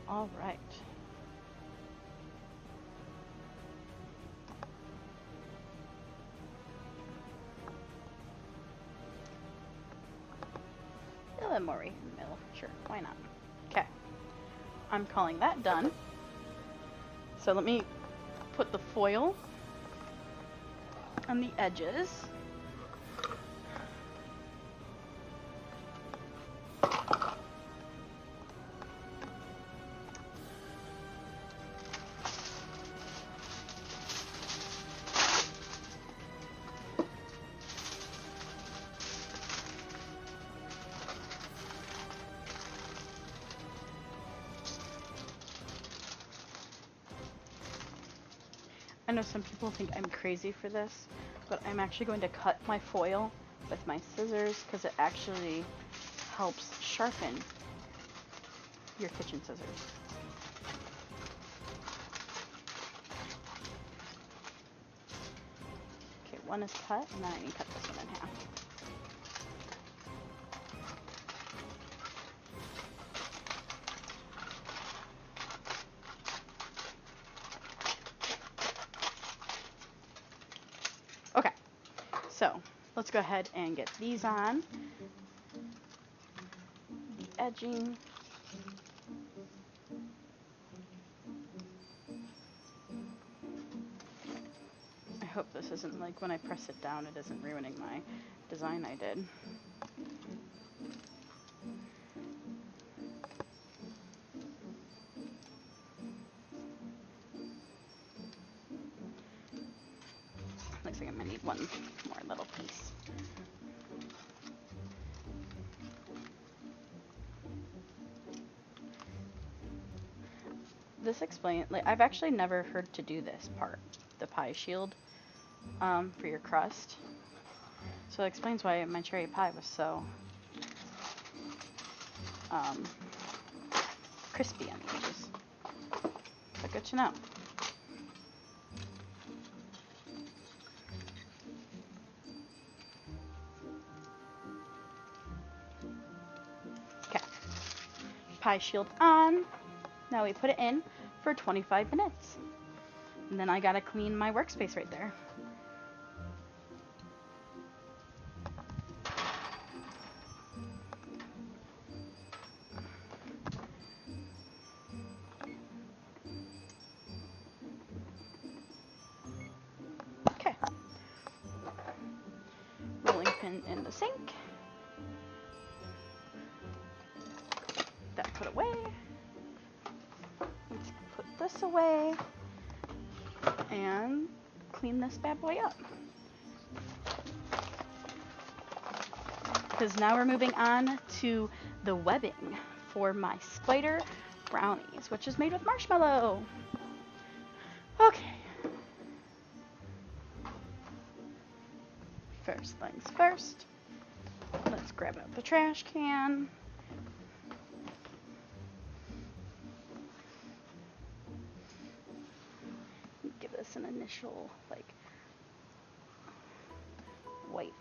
All right. A little bit more right in the middle. Sure, why not? Okay. I'm calling that done. So let me put the foil on the edges. I know some people think I'm crazy for this, but I'm actually going to cut my foil with my scissors because it actually helps sharpen your kitchen scissors. Okay, one is cut, and then I can cut this one in half. Okay, so let's go ahead and get these on. The edging. I hope this isn't like when I press it down, it isn't ruining my design I did. Looks like I'm gonna need one more little piece. This explains, like, I've actually never heard to do this part, the pie shield, for your crust. So it explains why my cherry pie was so crispy on the edges. But good to know. Okay, pie shield on. Now we put it in for 25 minutes. And then I gotta clean my workspace right there. Okay. Rolling pin in the sink. That put away. Let's put this away and clean this bad boy up. Because now we're moving on to the webbing for my spider brownies, which is made with marshmallow. Okay. First things first, let's grab out the trash can. Give this an initial, like, wipe.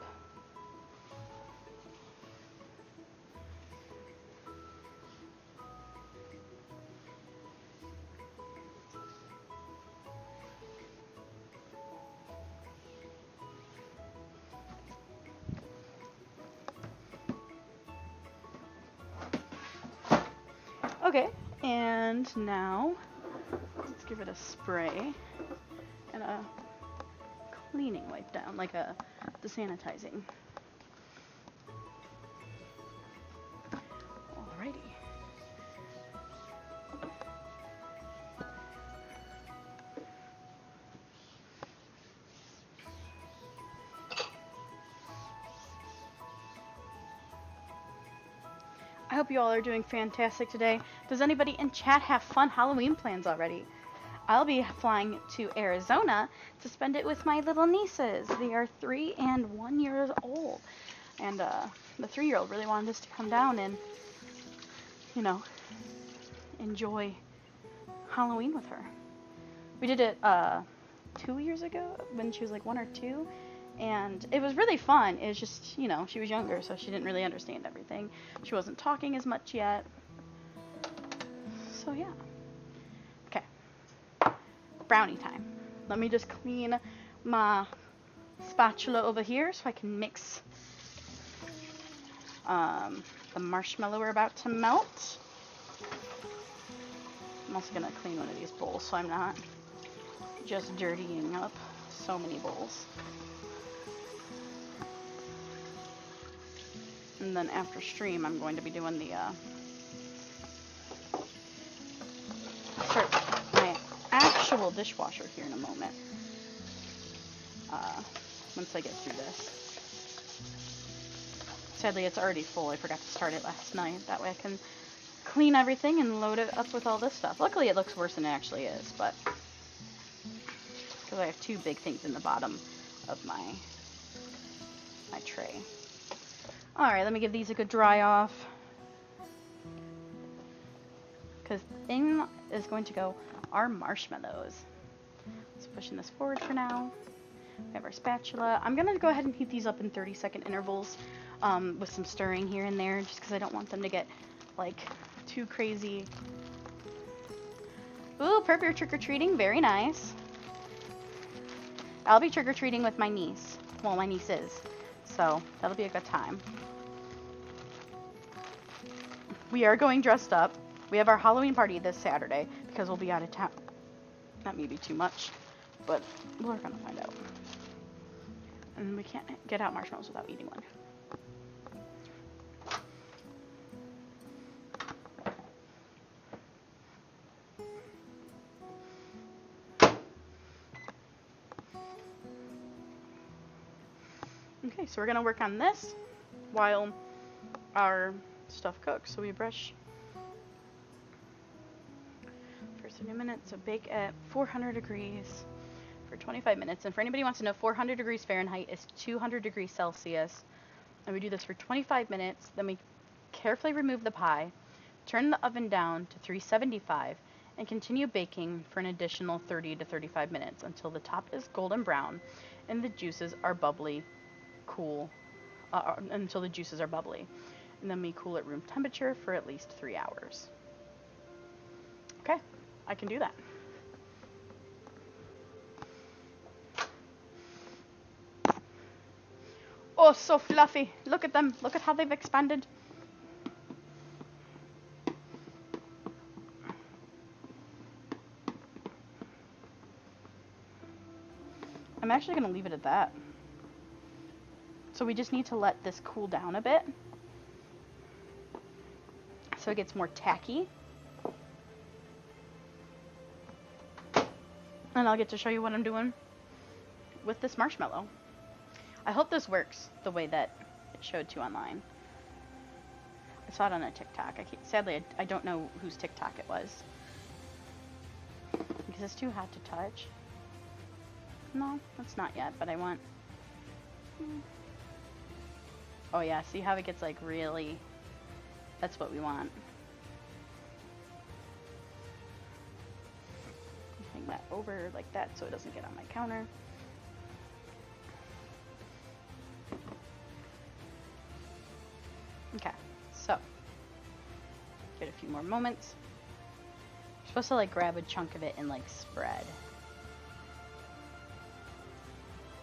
Okay, and now let's give it a spray and a cleaning wipe down, like a desanitizing. Alrighty. I hope you all are doing fantastic today. Does anybody in chat have fun Halloween plans already? I'll be flying to Arizona to spend it with my little nieces. They are 3 and 1 years old. And the 3-year-old really wanted us to come down and, you know, enjoy Halloween with her. We did it 2 years ago when she was like 1 or 2, and it was really fun. It was just, you know, she was younger, so she didn't really understand everything. She wasn't talking as much yet. So yeah. Okay. Brownie time. Let me just clean my spatula over here so I can mix the marshmallow we're about to melt. I'm also gonna clean one of these bowls so I'm not just dirtying up so many bowls. And then after stream, I'm going to be doing the start my actual dishwasher here in a moment. Once I get through this. Sadly, it's already full. I forgot to start it last night. That way I can clean everything and load it up with all this stuff. Luckily, it looks worse than it actually is, but because I have 2 big things in the bottom of my tray. All right, let me give these a good dry off. Because in is going to go our marshmallows. So pushing this forward for now. We have our spatula. I'm going to go ahead and heat these up in 30-second intervals with some stirring here and there, just because I don't want them to get, like, too crazy. Ooh, Perp, trick-or-treating. Very nice. I'll be trick-or-treating with my niece. Well, my niece is. So, that'll be a good time. We are going dressed up. We have our Halloween party this Saturday, because we'll be out of town. That may be too much, but we're going to find out. And we can't get out marshmallows without eating one. Okay, so we're going to work on this while our stuff cooks. So we brush for 30 minutes, so bake at 400 degrees for 25 minutes. And for anybody who wants to know, 400 degrees Fahrenheit is 200 degrees Celsius. And we do this for 25 minutes. Then we carefully remove the pie, turn the oven down to 375, and continue baking for an additional 30 to 35 minutes until the top is golden brown and the juices are bubbly, until the juices are bubbly. And then we cool at room temperature for at least 3 hours. Okay, I can do that. Oh, so fluffy. Look at them. Look at how they've expanded. I'm actually going to leave it at that. So we just need to let this cool down a bit so it gets more tacky. And I'll get to show you what I'm doing with this marshmallow. I hope this works the way that it showed to online. I saw it on a TikTok. Sadly, I don't know whose TikTok it was. Because it's too hot to touch. No, it's not yet, but I want... Oh yeah, see how it gets like really... That's what we want. Hang that over like that so it doesn't get on my counter. Okay, so give it a few more moments. You're supposed to like grab a chunk of it and like spread.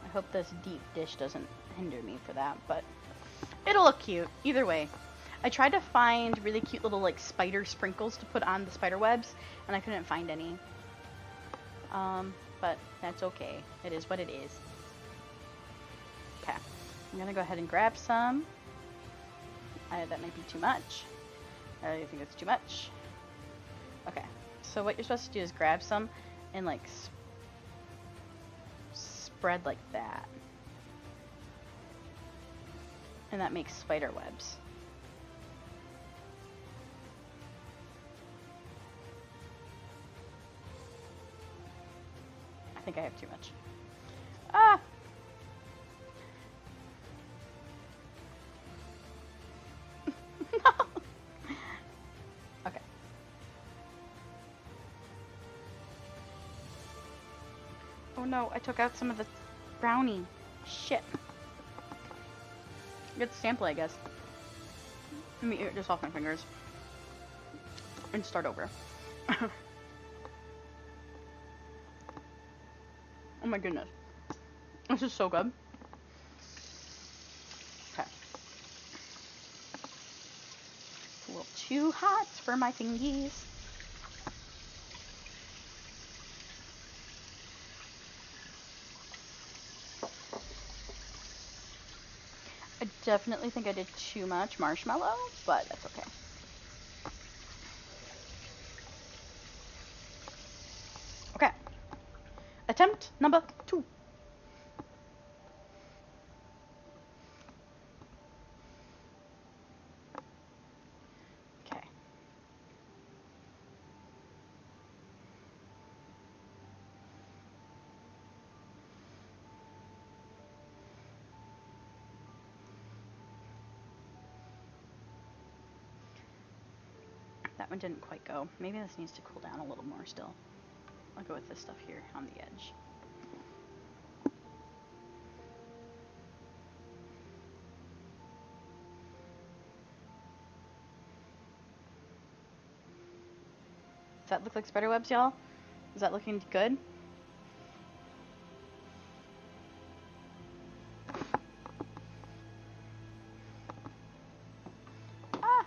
I hope this deep dish doesn't hinder me for that, but it'll look cute either way. I tried to find really cute little like spider sprinkles to put on the spider webs, and I couldn't find any. But that's okay. It is what it is. Okay, I'm gonna go ahead and grab some. That might be too much. I think it's too much. Okay, so what you're supposed to do is grab some and like spread like that. And that makes spider webs. I think I have too much. Ah! no, I took out some of the brownie. Shit. Get the sample, I guess. Let me eat it just off my fingers. And start over. Oh my goodness. This is so good. Okay. It's a little too hot for my fingies. I definitely think I did too much marshmallow, but that's okay. Okay. Attempt number 2. Okay. That one didn't quite go. Maybe this needs to cool down a little more still. I'll go with this stuff here on the edge. Does that look like spider webs, y'all? Is that looking good? Ah!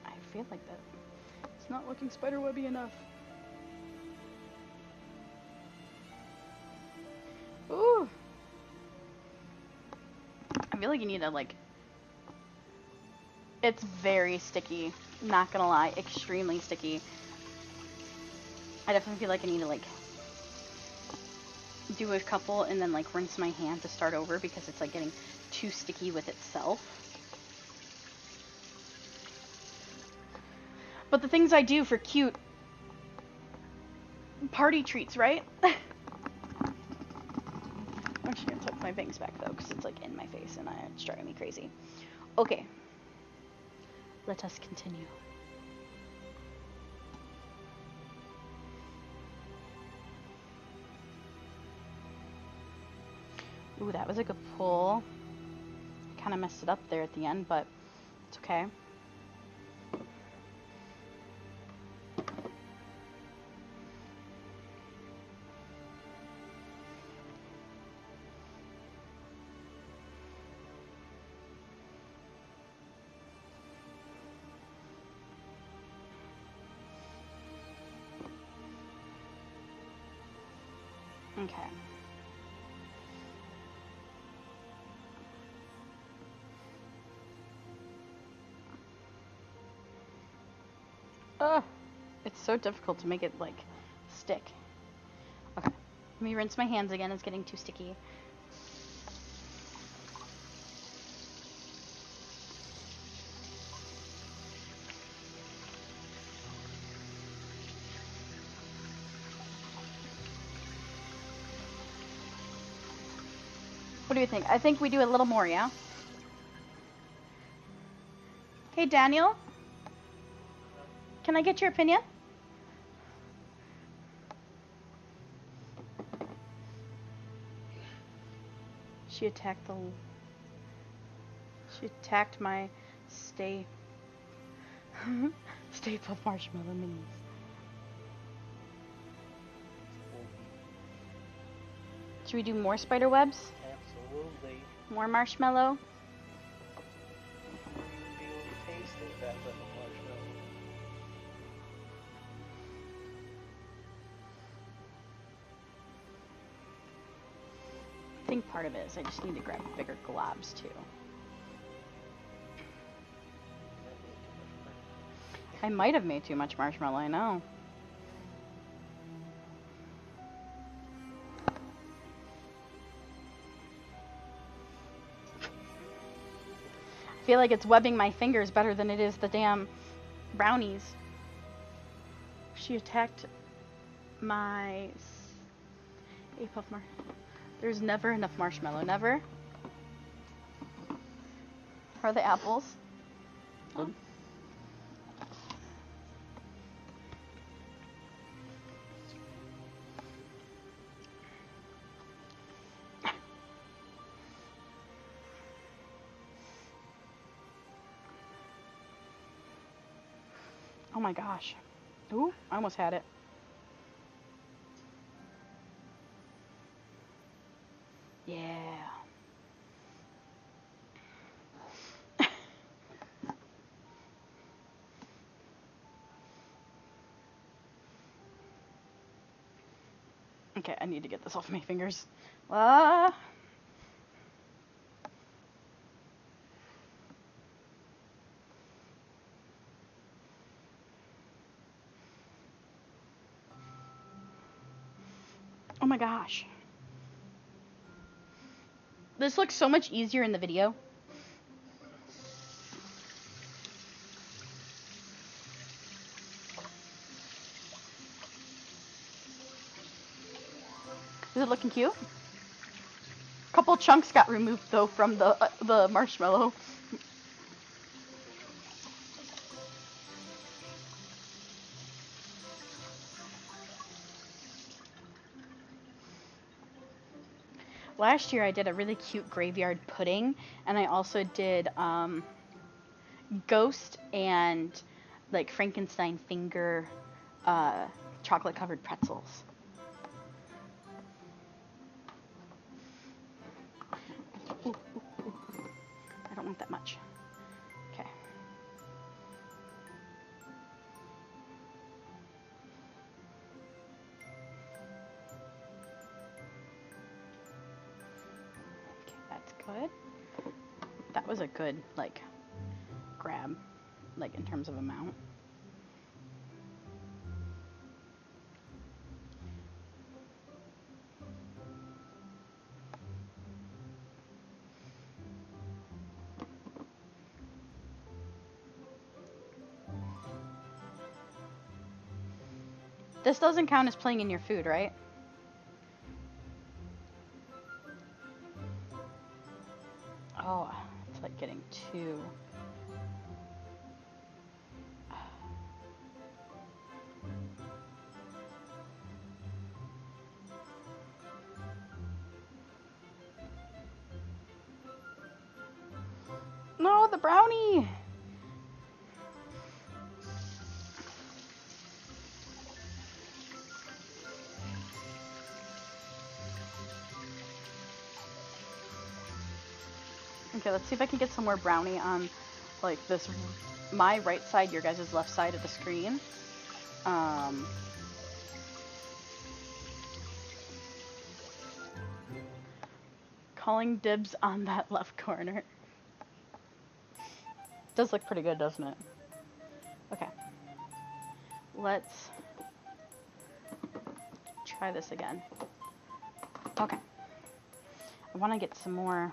I feel like that. It's not looking spiderwebby enough. Ooh! I feel like you need to, like... It's very sticky. Not gonna lie. Extremely sticky. I definitely feel like I need to, like... do a couple and then, like, rinse my hand to start over because it's, like, getting too sticky with itself. But the things I do for cute party treats, right? I'm actually gonna tuck my bangs back though, because it's like in my face and it's driving me crazy. Okay. Let us continue. Ooh, that was a good pull. Kind of messed it up there at the end, but it's okay. Okay. Ugh. It's so difficult to make it, like, stick. Okay. Let me rinse my hands again. It's getting too sticky. What do you think? I think we do a little more, yeah? Hey, Daniel? Can I get your opinion? She attacked my Stay Puft Marshmallow minis. Should we do more spider webs? Absolutely. More marshmallow? You be able to taste it, that little marshmallow. I think part of it is I just need to grab bigger globs too. I might have made too much marshmallow, I know. I feel like it's webbing my fingers better than it is the damn brownies. She attacked my a puff mar. There's never enough marshmallow. Never. Are the apples? Good. Oh my gosh. Ooh, I almost had it. Yeah. Okay, I need to get this off my fingers. Ah. Oh my gosh. This looks so much easier in the video. Is it looking cute? A couple chunks got removed though from the marshmallow. Last year I did a really cute graveyard pudding, and I also did ghost and like Frankenstein finger chocolate covered pretzels. Ooh, ooh, ooh. I don't want that much. Okay. Okay, that's good. That was a good like grab, like in terms of amount. This doesn't count as playing in your food, right? Oh, it's like getting too... No, the brownie! Okay, let's see if I can get some more brownie on, like, this, my right side, your guys' left side of the screen. Calling dibs on that left corner. Does look pretty good, doesn't it? Okay. Let's try this again. Okay. I want to get some more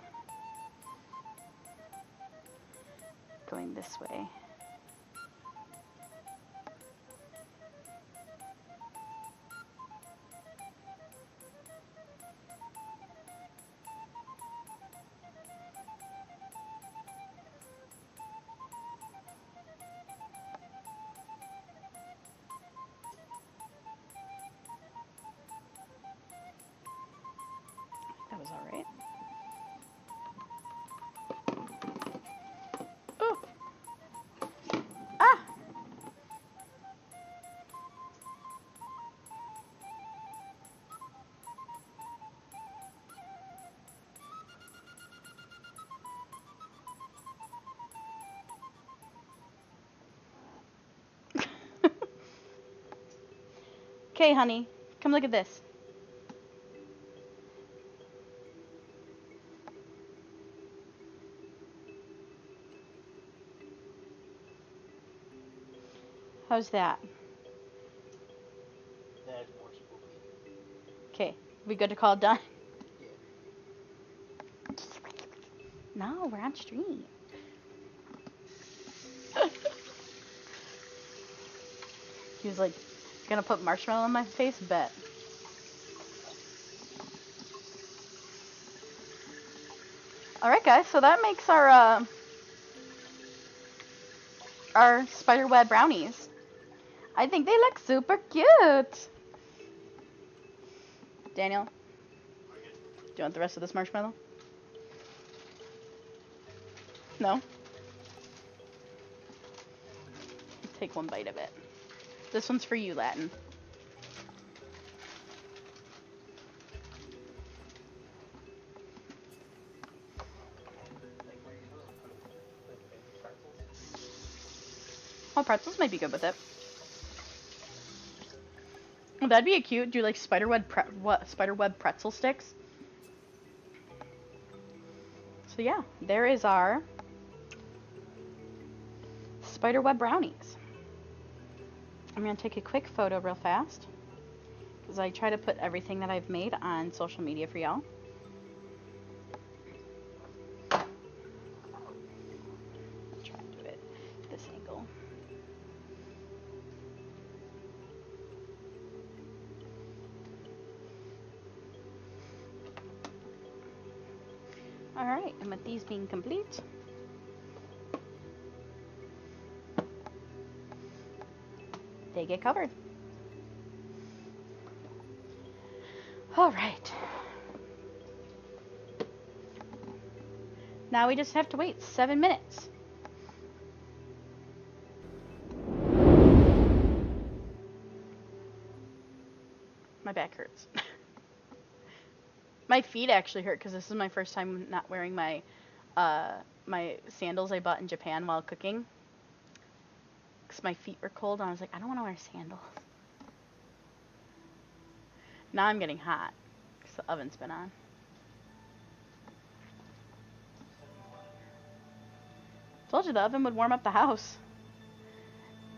going this way. That was all right. Ooh. Ah! Okay, honey, come look at this. How's that? That's more spooky. Okay, we good to call it done? Yeah. No, we're on stream. He was like, Gonna put marshmallow on my face? Bet. Alright guys, so that makes our spiderweb brownies. I think they look super cute. Daniel, do you want the rest of this marshmallow? No? Take one bite of it. This one's for you, Latin. Like, what are you doing? Like, baby pretzels? Oh, pretzels might be good with it. Oh, that'd be a cute. Do like spiderweb pretzel sticks. So yeah, there is our spiderweb brownies. I'm gonna take a quick photo real fast because I try to put everything that I've made on social media for y'all. Try and do it this angle. Alright, and with these being complete, they get covered. Alright. Now we just have to wait 7 minutes. My back hurts. My feet actually hurt because this is my first time not wearing my my sandals I bought in Japan while cooking. Because my feet were cold and I was like, I don't want to wear sandals. Now I'm getting hot because the oven's been on. Told you the oven would warm up the house.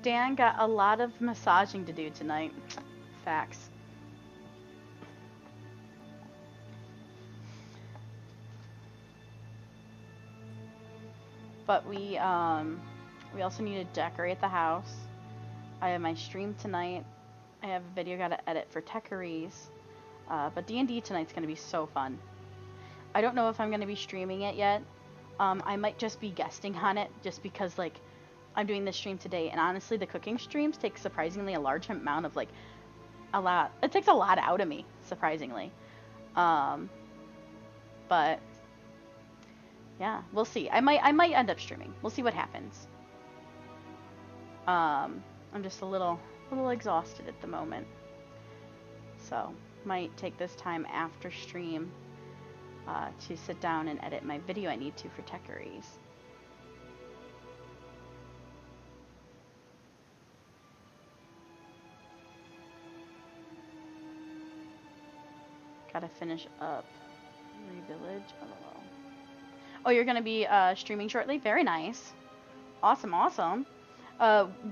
Dan got a lot of massaging to do tonight. Facts. But we also need to decorate the house. I have my stream tonight. I have a video gotta edit for Techeries. But D&D tonight's gonna be so fun. I don't know if I'm gonna be streaming it yet. I might just be guesting on it just because like I'm doing this stream today, and honestly the cooking streams take surprisingly a large amount of like it takes a lot out of me, surprisingly. But yeah, we'll see. I might end up streaming. We'll see what happens. I'm just a little exhausted at the moment. So, might take this time after stream to sit down and edit my video I need to for Techeries. Gotta finish up Revillage. Oh, you're gonna be streaming shortly? Very nice. Awesome, awesome.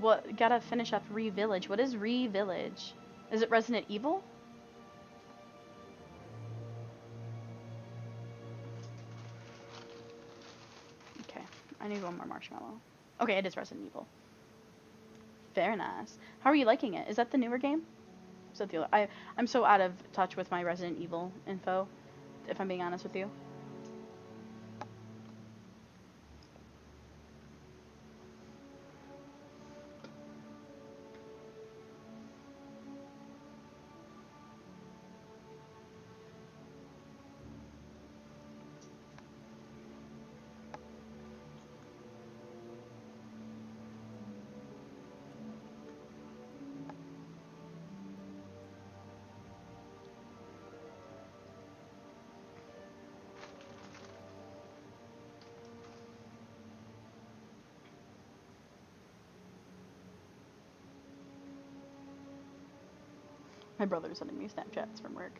What? Gotta finish up Revillage. What is Revillage? Is it Resident Evil? Okay, I need one more marshmallow. Okay, it is Resident Evil. Very nice. How are you liking it? Is that the newer game? Is that the other? I'm so out of touch with my Resident Evil info, if I'm being honest with you. My brother's sending me Snapchats from work.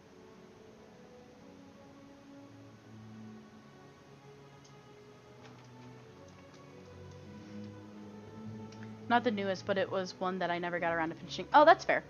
Not the newest, but it was one that I never got around to finishing. Oh, that's fair.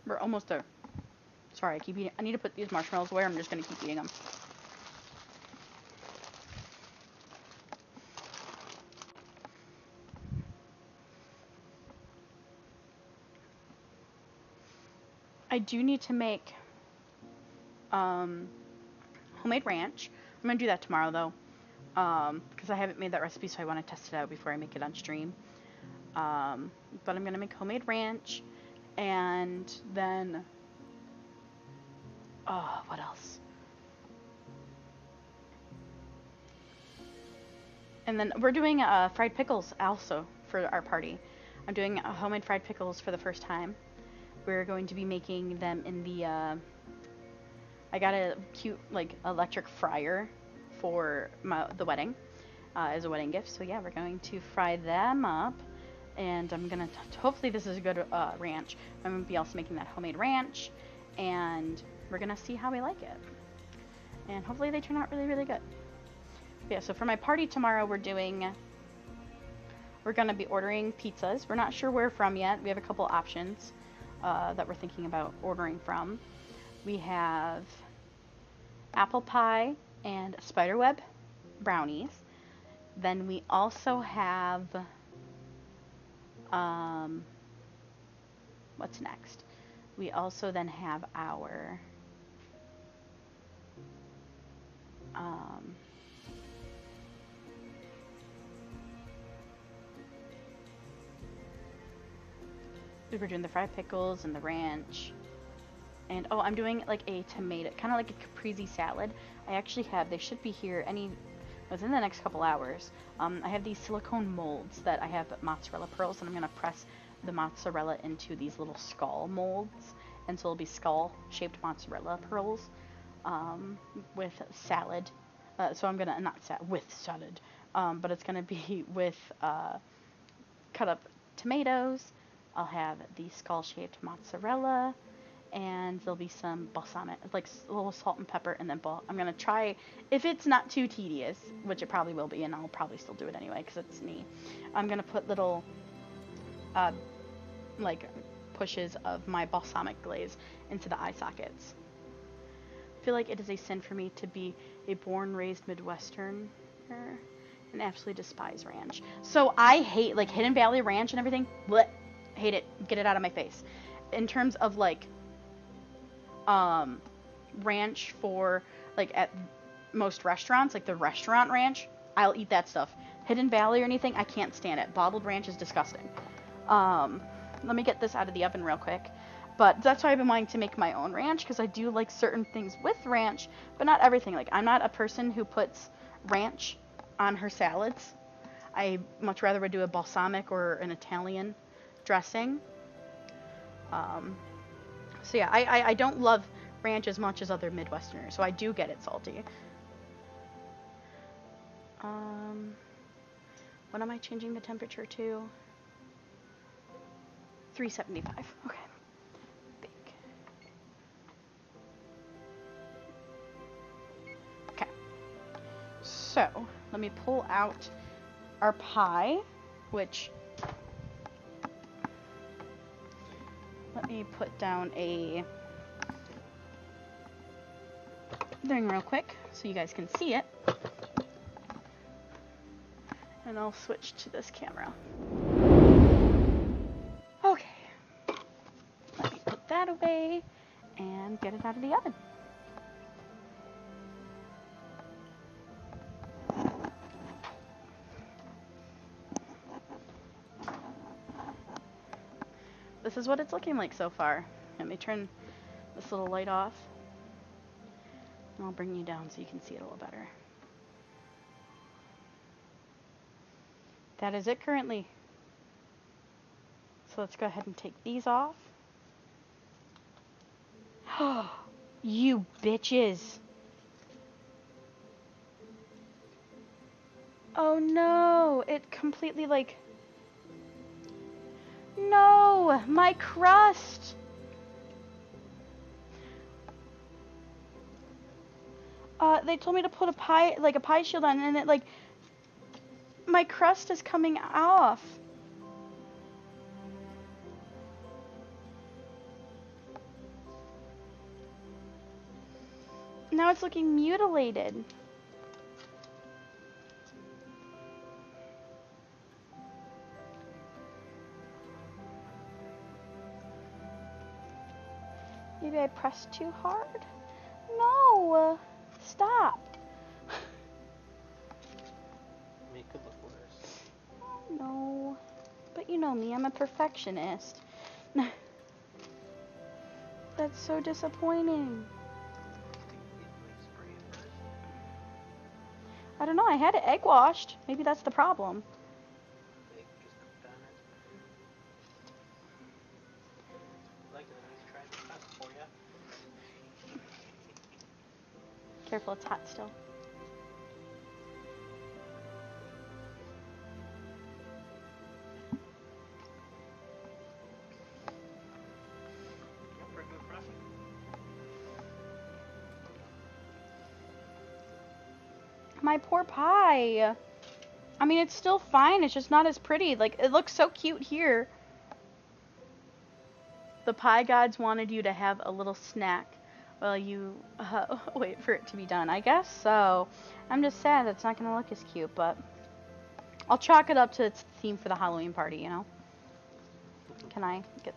We're almost there. Sorry, I keep eating. I need to put these marshmallows away. I'm just gonna keep eating them. I do need to make homemade ranch. I'm gonna do that tomorrow though, because I haven't made that recipe, so I want to test it out before I make it on stream. But I'm gonna make homemade ranch, and then what else? And then we're doing fried pickles also for our party. I'm doing homemade fried pickles for the first time. We're going to be making them in the I got a cute like electric fryer for the wedding as a wedding gift. So yeah, we're going to fry them up, and I'm gonna hopefully this is a good ranch. I'm gonna be also making that homemade ranch, and we're gonna see how we like it, and hopefully they turn out really, really good. But yeah, so for my party tomorrow, we're gonna be ordering pizzas. We're not sure where from yet. We have a couple options that we're thinking about ordering from. We have apple pie and spiderweb brownies. Then we also have what's next? We also then have our we were doing the fried pickles and the ranch. And I'm doing like a tomato, kind of like a caprese salad. I actually have, they should be here within the next couple hours. I have these silicone molds that I have mozzarella pearls, and I'm going to press the mozzarella into these little skull molds. And so it'll be skull-shaped mozzarella pearls with salad. So I'm going to, not with salad, but it's going to be with cut up tomatoes. I'll have the skull-shaped mozzarella, and there'll be some balsamic, like a little salt and pepper, and then I'm gonna try, if it's not too tedious, which it probably will be, and I'll probably still do it anyway because it's me. I'm gonna put little like pushes of my balsamic glaze into the eye sockets. I feel like it is a sin for me to be a born raised Midwesterner and absolutely despise ranch. So I hate like Hidden Valley Ranch and everything. Blech. Hate it. Get it out of my face. In terms of like ranch for like at most restaurants, like the restaurant ranch, I'll eat that stuff. Hidden Valley or anything, I can't stand it. Bottled ranch is disgusting. Let me get this out of the oven real quick. But that's why I've been wanting to make my own ranch, because I do like certain things with ranch, but not everything. Like, I'm not a person who puts ranch on her salads. I much rather would do a balsamic or an Italian dressing. So yeah, I don't love ranch as much as other Midwesterners, so I do get it salty. What am I changing the temperature to? 375. Okay. Big. Okay. So, let me pull out our pie, which... Let me put down a thing real quick so you guys can see it. And I'll switch to this camera. Okay. Let me put that away and get it out of the oven. This is what it's looking like so far. Let me turn this little light off. And I'll bring you down so you can see it a little better. That is it currently. So let's go ahead and take these off. You bitches. Oh no, it completely like... No, my crust. They told me to put a pie shield on, and it like, my crust is coming off. Now it's looking mutilated. Maybe I pressed too hard? No! Stop! Make it look worse. Oh, no. But you know me, I'm a perfectionist. That's so disappointing. I don't know, I had it egg washed. Maybe that's the problem. Egg just cooked on it. Like it, let me try the test for you. Careful, it's hot still. Yep, pretty good frosting. My poor pie. I mean, it's still fine. It's just not as pretty. Like, it looks so cute here. The pie gods wanted you to have a little snack while you wait for it to be done, I guess. So, I'm just sad it's not going to look as cute, but I'll chalk it up to its theme for the Halloween party, you know? Can I get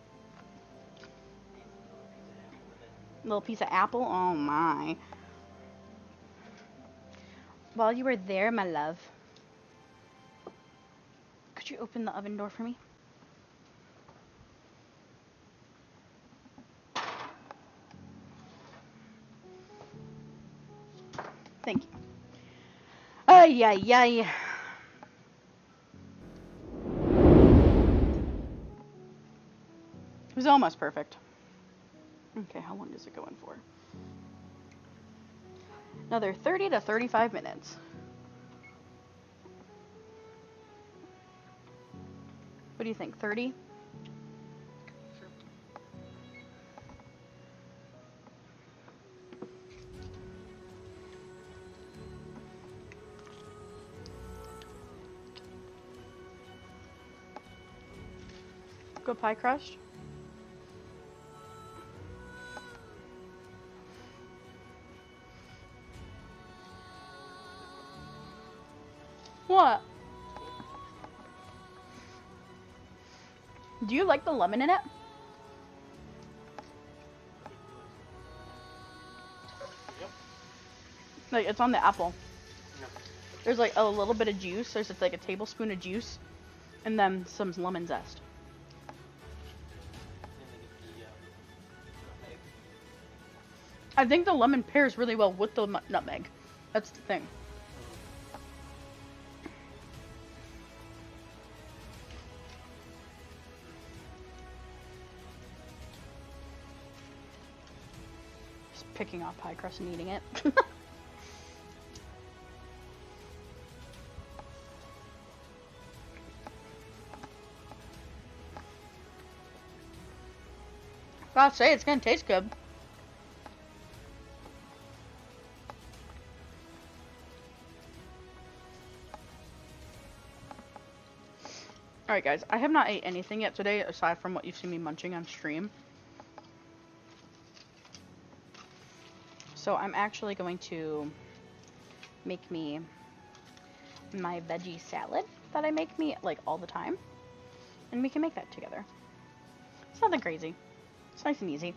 a little piece of apple? Oh, my. While you were there, my love, could you open the oven door for me? Thank you. Ay, ay, ay. It was almost perfect. Okay, how long is it going for? Another 30 to 35 minutes. What do you think, 30? Sure. Go pie crust? What? Do you like the lemon in it? Yep. Like, it's on the apple. No. There's like a little bit of juice. There's just like a tablespoon of juice. And then some lemon zest. And then get the nutmeg. I think the lemon pairs really well with the nutmeg. That's the thing. Just picking off pie crust and eating it. Gotta say, it's gonna taste good. Alright guys, I have not ate anything yet today aside from what you've seen me munching on stream. So I'm actually going to make me my veggie salad that I make me like all the time. And we can make that together. It's nothing crazy. It's nice and easy.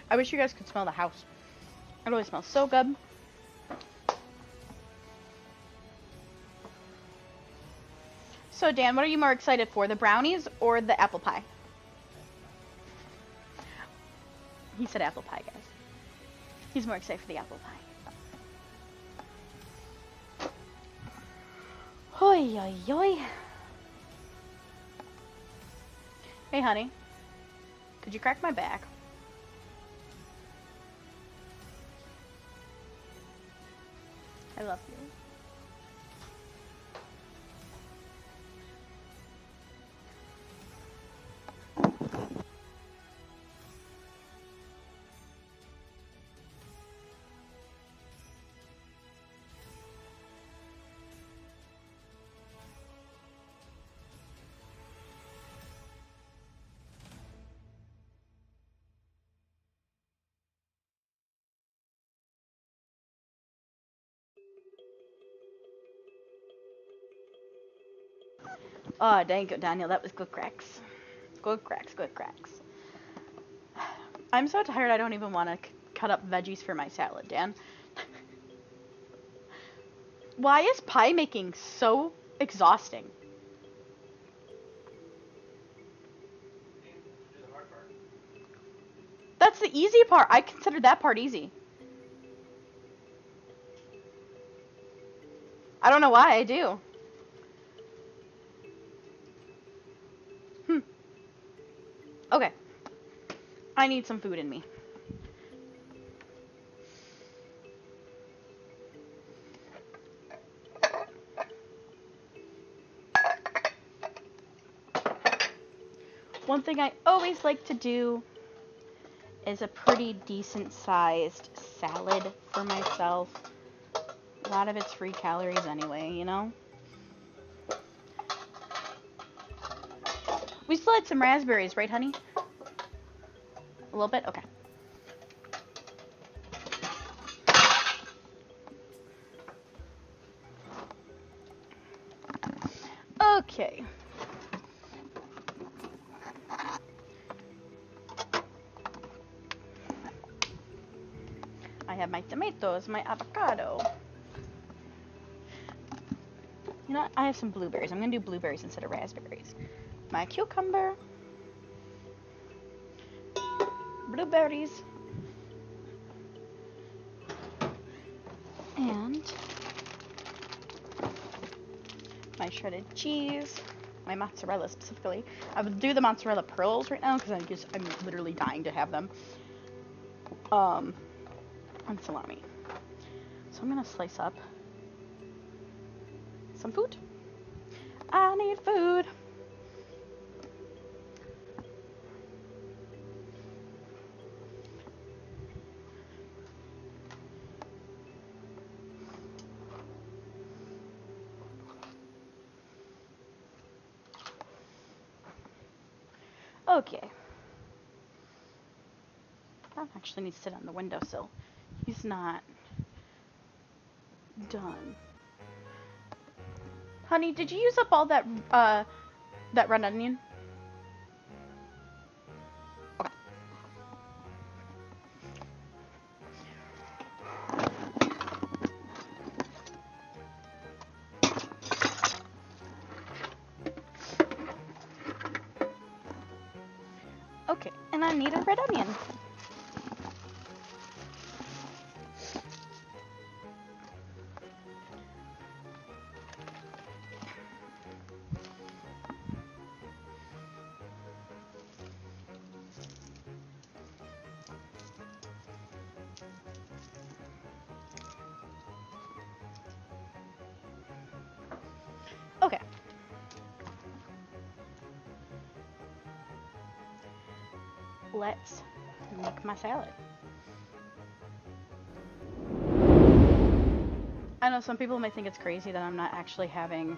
I wish you guys could smell the house. It always smells so good. So Dan, what are you more excited for, the brownies or the apple pie? He said apple pie, guys. He's more excited for the apple pie. Hoi, oi, oi. Hey, honey. Could you crack my back? I love you. Oh, dang it, Daniel. That was good cracks. Good cracks, good cracks. I'm so tired I don't even want to cut up veggies for my salad, Dan. Why is pie making so exhausting? To do the hard part. That's the easy part. I consider that part easy. I don't know why I do. Hmm. Okay. I need some food in me. One thing I always like to do is a pretty decent sized salad for myself. A lot of it's free calories anyway, you know? We still had some raspberries, right, honey? A little bit? Okay. Okay. I have my tomatoes, my avocado. You know what? I have some blueberries. I'm going to do blueberries instead of raspberries. My cucumber. Blueberries. And my shredded cheese. My mozzarella specifically. I would do the mozzarella pearls right now because I'm literally dying to have them. And salami. So I'm going to slice up some food. I need food. Okay. That actually needs to sit on the windowsill. He's not done. Honey, did you use up all that red onion? Okay, and I need a red onion. Okay. Let's make my salad. I know some people may think it's crazy that I'm not actually having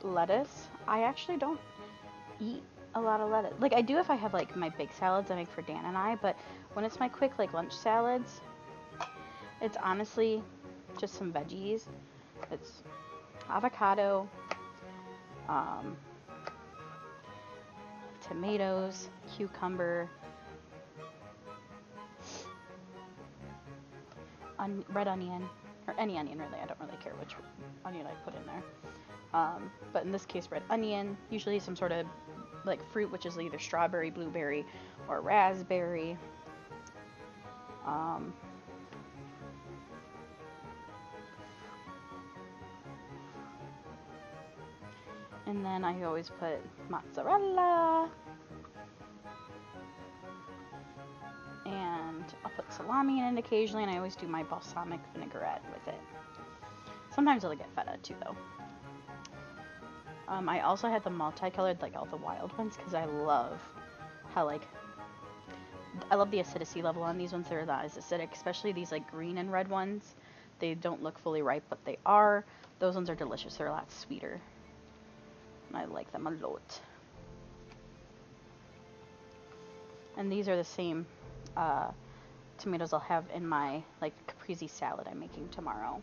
lettuce. I actually don't eat a lot of lettuce. Like I do if I have like my big salads I make for Dan and I, but when it's my quick like lunch salads, it's honestly just some veggies. It's avocado, tomatoes, cucumber, red onion, or any onion really. I don't really care which onion I put in there. But in this case, red onion, usually some sort of like fruit, which is either strawberry, blueberry, or raspberry. And then I always put mozzarella. And I'll put salami in it occasionally, and I always do my balsamic vinaigrette with it. Sometimes I'll get feta too, though. I also had the multicolored, like all the wild ones, because I love how I love the acidity level on these ones. They're not as acidic, especially these like green and red ones. They don't look fully ripe, but they are. Those ones are delicious. They're a lot sweeter. I like them a lot. And these are the same tomatoes I'll have in my like caprese salad I'm making tomorrow.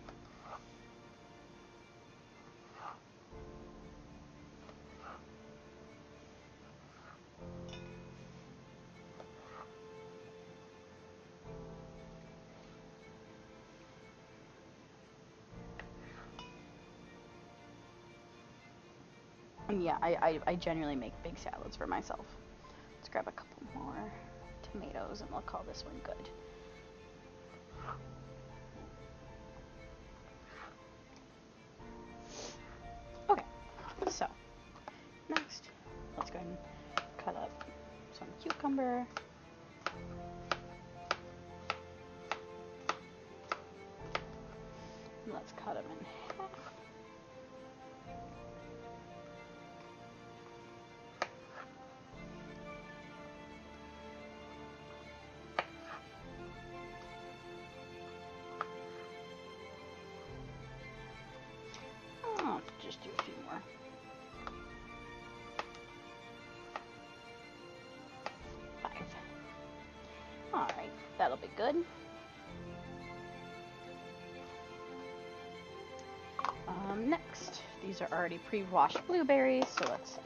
And yeah, I generally make big salads for myself. Let's grab a couple more tomatoes and we'll call this one good. Okay, so next, let's go ahead and cut up some cucumber. Let's cut them in half. Oh, just do a few more. Alright, that'll be good. Next, these are already pre-washed blueberries, so let's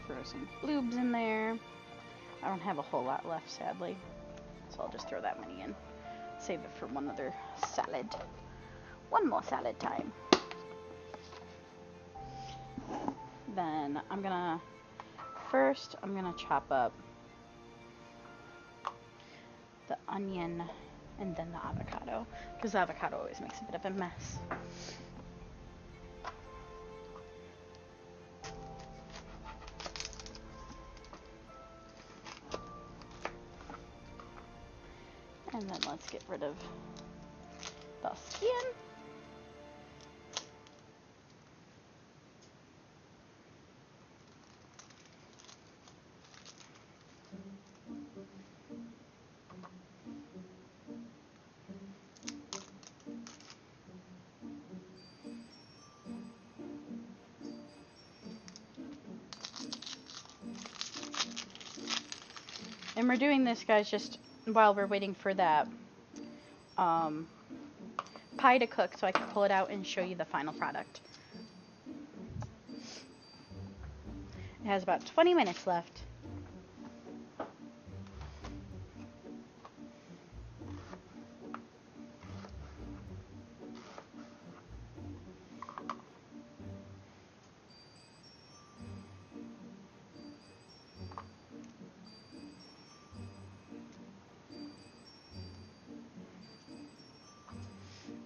throw some bloobs in there. I don't have a whole lot left, sadly, so I'll just throw that many in. Save it for one other salad. One more salad time. Then I'm gonna chop up the onion and then the avocado, because the avocado always makes a bit of a mess. And then let's get rid of the skin. And we're doing this, guys, just while we're waiting for that pie to cook so I can pull it out and show you the final product. It has about 20 minutes left.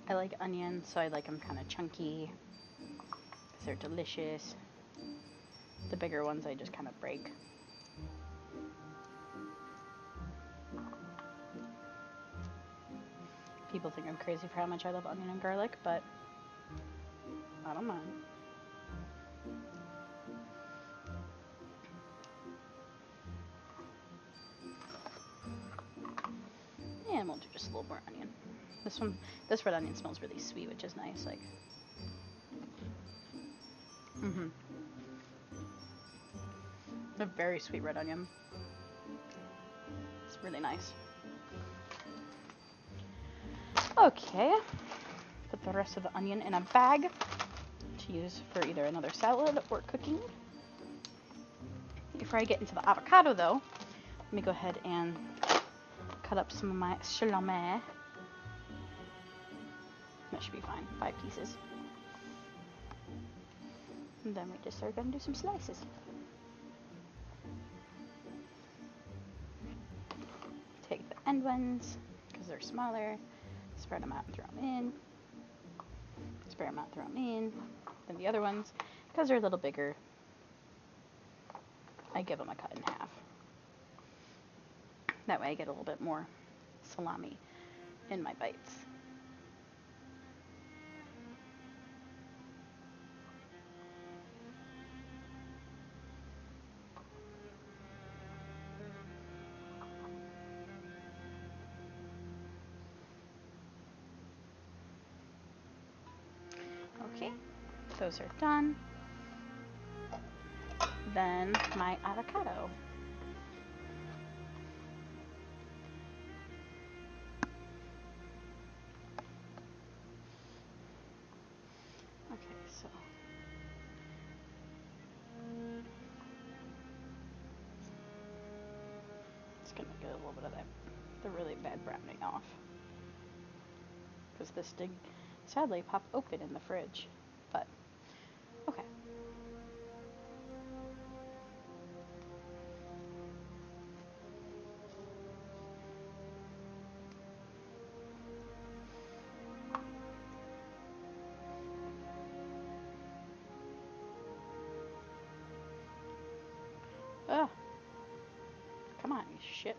I like onions, so I like them kind of chunky, because they're delicious. The bigger ones I just kind of break. People think I'm crazy for how much I love onion and garlic, but I don't mind. And we'll do just a little more onion. This red onion smells really sweet, which is nice. Like, a very sweet red onion. It's really nice. Okay, put the rest of the onion in a bag to use for either another salad or cooking. Before I get into the avocado, though, let me go ahead and cut up some of my salami. That should be fine, 5 pieces. And then we just are going to do some slices. Take the end ones, because they're smaller, spread them out and throw them in. Spread them out, throw them in. Then the other ones, because they're a little bigger, I give them a cut in half. That way I get a little bit more salami in my bites. Okay, those are done. Then my avocado. Okay, so it's gonna get a little bit of the really bad browning off, because this did sadly pop open in the fridge. But okay. shit.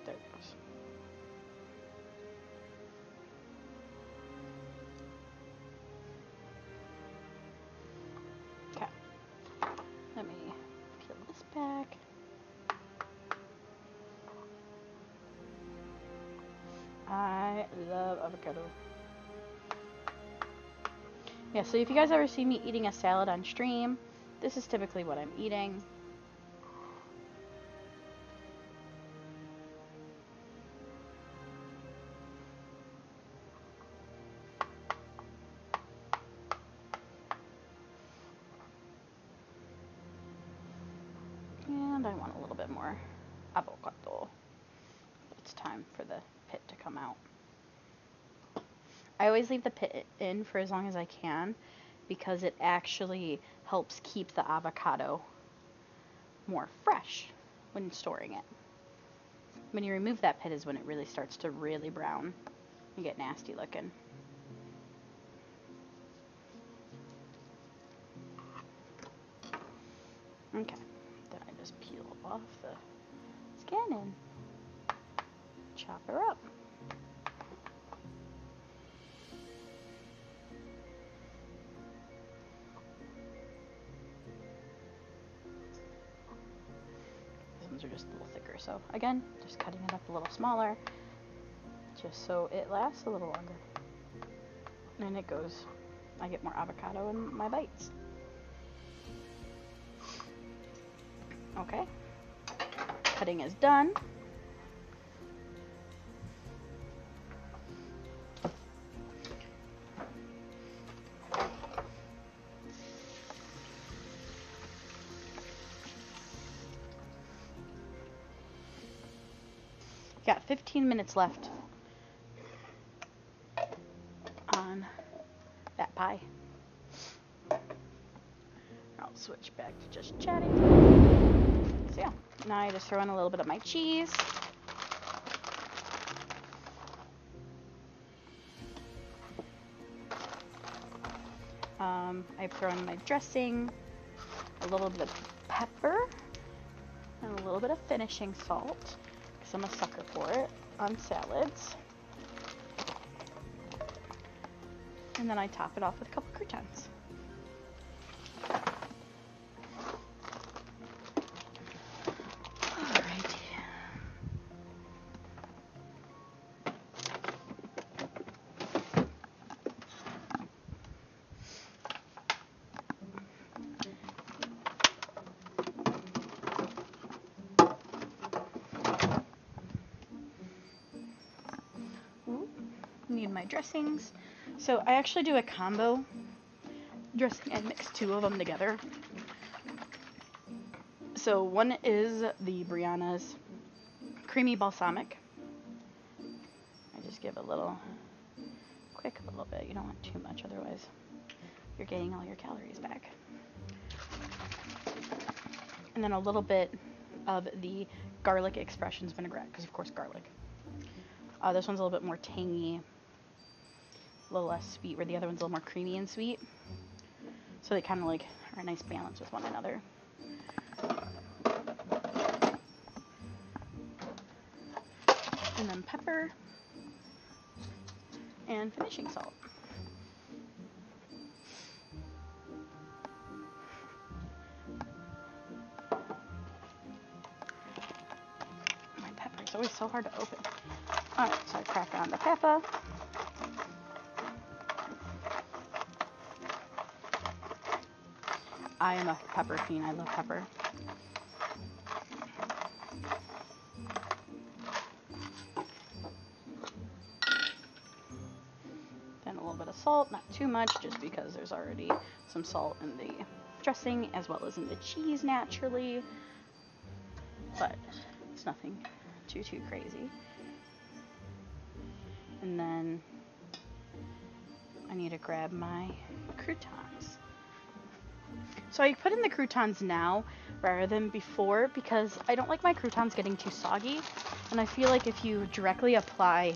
There it goes. Okay. Let me peel this back. I love avocado. Yeah, so if you guys ever see me eating a salad on stream, this is typically what I'm eating. And I want a little bit more avocado. It's time for the pit to come out. I always leave the pit in for as long as I can because it actually helps keep the avocado more fresh when storing it. When you remove that pit is when it really starts to really brown and get nasty looking. Okay, then I just peel off the skin and chop her up. These ones are just a little thicker, so again, just cutting it up a little smaller just so it lasts a little longer. And it goes, I get more avocado in my bites. Okay, cutting is done. Got 15 minutes left on that pie. I'll switch back to just chatting. So yeah, now I just throw in a little bit of my cheese. I throw in my dressing, a little bit of pepper, and a little bit of finishing salt, because I'm a sucker for it on salads. And then I top it off with a couple croutons. Alrighty. Need my dressings. So I actually do a combo dressing and mix two of them together. So one is the Brownies creamy balsamic. I just give a little bit. You don't want too much, otherwise you're getting all your calories back. And then a little bit of the garlic expressions vinaigrette, because of course garlic. This one's a little bit more tangy, a little less sweet, where the other one's a little more creamy and sweet. So they kind of like are a nice balance with one another. And then pepper and finishing salt. My pepper is always so hard to open. Alright, so I crack on the pepper. I am a pepper fiend. I love pepper. Then a little bit of salt, not too much, just because there's already some salt in the dressing as well as in the cheese naturally. But it's nothing too crazy. And then I need to grab my croutons. So I put in the croutons now rather than before because I don't like my croutons getting too soggy. And I feel like if you directly apply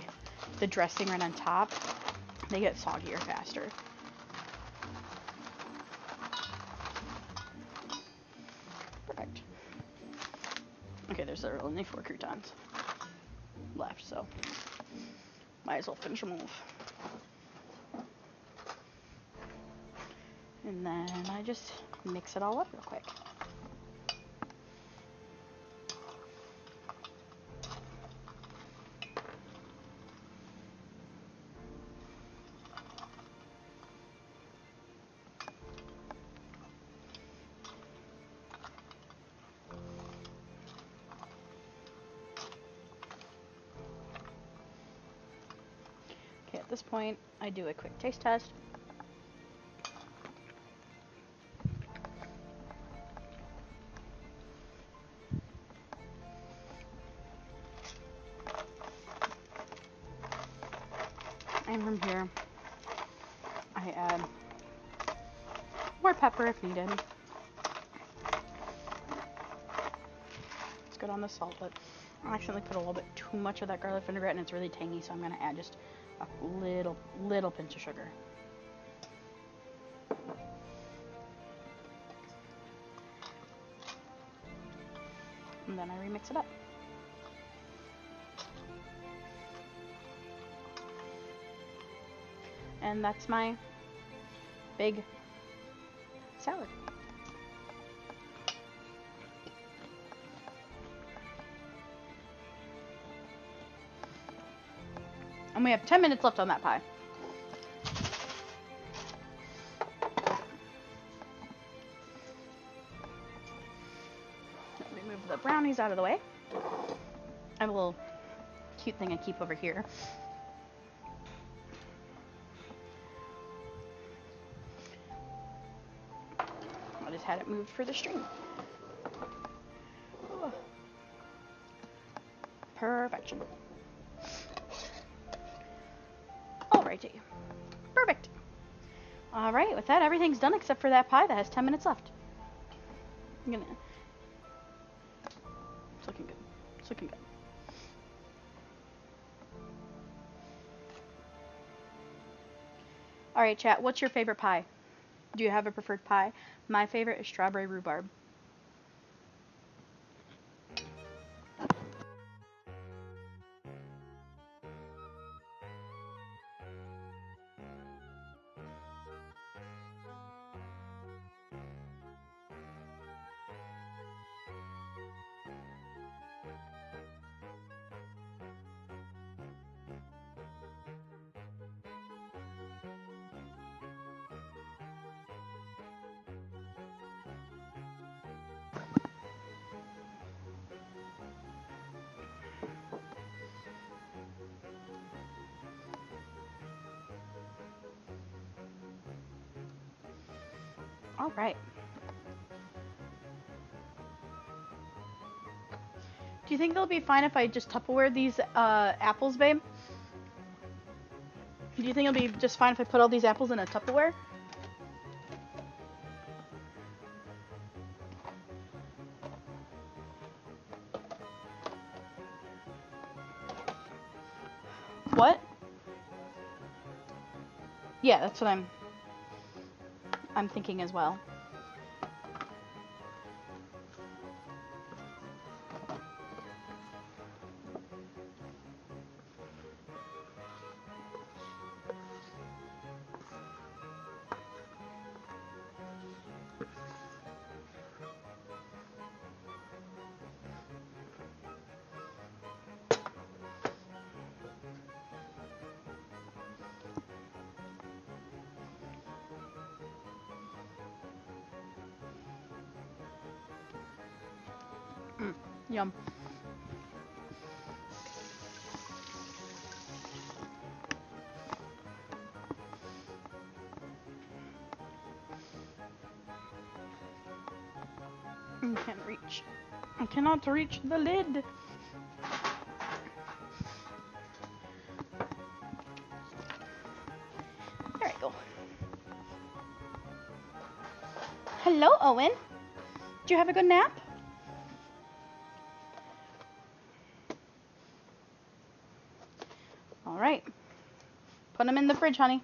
the dressing right on top, they get soggier faster. Perfect. Okay, there's only 4 croutons left, so might as well finish them off. And then I just mix it all up real quick. Okay, at this point, I do a quick taste test. And from here, I add more pepper if needed. It's good on the salt, but I accidentally put a little bit too much of that garlic vinaigrette and it's really tangy, so I'm going to add just a little pinch of sugar. And then I remix it up. And that's my big salad. And we have 10 minutes left on that pie. Let me move the brownies out of the way. I have a little cute thing I keep over here. I just had it moved for the stream. Oh. Perfection. Alrighty. Perfect. Alright, with that, everything's done except for that pie that has 10 minutes left. I'm gonna... It's looking good. It's looking good. Alright, chat, what's your favorite pie? Do you have a preferred pie? My favorite is strawberry rhubarb. Alright. Do you think they'll be fine if I just Tupperware these apples, babe? Do you think it'll be just fine if I put all these apples in a Tupperware? What? Yeah, that's what I'm thinking as well. Yum. I can't reach. I cannot reach the lid. There I go. Hello, Owen. Did you have a good nap? All right. Put them in the fridge, honey.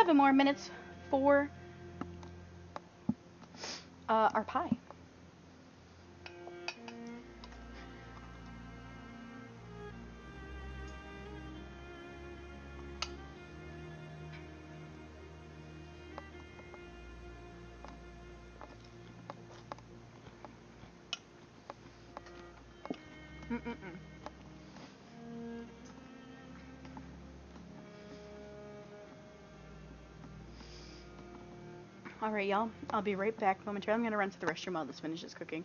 7 more minutes for our pie. Mm-mm-mm. Alright, y'all. I'll be right back momentarily. I'm going to run to the restroom while this finishes cooking.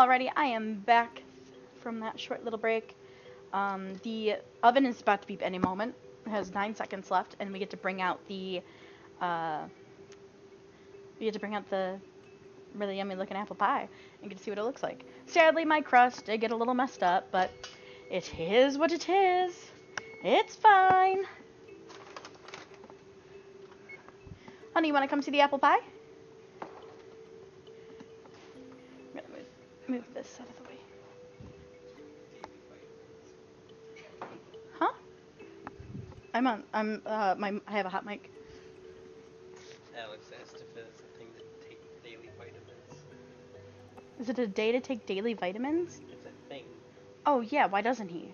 Alrighty, I am back from that short little break. The oven is about to beep any moment. It has 9 seconds left, and we get to bring out the really yummy looking apple pie and get to see what it looks like. Sadly, my crust did get a little messed up, but it is what it is. It's fine. Honey, you want to come see the apple pie? I'm gonna move this out of the way. Huh? I have a hot mic. Alex asked if it's a thing to take daily vitamins. Is it a day to take daily vitamins? It's a thing. Oh yeah, why doesn't he?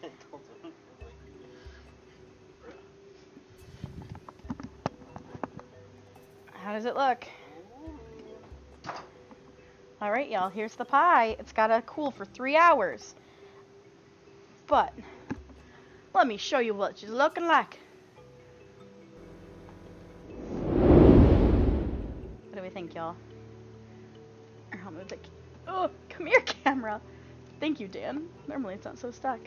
I told him, I'm like, How does it look? Alright, y'all, here's the pie. It's gotta cool for 3 hours. But, let me show you what she's looking like. What do we think, y'all? I'll move the... Oh, come here, camera. Thank you, Dan. Normally it's not so stuck.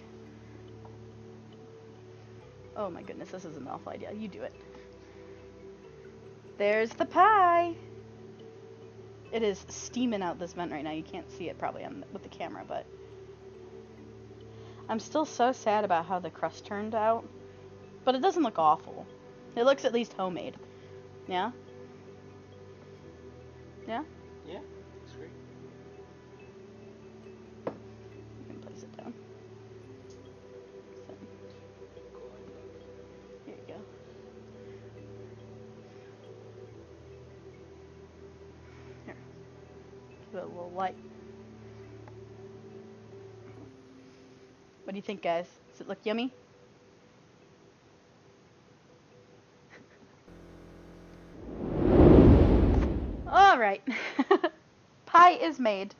Oh my goodness, this is an awful idea. You do it. There's the pie. It is steaming out this vent right now. You can't see it probably with the camera, but I'm still so sad about how the crust turned out. But it doesn't look awful. It looks at least homemade. Yeah? Yeah? yeah, looks great. You can place it down. So, here you go. Here. Give it a little light. What do you think, guys? Does it look yummy? Alright. Pie is made.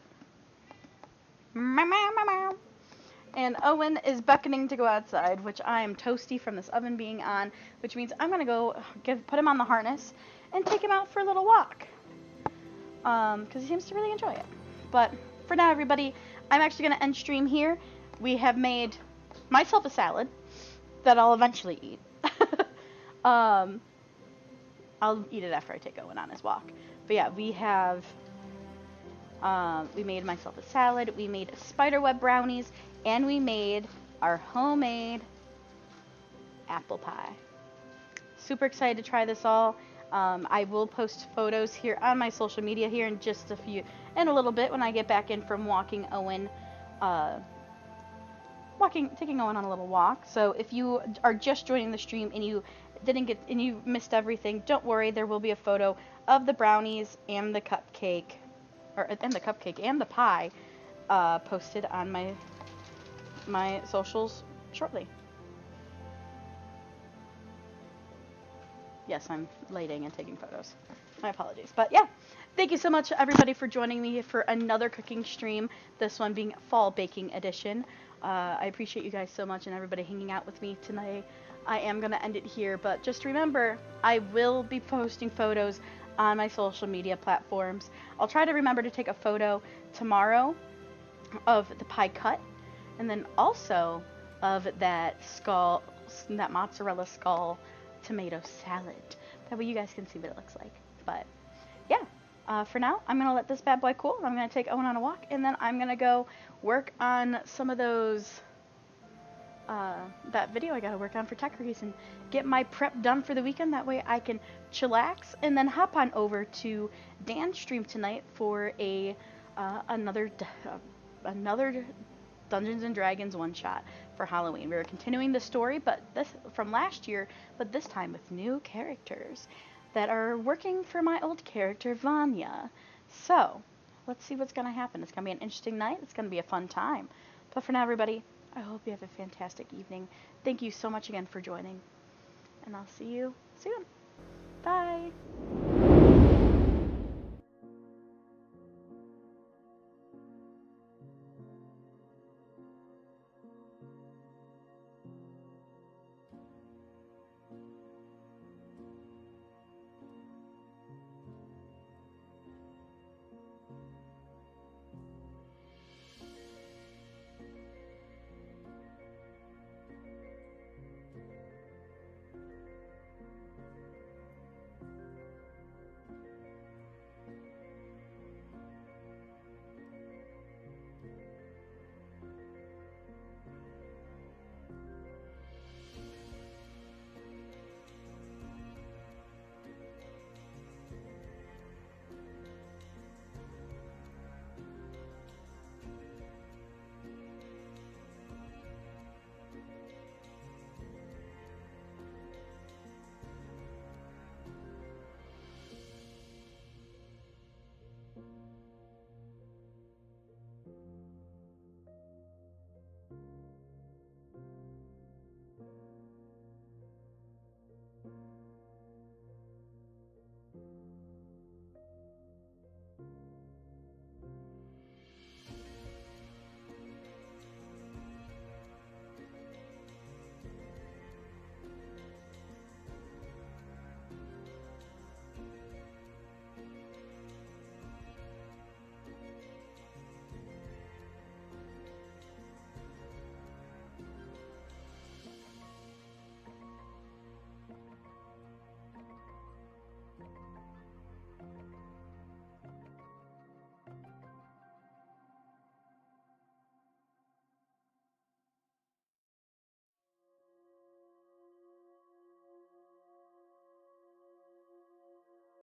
And Owen is beckoning to go outside, which I am toasty from this oven being on, which means I'm going to go put him on the harness and take him out for a little walk. Because he seems to really enjoy it. But for now, everybody, I'm actually going to end stream here. We have made myself a salad that I'll eventually eat. I'll eat it after I take Owen on his walk. But yeah, we have... we made myself a salad, we made spiderweb brownies, and we made our homemade apple pie. Super excited to try this all. I will post photos here on my social media here in just in a little bit when I get back in from walking Owen, taking Owen on a little walk. So if you are just joining the stream and you missed everything, don't worry, there will be a photo of the brownies and the cupcake. And the cupcake and the pie posted on my socials shortly. Yes, I'm lighting and taking photos. My apologies. But yeah, thank you so much everybody for joining me for another cooking stream, this one being fall baking edition. I appreciate you guys so much and everybody hanging out with me tonight. I am going to end it here, but just remember, I will be posting photos on my social media platforms. I'll try to remember to take a photo tomorrow of the pie cut, and then also of that mozzarella skull tomato salad. That way you guys can see what it looks like. But yeah, for now, I'm gonna let this bad boy cool. I'm gonna take Owen on a walk, and then I'm gonna go work on some of those that video I gotta work on for Techries and get my prep done for the weekend. That way I can chillax and then hop on over to Dan's stream tonight for another Dungeons and Dragons one shot for Halloween. We're continuing the story, but this from last year, but this time with new characters that are working for my old character Vanya. So let's see what's gonna happen. It's gonna be an interesting night. It's gonna be a fun time. But for now, everybody, I hope you have a fantastic evening. Thank you so much again for joining, and I'll see you soon. Bye.